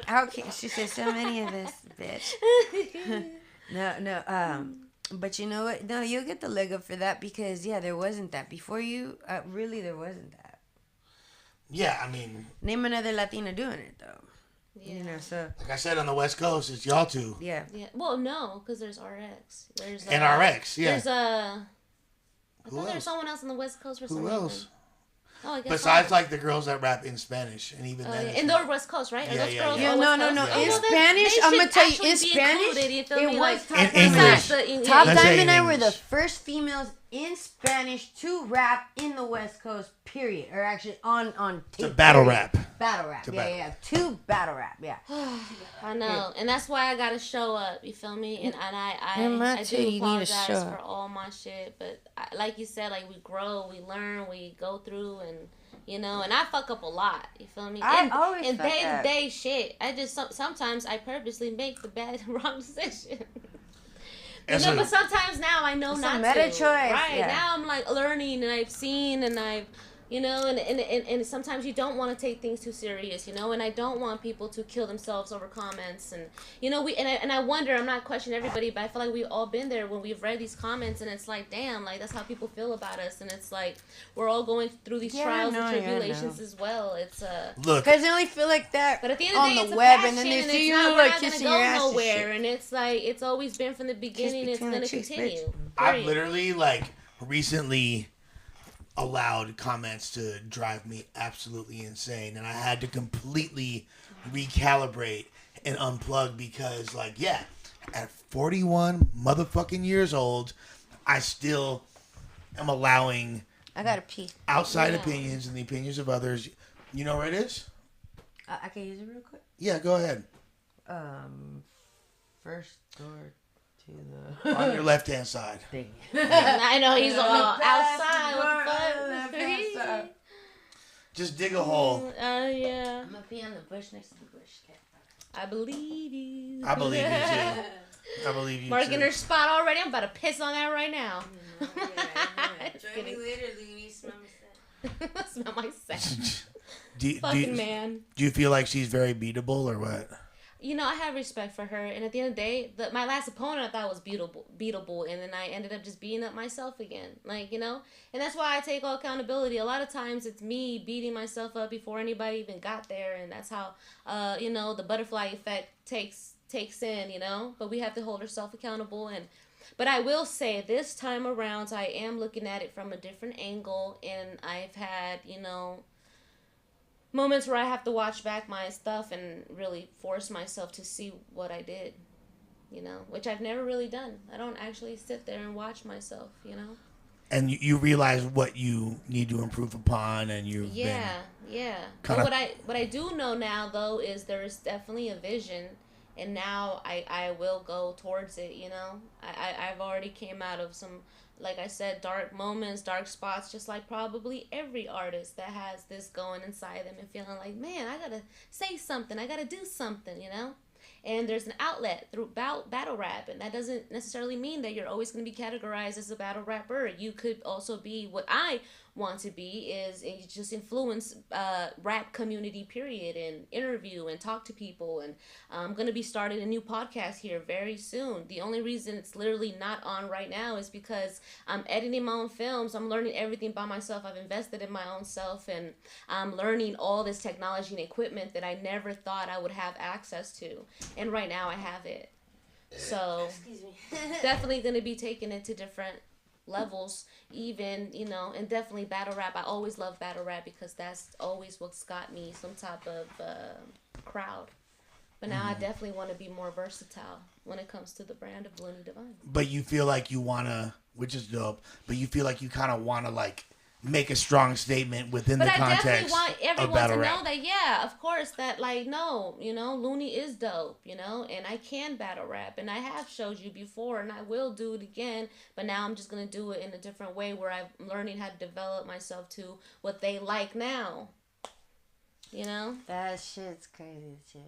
out came. She said, so many of us, bitch. No. But you know what? No, you'll get the leg up for that because there wasn't that before you. Really, there wasn't that. Yeah, I mean, Name another Latina doing it though. Yeah. You know, so like I said, on the West Coast, it's y'all two. yeah. Yeah. Well, no, because there's RX. There's And RX, yeah. There's I Who thought there was else? someone else on the West Coast for some Who reason. else? Oh, I guess. Besides, so. like the girls that rap in Spanish, and even then, it's and not- they're West Coast, right? Are Yeah, those yeah, girls yeah. all No. West Coast? In Oh, well, then Spanish, they I'm gonna should tell you, actually in be Spanish, included, you feel it me? was Like, Top In Diamond. English. Top Let's say Diamond in and I were the English. first females in Spanish to rap in the West Coast, period. Or actually on tape. To battle period. rap. Battle rap. To battle rap, yeah. I know, and that's why I gotta show up. You feel me? And And I that do too, you need to apologize show for up. all my shit. But like you said, like we grow, we learn, we go through, and and I fuck up a lot. You feel me? I and, always and fuck day up. to day shit. I just sometimes I purposely make the bad wrong decision. That's But a- sometimes now I know It's a not meta to. choice, Right yeah. now I'm like learning, and I've seen, and I've. And sometimes you don't want to take things too serious, and I don't want people to kill themselves over comments, and I wonder, I'm not questioning everybody, but I feel like we've all been there when we've read these comments, and it's like, damn, like that's how people feel about us, and it's like we're all going through these trials and tribulations as well. It's Look, Because they only feel like that but at the end of the day, on it's the a web, passion, and then they and see it's you not, we're like not gonna kissing go your ass and nowhere, shit. and it's like it's always been from the beginning. It's between the gonna cheeks, continue. bitch. I've Period. literally recently allowed comments to drive me absolutely insane, and I had to completely recalibrate and unplug because at 41 motherfucking years old, I still am allowing I gotta pee. outside Yeah. opinions and the opinions of others. You know where it is? I can use it real quick. Yeah, go ahead. First door to the On your left-hand side. thing. I know he's all outside. door, What the left-hand fuck? side. Just dig a hole. Yeah. I'm gonna pee on the bush next to the bush. Okay. I believe you. I believe you too. I believe you Marking too. her spot already. I'm about to piss on that right now. Join me kidding. later, Looney. Smell my scent. Smell my scent. do Fucking man. you feel like she's very beatable or what? I have respect for her, and at the end of the day, my last opponent I thought was beatable, and then I ended up just beating up myself again, and that's why I take all accountability. A lot of times it's me beating myself up before anybody even got there, and that's how, the butterfly effect takes in, but we have to hold ourselves accountable, but I will say this time around, I am looking at it from a different angle, and I've had, moments where I have to watch back my stuff and really force myself to see what I did, which I've never really done. I don't actually sit there and watch myself, And you realize what you need to improve upon, and you've Yeah. But kinda- what I do know now though is there is definitely a vision, and now I will go towards it. I've already came out of some, like I said, dark moments, dark spots, just like probably every artist that has this going inside them and feeling like, man, I gotta say something, I gotta do something, And there's an outlet through battle rap, and that doesn't necessarily mean that you're always going to be categorized as a battle rapper. You could also be what I want to be is just influence rap community period, and interview and talk to people. And I'm going to be starting a new podcast here very soon. The only reason it's literally not on right now is because I'm editing my own films. I'm learning everything by myself. I've invested in my own self, and I'm learning all this technology and equipment that I never thought I would have access to, and right now I have it. So definitely going to be taking it to different levels, even, you know, and definitely battle rap. I always love battle rap because that's always what's got me some type of crowd. But now I definitely want to be more versatile when it comes to the brand of Looney Divine. But you feel like you want to, which is dope, but you feel like you kind of want to like make a strong statement within the context of battle rap. But I definitely want everyone to know that, yeah, of course, that, like, no, you know, Looney is dope, you know, and I can battle rap, and I have showed you before, and I will do it again, but now I'm just going to do it in a different way where I'm learning how to develop myself to what they like now, you know? That shit's crazy, too.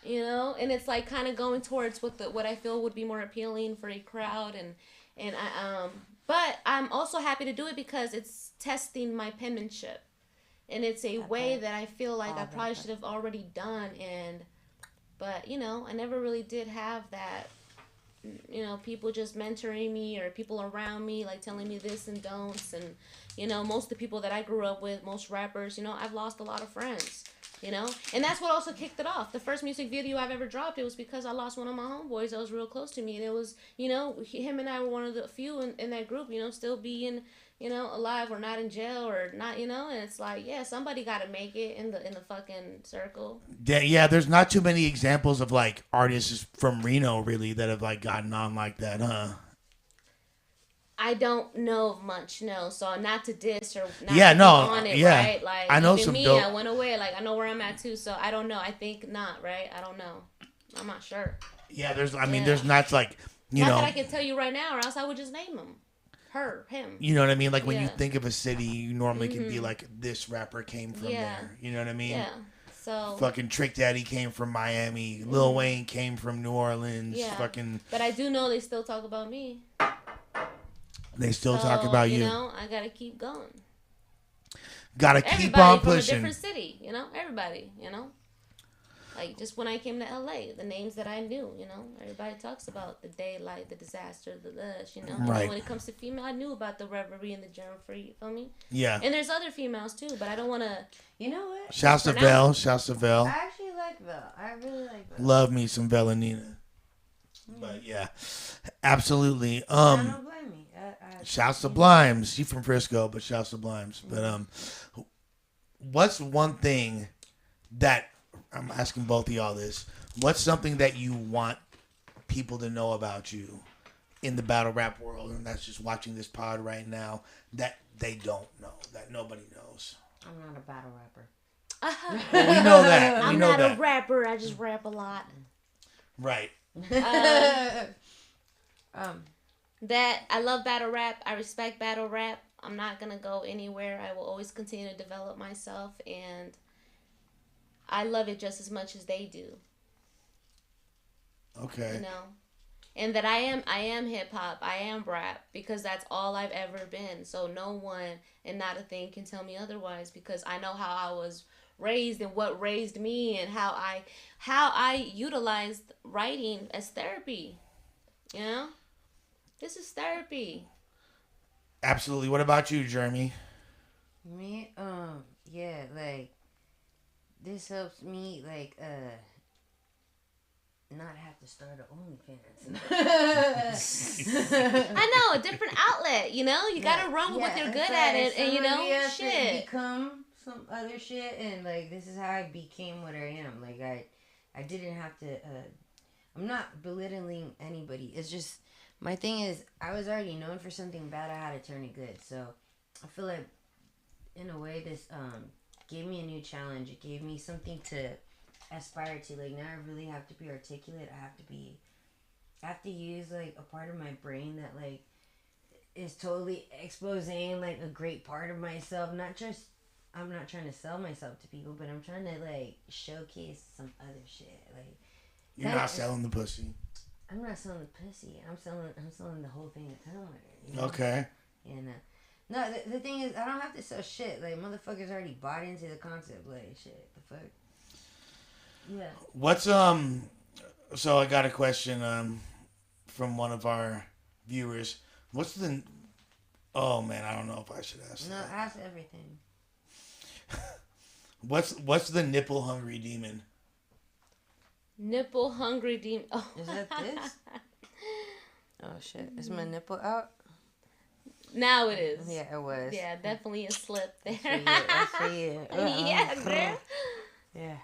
You know, and it's like kind of going towards what I feel would be more appealing for a crowd, and I but I'm also happy to do it because it's testing my penmanship, and it's a way that I feel like I probably should have already done, but you know, I never really did have that, you know, people just mentoring me or people around me like telling me this and don'ts, and you know, most of the people that I grew up with, most rappers, you know, I've lost a lot of friends. You know, and that's what also kicked it off. The first music video I've ever dropped, it was because I lost one of my homeboys that was real close to me. And it was, you know, him and I were one of the few in that group, you know, still being, you know, alive or not in jail or not, you know. And it's like, yeah, somebody got to make it in the fucking circle. Yeah, there's not too many examples of like artists from Reno really that have like gotten on like that, huh? I don't know of much, no. So not to diss or not to be on it, right? Like, I know even some me, dope. I went away. Like, I know where I'm at too. So I don't know. I think not, right? I don't know. I'm not sure. Yeah, there's not like, you not know. That I can tell you right now, or else I would just name him. Her, him. You know what I mean? Like when you think of a city, you normally can be like, this rapper came from there. You know what I mean? Yeah. So fucking Trick Daddy came from Miami. Lil Wayne came from New Orleans. Yeah. Fucking. But I do know they still talk about me. They still talk about you. You know, I gotta keep going. Gotta keep on pushing. Everybody from a different city, you know? Everybody, you know? Like, just when I came to LA, the names that I knew, you know? Everybody talks about the daylight, the disaster, the lush, you know? Right. And when it comes to female, I knew about the reverie and the germ free, you feel me? Yeah. And there's other females, too, but I don't want to... You know what? Shouts to Vel. Shouts to Vel. I actually like Vel. I really like Vel. Love me some Velanina. But, yeah. Absolutely. I don't blame me. Shouts to Blimes. You from Frisco, but shouts to Blimes. But what's one thing that I'm asking both of y'all this? What's something that you want people to know about you in the battle rap world, and that's just watching this pod right now, that they don't know, that nobody knows? I'm not a battle rapper. Well, we know that. I'm not a rapper. I just rap a lot. Right. That I love battle rap. I respect battle rap. I'm not gonna go anywhere. I will always continue to develop myself, and I love it just as much as they do. Okay. You know, and that I am hip hop. I am rap because that's all I've ever been. So no one and not a thing can tell me otherwise, because I know how I was raised and what raised me, and how I utilized writing as therapy. You know? This is therapy. Absolutely. What about you, Jeremy? Me, yeah, like, this helps me, like, not have to start an OnlyFans. I know, a different outlet, you know? You gotta run with what you're good at, and you know, shit. Become some other shit, and, like, this is how I became what I am. Like, I didn't have to, I'm not belittling anybody. It's just, my thing is, I was already known for something bad. I had to turn it good. So, I feel like, in a way, this gave me a new challenge. It gave me something to aspire to. Like, now I really have to be articulate. I have to use, like, a part of my brain that, like, is totally exposing, like, a great part of myself. I'm not trying to sell myself to people, but I'm trying to, like, showcase some other shit. Like, you're not selling the pussy. I'm not selling the pussy. I'm selling the whole thing to come with it. You know? Okay. And No, the thing is, I don't have to sell shit. Like, motherfuckers already bought into the concept. Like, shit, the fuck. Yeah. What's So I got a question from one of our viewers. What's the? Oh man, I don't know if I should ask. No, that. ask everything. What's the nipple hungry demon? Nipple hungry demon. Oh. Is that this? Oh shit! Is my nipple out? Now it is. Yeah, it was. Yeah, definitely a slip there. That's for you. Yeah, girl. Yeah.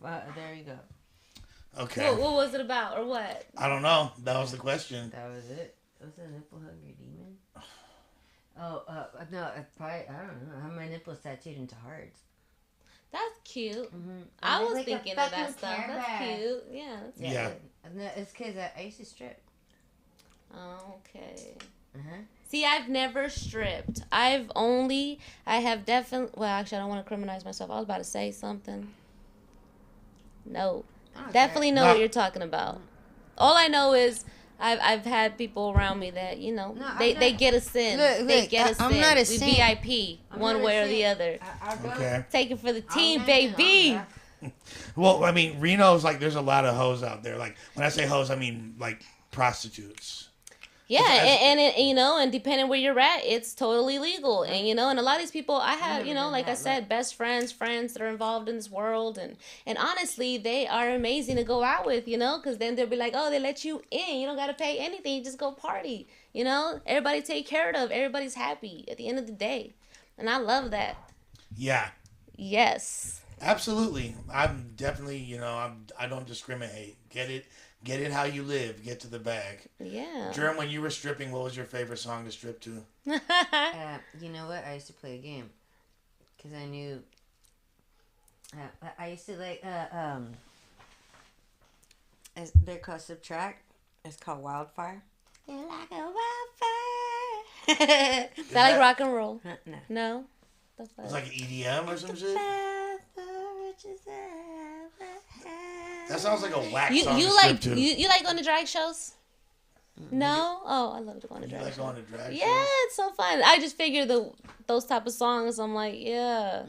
Well, there you go. Okay. What was it about, or what? I don't know. That was the question. That was it. Was it a nipple hungry demon? Oh, no, I don't know. I have my nipples tattooed into hearts. That's cute. Mm-hmm. I was like thinking of that stuff. That's cute. Yeah, that's Yeah. Good. No, it's because I used to strip. Okay. Uh-huh. See, I've never stripped. I have definitely, well, actually, I don't want to criminalize myself. I was about to say something. No. Definitely know what you're talking about. All I know is I've had people around me that, you know, they get a sin. They get a sin. I'm not a we sin. VIP, one way or the other. Okay. Take it for the team, baby. Well, I mean, Reno's like, there's a lot of hoes out there. Like, when I say hoes, I mean like prostitutes. Yeah, and depending where you're at, it's totally legal. And, and a lot of these people, I have, like I said, best friends that are involved in this world. And honestly, they are amazing to go out with, because then they'll be like, oh, they let you in. You don't got to pay anything. You just go party, Everybody take care of. Everybody's happy at the end of the day. And I love that. Yeah. Yes. Absolutely. I'm definitely, I don't discriminate. Get it how you live. Get to the bag. Yeah. Germ, when you were stripping, what was your favorite song to strip to? You know what? I used to play a game. Because I knew... I used to like... they're called Subtract. It's called Wildfire. You're like a wildfire. Is that like rock and roll? No. No? It's like EDM or some shit? That sounds like a whack song to strip to. You like going to drag shows? No? Oh, I love to go on a drag show. You like going to drag shows? Yeah, it's so fun. I just figure those type of songs, I'm like, yeah.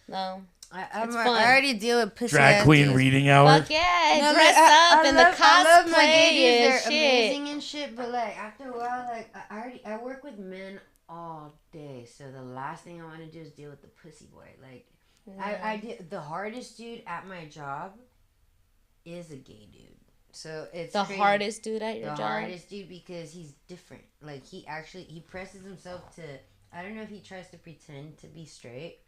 No. I already deal with pussy Drag queen dudes. reading hour? Fuck yeah, dress up in the cosplay I love my gay dudes. and They're shit. amazing and shit, but like after a while, like I work with men all day, so the last thing I want to do is deal with the pussy boy. Like I did the hardest dude at my job is a gay dude. So it's the crazy. hardest dude at your job. The hardest dude because he's different. Like he presses himself to. I don't know if he tries to pretend to be straight,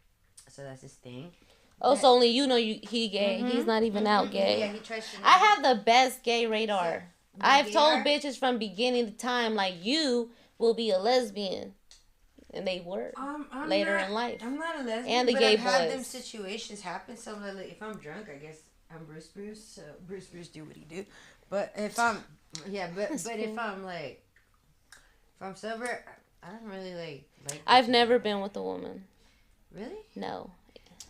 so that's his thing. Oh, so only he gay. He's not even out gay. Yeah, he tries to. I have the best gay radar. I've told gay bitches from beginning to time, like, you will be a lesbian. And they were later in life. I'm not a lesbian, and the but gay I've had boys. them situations happen. So like, if I'm drunk, I guess I'm Bruce. So Bruce do what he do. But if I'm, but if I'm like, if I'm sober, I don't really like. I've never been with a woman. Really? No.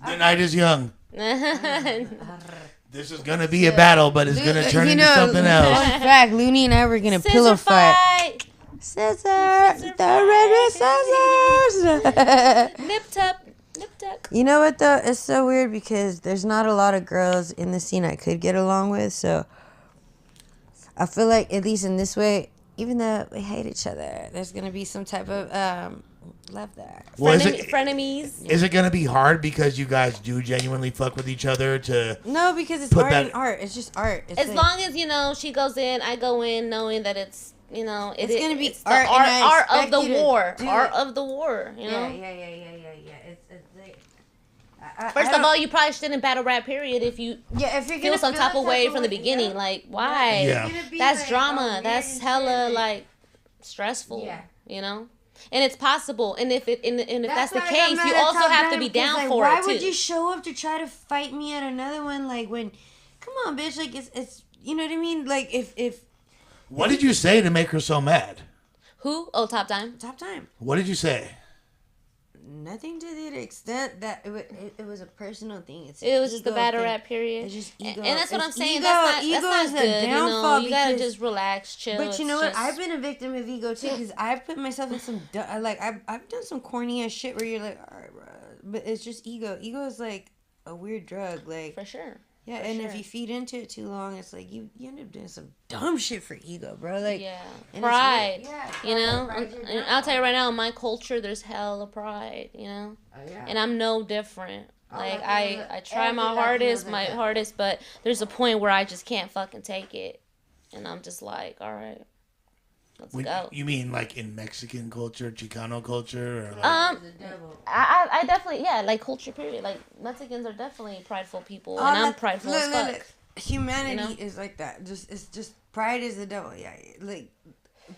The night is young. This is going to be a battle, but it's going to turn into something else. In fact, Looney and I were going to pillow fight. Scissors. The red scissors. Nip tuck. You know what, though? It's so weird because there's not a lot of girls in the scene I could get along with. So I feel like, at least in this way, even though we hate each other, there's going to be some type of love there. Well, Frenemies. Is it going to be hard because you guys do genuinely fuck with each other to... No, because it's art and art. It's just art. It's as long as, she goes in, I go in knowing that it's, it's going to be art. Art of the war. Art of the war, Yeah. It's First of all, you probably shouldn't in battle rap, period, if you're feel some type of way from the beginning. Like, why? Yeah. That's like, drama. That's hella, like, stressful. Yeah. And it's possible. And if that's the case, you also have to be down for it, too. Why would you show up to try to fight me at another one? Like, when... Come on, bitch. Like, it's you know what I mean? Like, if... What did you say to make her so mad? Who? Oh, Top Time. Top Time. What did you say? nothing to the extent that it was a personal thing. It was just the battle rap period. It's just ego. And that's what I'm saying. Ego, That's ego not is good. a downfall. You gotta just relax, chill. But you know what? I've been a victim of ego too, because I've put myself in some I've done some corny ass shit where you're like, all right, bro. But it's just ego. Ego is like a weird drug, like for sure. Yeah, and if you feed into it too long, it's like you end up doing some dumb shit for ego, bro. Like pride. Yeah, you know. And I'll tell you right now, in my culture, there's hella pride. You know, and I'm no different. Like I try my hardest, but there's a point where I just can't fucking take it, and I'm just like, all right. Let's go. You mean like in Mexican culture, Chicano culture? Or like... I definitely, like culture period. Like Mexicans are definitely prideful people, and I'm prideful as fuck. Look. Humanity is like that. It's just pride is the devil. Yeah, like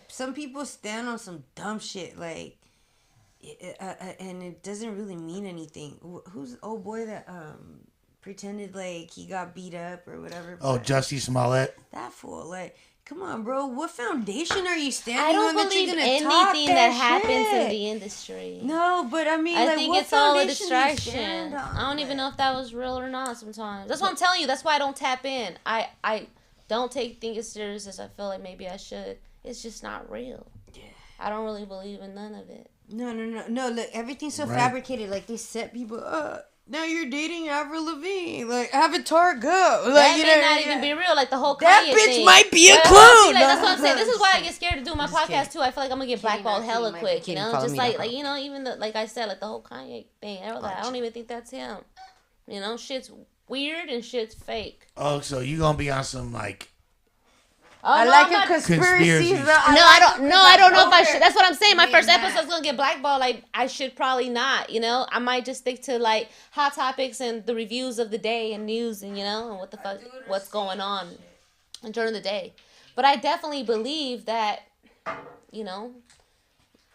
some people stand on some dumb shit, like, and it doesn't really mean anything. Who's the old boy that pretended like he got beat up or whatever? Oh, Jussie Smollett. That fool, like. Come on, bro. What foundation are you standing on? I don't believe anything that happens in the industry. No, but I mean, I think it's all a distraction. I don't even know if that was real or not sometimes. That's what I'm telling you. That's why I don't tap in. I don't take things as serious as I feel like maybe I should. It's just not real. Yeah. I don't really believe in none of it. No. Look, everything's so fabricated. Like, they set people up. Now you're dating Avril Lavigne, like Avatar go. Like, that may not even be real. Like the whole that Kanye bitch thing. might be a clone. That's what I'm saying. This is why I get scared to do my podcast too. I feel like I'm gonna get blackballed hella quick. You know, just like you know, even like I said, like the whole Kanye thing. I don't even think that's him. You know, shit's weird and shit's fake. Oh, so you gonna be on some like? I like a conspiracy. I don't know if I should. That's what I'm saying. My first episode's gonna get blackballed. Like I should probably not. You know, I might just stick to like hot topics and the reviews of the day and news and and what the fuck, what's going on during the day. But I definitely believe that,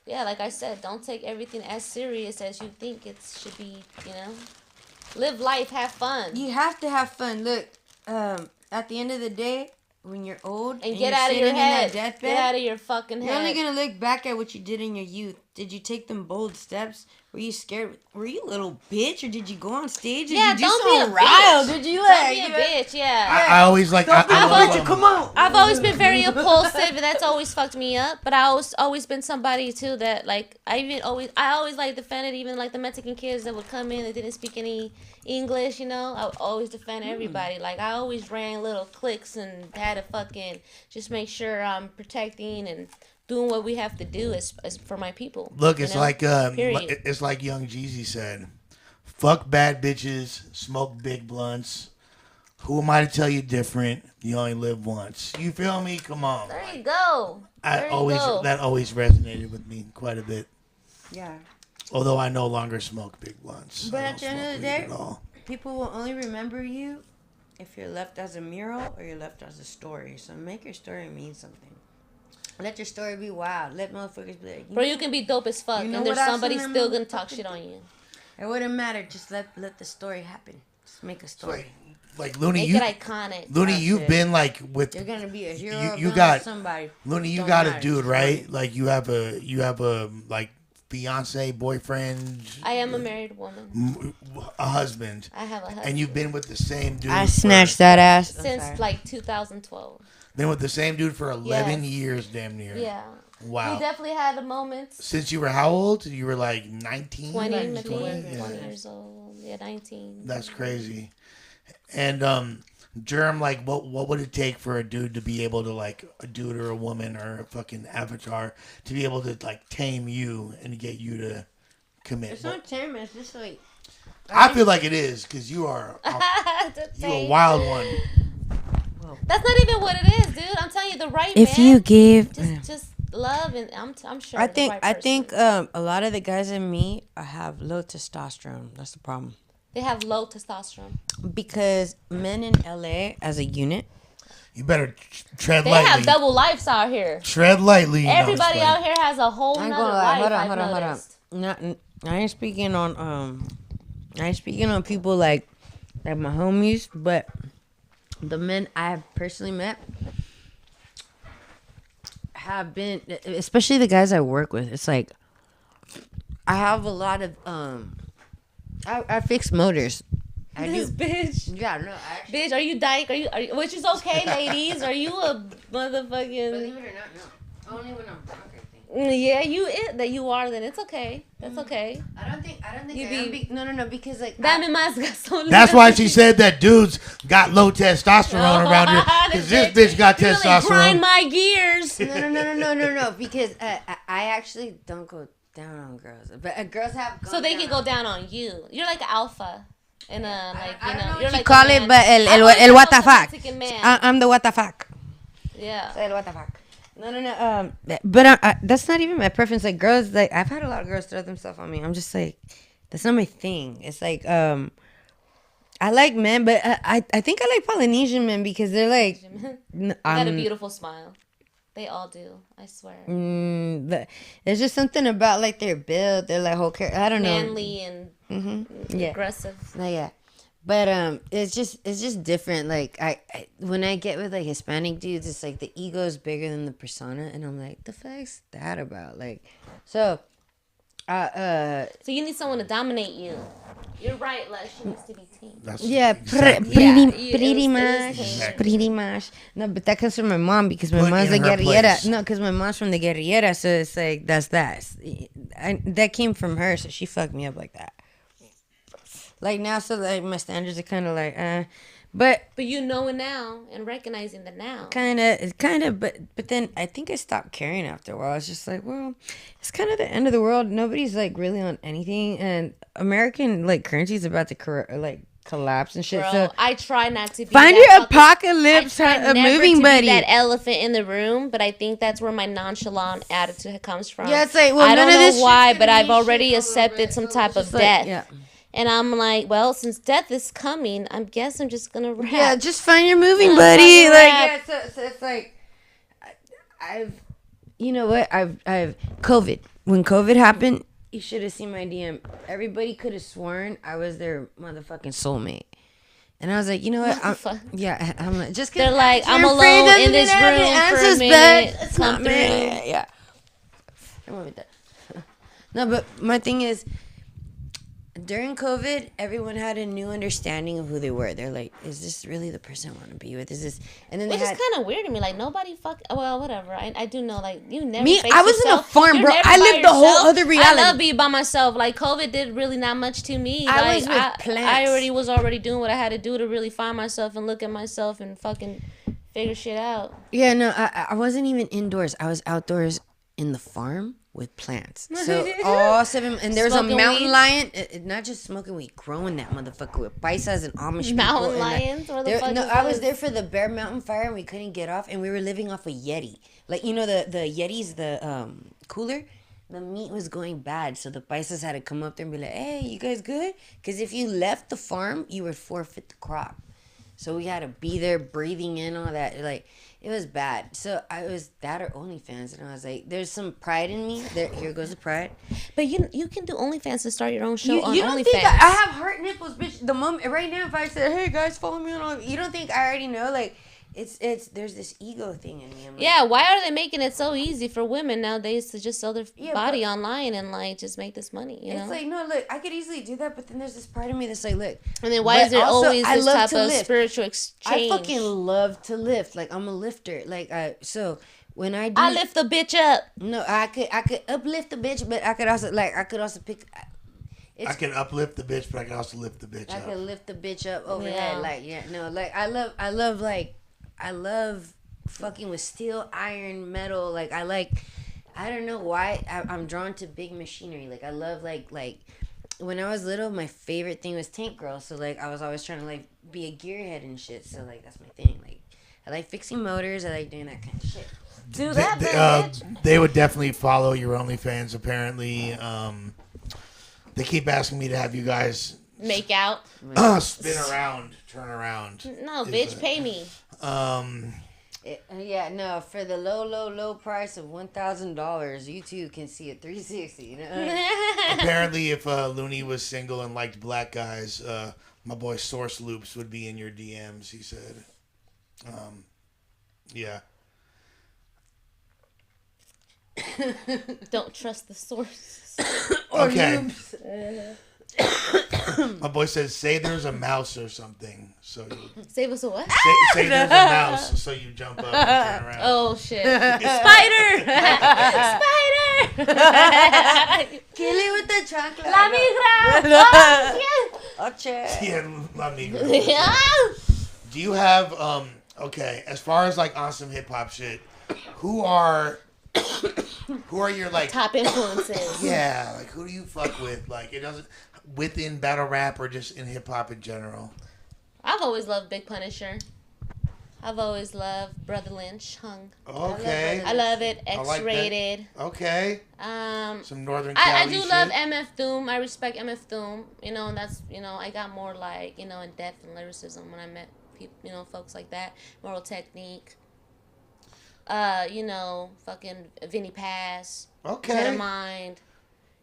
like I said, don't take everything as serious as you think it should be. Live life, have fun. You have to have fun. Look, at the end of the day. When you're old and get out of your head, deathbed, get out of your fucking head. You're only gonna look back at what you did in your youth. Did you take them bold steps? Were you scared? Were you a little bitch, or did you go on stage? Yeah, and don't be a bitch. Did you don't be a bitch? Yeah. I always like. Come on. I've always been very impulsive, and that's always fucked me up. But I always been somebody too that like I always like defended even like the Mexican kids that would come in that didn't speak any English. I would always defend everybody. Like I always ran little cliques and had to fucking just make sure I'm protecting and doing what we have to do as for my people. Look, it's like it's like Young Jeezy said, "Fuck bad bitches, smoke big blunts. Who am I to tell you different? You only live once." You feel me? Come on. There you go. That always resonated with me quite a bit. Yeah. Although I no longer smoke big blunts. But at the end of the day, people will only remember you if you're left as a mural or you're left as a story. So make your story mean something. Let your story be wild. Let motherfuckers be like, bro, you can be dope as fuck, and there's somebody still gonna talk shit on you. It wouldn't matter. Just let the story happen. Just make a story. Like Looney, make it iconic. Looney, you've been like with. You're gonna be a hero. You got somebody. Looney, you got a dude, right? Like you have a like fiance, boyfriend. I am a married woman. A husband. I have a husband. And you've been with the same dude. I snatched that ass since like 2012. Been with the same dude for 11 years, damn near. Yeah. Wow. We definitely had a moment. Since you were how old? You were like 19? 20 years old. Yeah, 19. That's crazy. And Germ, like, what would it take for a dude to be able to, like, a dude or a woman or a fucking avatar to be able to, like, tame you and get you to commit? It's not tame, it's just like... I feel like it is, because you are a wild one. That's not even what it is, dude. I'm telling you, the right man. If you give... Just love, and I'm sure I think a lot of the guys in me have low testosterone. That's the problem. They have low testosterone. Because men in LA as a unit. You better tread lightly. They have double lives out here. Tread lightly. Everybody out here has a whole nother life. Hold on. I ain't speaking on people like my homies, but the men I have personally met have been, especially the guys I work with. It's like I have a lot of I fix motors. I This do. bitch. Yeah, no, actually. Bitch, are you dyke? Are you? Which is okay, ladies. Are you a motherfucking? Believe it or not, no. Only when I'm drunk, I think. Yeah, you are. Then it's okay. That's okay. I don't think You I am. be- No, because like. Dame más gasolina. That's why she said that dudes got low testosterone around here. Because this bitch got You like grind testosterone. my gears. No. Because I actually don't go down on girls, but girls have. So they can go down on you. You're like alpha. And like I don't know you're what like you call a man. it, but I'm el what the a fuck. Mexican man. I'm the what the fuck. Yeah. El what the fuck. No. But that's not even my preference. Like girls, like I've had a lot of girls throw themselves on me. I'm just like, that's not my thing. It's like I like men, but I think I like Polynesian men because they're like. You got a beautiful smile. They all do. I swear. There's just something about like their build. They're like whole I don't know. Manly and aggressive. Yeah. But it's just different. Like I when I get with like Hispanic dudes, it's like the ego is bigger than the persona, and I'm like, the fuck's that about? Like, so you need someone to dominate you. You're right, Lush. She needs to be team. yeah, Exactly. pretty much. No, but that comes from my mom because my Put mom's in the her guerrillera. place. No, because my mom's from the guerrillera, so it's like that's that. That came from her, so she fucked me up like that. Like now, so like my standards are kind of like, but you know it now and recognizing the now. kind of, but then I think I stopped caring after a while. I was just like, well, it's kind of the end of the world. Nobody's like really on anything, and American like currency is about to collapse and shit. Bro, So I try not to be find that your fucking- apocalypse I try never moving to buddy. be that elephant in the room, but I think that's where my nonchalant attitude comes from. Yeah, it's like, well, I none don't of know this shit's why, gonna but I've be already shit accepted some type of Just like, death. yeah. And I'm like, well, since death is coming, I guess I'm just gonna rap. Yeah, just find your moving Yeah, buddy. fucking Like, rap. so it's like, you know what? I've COVID. When COVID happened, you should have seen my DM. Everybody could have sworn I was their motherfucking soulmate. And I was like, you know what? I'm like, just 'cause They're like, I'm your friend alone doesn't in this mean I have the room for a answers, minute. but it's Come not me. through. Yeah. I went with that. No, but my thing is, during COVID, everyone had a new understanding of who they were. They're like, is this really the person I want to be with? Is this? And then Which they is had. kind of weird to me. Like, nobody well, whatever. I do know, like, you never Me, face I was in a yourself. farm, You're bro. never I by lived the whole yourself. other reality. I love being by myself. Like, COVID did really not much to me. I like, was with plants. I already was doing what I had to do to really find myself and look at myself and fucking figure shit out. Yeah, no, I wasn't even indoors. I was outdoors in the farm with plants. So all 7, and there was Smoking a mountain weed? lion. Not just smoking weed, growing that motherfucker with paisas and Amish Mountain people. lions? Where the There, fuck no, is I was this? there for the Bear Mountain fire, and we couldn't get off, and we were living off a Yeti. Like, you know, the Yetis, the cooler. The meat was going bad, so the paisas had to come up there and be like, "Hey, you guys good?" Because if you left the farm, you would forfeit the crop. So we had to be there breathing in all that. Like, it was bad. So I was that or OnlyFans. And I was like, there's some pride in me. Here goes the pride. But you can do OnlyFans and start your own show You on don't OnlyFans. think I have heart nipples, bitch? The moment right now, if I said, hey guys, follow me on OnlyFans, you don't think I already know? Like, it's there's this ego thing in me. I'm like, Yeah, why are they making it so easy for women nowadays to just sell their Yeah, body but- online and like just make this money? You know. It's like, no, look, I could easily do that, but then there's this part of me that's like, look. And then why but is there also, always I this love type to of lift. spiritual exchange? I fucking love to lift. Like, I'm a lifter. Like, so when I do, I lift the bitch up. No, I could uplift the bitch, but I could also pick. I can uplift the bitch, but I can also lift the bitch I up. could lift the bitch up overhead. Yeah. Like, yeah, no, like I love fucking with steel, iron, metal. Like, I don't know why I'm drawn to big machinery. Like, I love like when I was little, my favorite thing was tank girl. So like I was always trying to like be a gearhead and shit. So like that's my thing. Like I like fixing motors. I like doing that kind of shit. Do that, bitch. They would definitely follow your OnlyFans, apparently. They keep asking me to have you guys Make out. spin around, turn around. No, bitch, pay me. Yeah, no, for the low price of $1,000, you too can see it 360. You know. Apparently, if Looney was single and liked black guys, my boy Source Loops would be in your DMs, he said. Yeah. Don't trust the source. Okay. My boy says, say there's a mouse or something. So you Save us a what? say there's a mouse, so you jump up and turn around. Oh shit! Spider! Spider! Kill it with the chocolate. La migra! Oh shit! Yeah, la migra. Yeah. Do you have okay, as far as like awesome hip hop shit, who are your like Top influences. yeah, like who do you fuck with? Like it doesn't within battle rap or just in hip hop in general. I've always loved Big Punisher. I've always loved Brother Lynch. Hung. Okay. I love it. I like that. X-rated. Okay. Some Northern Cali I do shit. love MF Doom. I respect MF Doom. You know, and that's, you know, I got more like, you know, in depth and lyricism when I met people, you know, folks like that. Moral Technique. You know, fucking Vinnie Pass. Okay. Head Mind.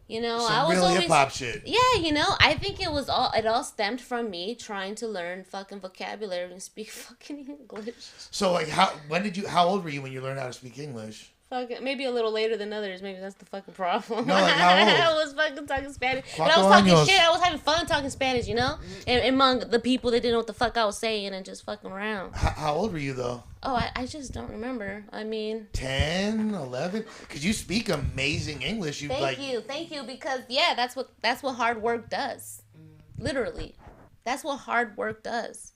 You know, Some I was real always hip hop shit. Yeah, you know, I think it all stemmed from me trying to learn fucking vocabulary and speak fucking English. So like how old were you when you learned how to speak English? Fucking maybe a little later than others. Maybe that's the fucking problem. No, like how old? I was fucking talking Spanish. But I ¿Cuántos was talking años? shit. I was having fun talking Spanish, you know? And among the people that didn't know what the fuck I was saying and just fucking around. How old were you though? Oh, I just don't remember. I mean... 10, 11? Because you speak amazing English. You Thank you. Because, yeah, that's what hard work does. Literally. That's what hard work does.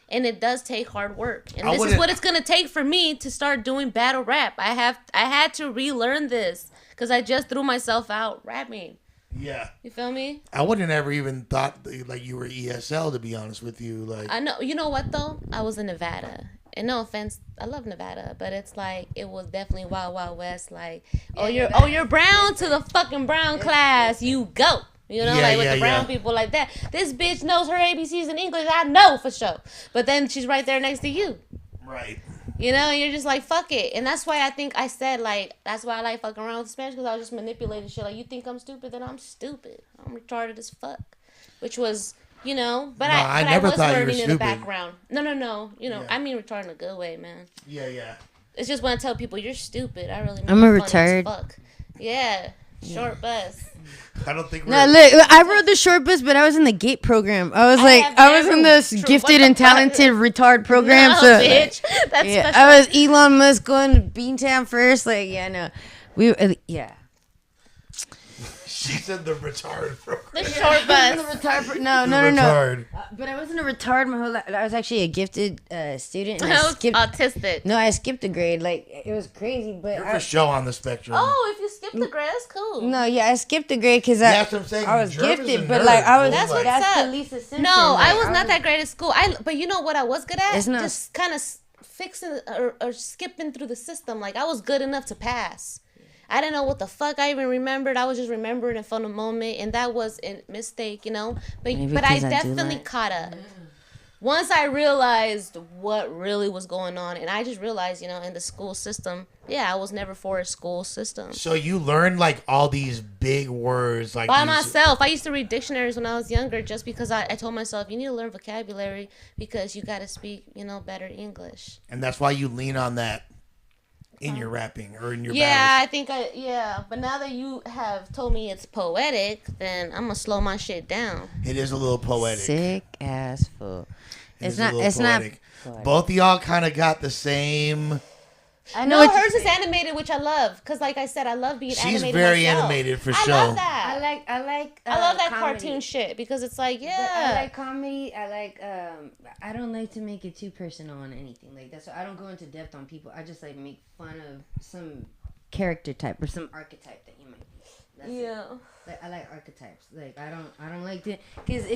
And it does take hard work. And this is what it's going to take for me to start doing battle rap. I had to relearn this because I just threw myself out rapping. Yeah. You feel me? I wouldn't ever even thought like you were ESL, to be honest with you. Like I know. You know what, though? I was in Nevada. And no offense, I love Nevada, but it's like it was definitely Wild Wild West. Like, you're brown to the fucking brown class, you go. You know, like with the brown people like that. This bitch knows her ABCs in English. I know for sure. But then she's right there next to you. Right. You know, and you're just like, fuck it. And that's why I think I said, like, that's why I like fucking around with Spanish, because I was just manipulating shit. Like, you think I'm stupid? Then I'm stupid. I'm retarded as fuck. Which was, you know, but I never was thought you were learning in the stupid. background. No. You know, I mean retarded in a good way, man. Yeah. It's just when I tell people, you're stupid, I really mean I'm a funny retard. as fuck. Yeah. Short bus. I don't think we're... No, look, I rode the short bus, but I was in the GATE program. I was in the gifted and talented retard program. No, so, bitch. That's yeah, special. I was Elon Musk going to Beantown first. Like, yeah, no. Yeah. She said the retard program. The short bus. The retard no. Retard. But I wasn't a retard my whole life. I was actually a gifted student. And I was autistic. No, I skipped a grade. Like, it was crazy. But You're for show on the spectrum. Oh, if you skip the grade, that's cool. No, yeah, I skipped a grade because that's what I'm saying. I was Germ is gifted. a But, nerd, like, I was... fool. That's Like- what's That's up. the Lisa Simpson. No, like, I was not that great at school. But you know what I was good at? It's not- Just kind of fixing or skipping through the system. Like, I was good enough to pass. I didn't know what the fuck I even remembered. I was just remembering it from the moment, and that was a mistake, you know? But I definitely caught up. Once I realized what really was going on, and I just realized, you know, in the school system, I was never for a school system. So you learned like all these big words like By these... myself. I used to read dictionaries when I was younger just because I told myself, you need to learn vocabulary because you got to speak, you know, better English. And that's why you lean on that in your rapping or in your Yeah, battles. I think but now that you have told me it's poetic, then I'm gonna slow my shit down. It is a little poetic. Sick ass fool. It's not poetic. Both of y'all kind of got the same... I know No, hers is animated, which I love, cause like I said, I love being animated. She's very myself. animated for I sure. love that. I love that comedy. cartoon shit because it's like, But I yeah. like comedy. I don't like to make it too personal on anything. Like that's why I don't go into depth on people. I just like make fun of some character type or some archetype that you might be. That's it. Like I like archetypes. Like I don't like to, because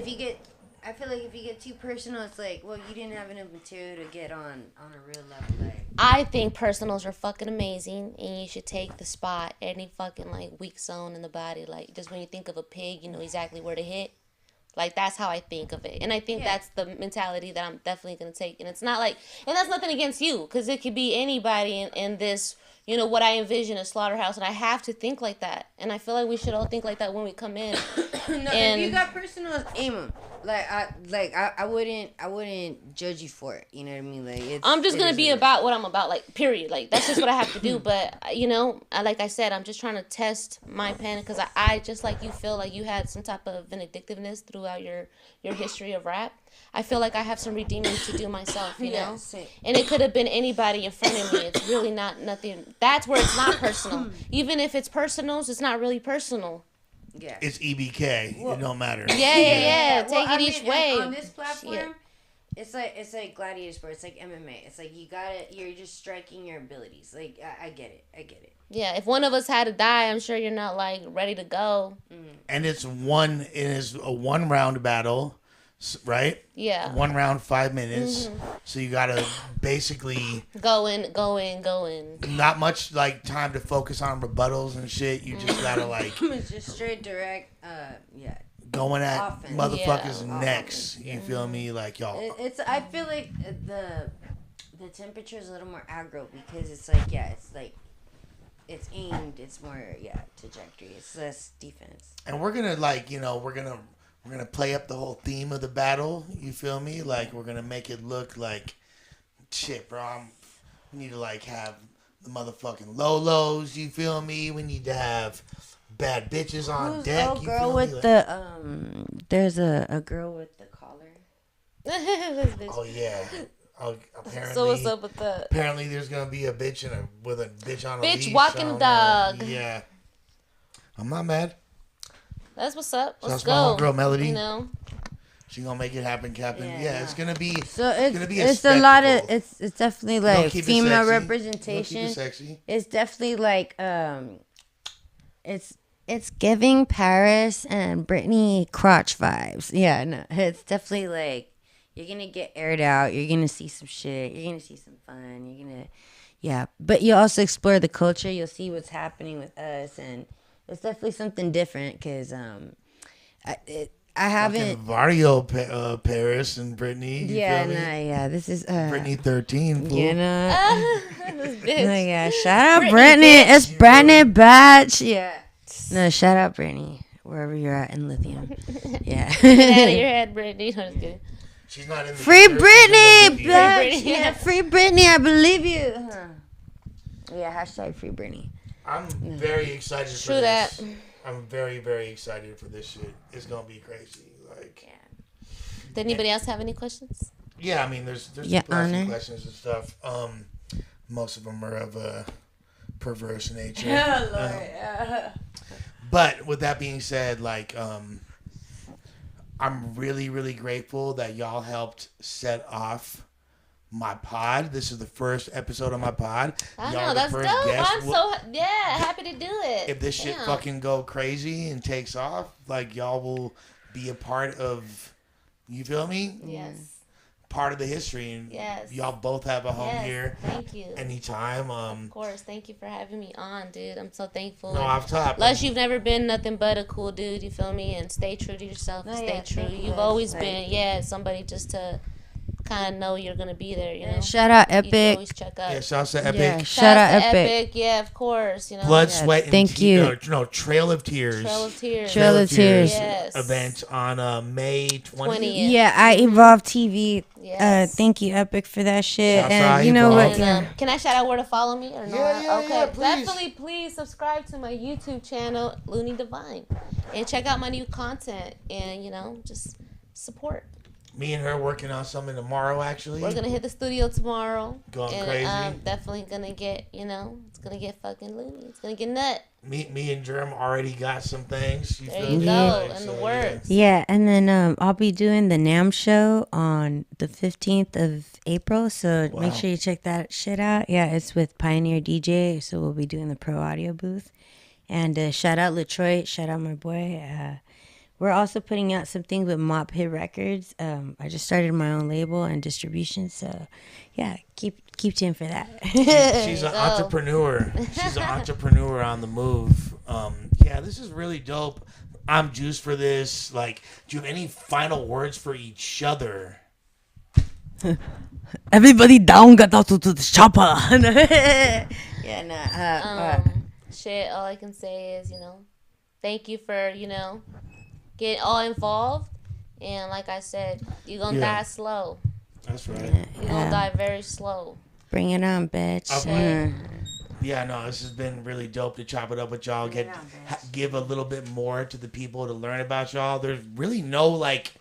I feel like if you get too personal, it's like, well, you didn't have enough material to get on a real level. Like I think personals are fucking amazing, and you should take the spot, any fucking like weak zone in the body. Like just when you think of a pig, you know exactly where to hit. Like that's how I think of it, and I think that's the mentality that I'm definitely gonna take. And it's not like, and that's nothing against you, because it could be anybody in this. You know what I envision a slaughterhouse, and I have to think like that. And I feel like we should all think like that when we come in. no, if you got personals, aim them. I wouldn't judge you for it. You know what I mean? Like, I'm just gonna be about what I'm about. Like, period. Like, that's just what I have to do. But like I said, I'm just trying to test my pen because I just like you feel like you had some type of vindictiveness throughout your history of rap. I feel like I have some redeeming to do myself, you know? Same. And it could have been anybody in front of me. It's really nothing. That's where it's not personal. Even if it's personal, it's not really personal. Yeah. It's EBK. It don't matter. Yeah. Take it each way. On this platform, it's like gladiator sport. It's like MMA. It's like you're just striking your abilities. Like, I get it. Yeah, if one of us had to die, I'm sure you're not, like, ready to go. And it is a 1 round battle. Right? Yeah. 1 round, 5 minutes. So you gotta basically go in. Not much like time to focus on rebuttals and shit. You just gotta like it's just straight direct. Going at offense. motherfuckers' necks. You feel me? Like y'all. I feel like the temperature is a little more aggro because it's like it's aimed. It's more trajectory. It's less defense. And we're gonna we're gonna play up the whole theme of the battle. You feel me? Like we're gonna make it look like shit, bro. We need to like have the motherfucking Lolos. You feel me? We need to have bad bitches on deck. Who's girl with the There's a girl with the collar. Oh yeah. Oh, apparently. So what's up with that? Apparently, there's gonna be a bitch with a bitch on a leash. Bitch walking dog. Yeah. I'm not mad. That's what's up. Let's that's go. My girl Melody. You know, she gonna make it happen, Captain. Yeah, it's gonna be. So it's a lot of it's definitely like female Keep representation. it sexy. It's definitely like it's giving Paris and Britney crotch vibes. Yeah, no, it's definitely like you're gonna get aired out. You're gonna see some shit. You're gonna see some fun. You're gonna but you also explore the culture. You'll see what's happening with us and. It's definitely something different because I haven't Barrio Paris and Brittany. This is Brittany 13. Fool. You know, this bitch. shout out Brittany. It's Brittany Batch. Yeah, no, shout out Brittany wherever you're at in Lithium. Yeah, Get out of your head, Brittany. No, just kidding. She's not in the free Brittany, Britney. Yeah, free Brittany. I believe you. Yeah, hashtag free Brittany. I'm very excited for True this. that. I'm very, very excited for this shit. It's gonna be crazy. Like, Did anybody else have any questions? Yeah, I mean, there's some questions and stuff. Most of them are of a perverse nature. But with that being said, like, I'm really, really grateful that y'all helped set off my pod. This is the first episode of my pod. I y'all know, that's the first dope. guest. I'm so happy to do it. If this shit fucking go crazy and takes off, like y'all will be a part of, you feel me? Yes. Part of the history, and y'all both have a home here. Thank you. Anytime. Of course. Thank you for having me on, dude. I'm so thankful. No, off top. Lush, you've never been nothing but a cool dude. You feel me? And stay true to yourself. Stay true. You've always been, somebody just to kind of know you're gonna be there, you know. Shout out Epic. You can always check up. Yeah, shout out to Epic. Yeah, shout out Epic. Yeah, of course. You know. Blood, sweat, and thank you. No, Trail of Tears. Trail of Tears. Yes. Event on May 20th. Yeah, I Evolve TV. Yes. Thank you, Epic, for that shit. Shouts And you know what? Can I shout out where to follow me or not? Yeah, please. Definitely, please subscribe to my YouTube channel, Looney Divine, and check out my new content. And just support. Me and her working on something tomorrow, actually. We're going to hit the studio tomorrow. Going and crazy. I'm definitely going to get, it's going to get fucking loony. It's going to get nut. Me and Germ already got some things. There you go. In the works. Yeah, and then I'll be doing the NAMM show on the 15th of April. So make sure you check that shit out. Yeah, it's with Pioneer DJ. So we'll be doing the pro audio booth. And shout out Latroit. Shout out my boy. We're also putting out some things with Mop Hit Records. I just started my own label and distribution, so yeah, keep tuned for that. She's an entrepreneur. She's an entrepreneur on the move. This is really dope. I'm juiced for this. Like, do you have any final words for each other? Everybody down, get out to the chopper. Shit, all I can say is, thank you for, getting all involved. And like I said, you're going to Yeah. die slow. That's right. You're going to die very slow. Bring it on, bitch. Yeah, no, this has been really dope to chop it up with y'all. Give a little bit more to the people to learn about y'all. There's really no like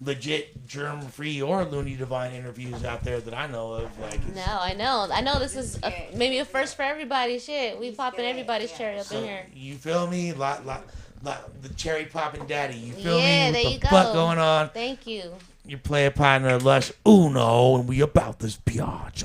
legit germ-free or Looney Divine interviews out there that I know of. Like, No, I know this is maybe a first for everybody. Shit, we popping everybody's cherry up in here. You feel me? The cherry popping daddy. You feel me? Yeah, What there the you go. fuck going on? Thank you. Your player partner Lush Uno, and we about this biatch.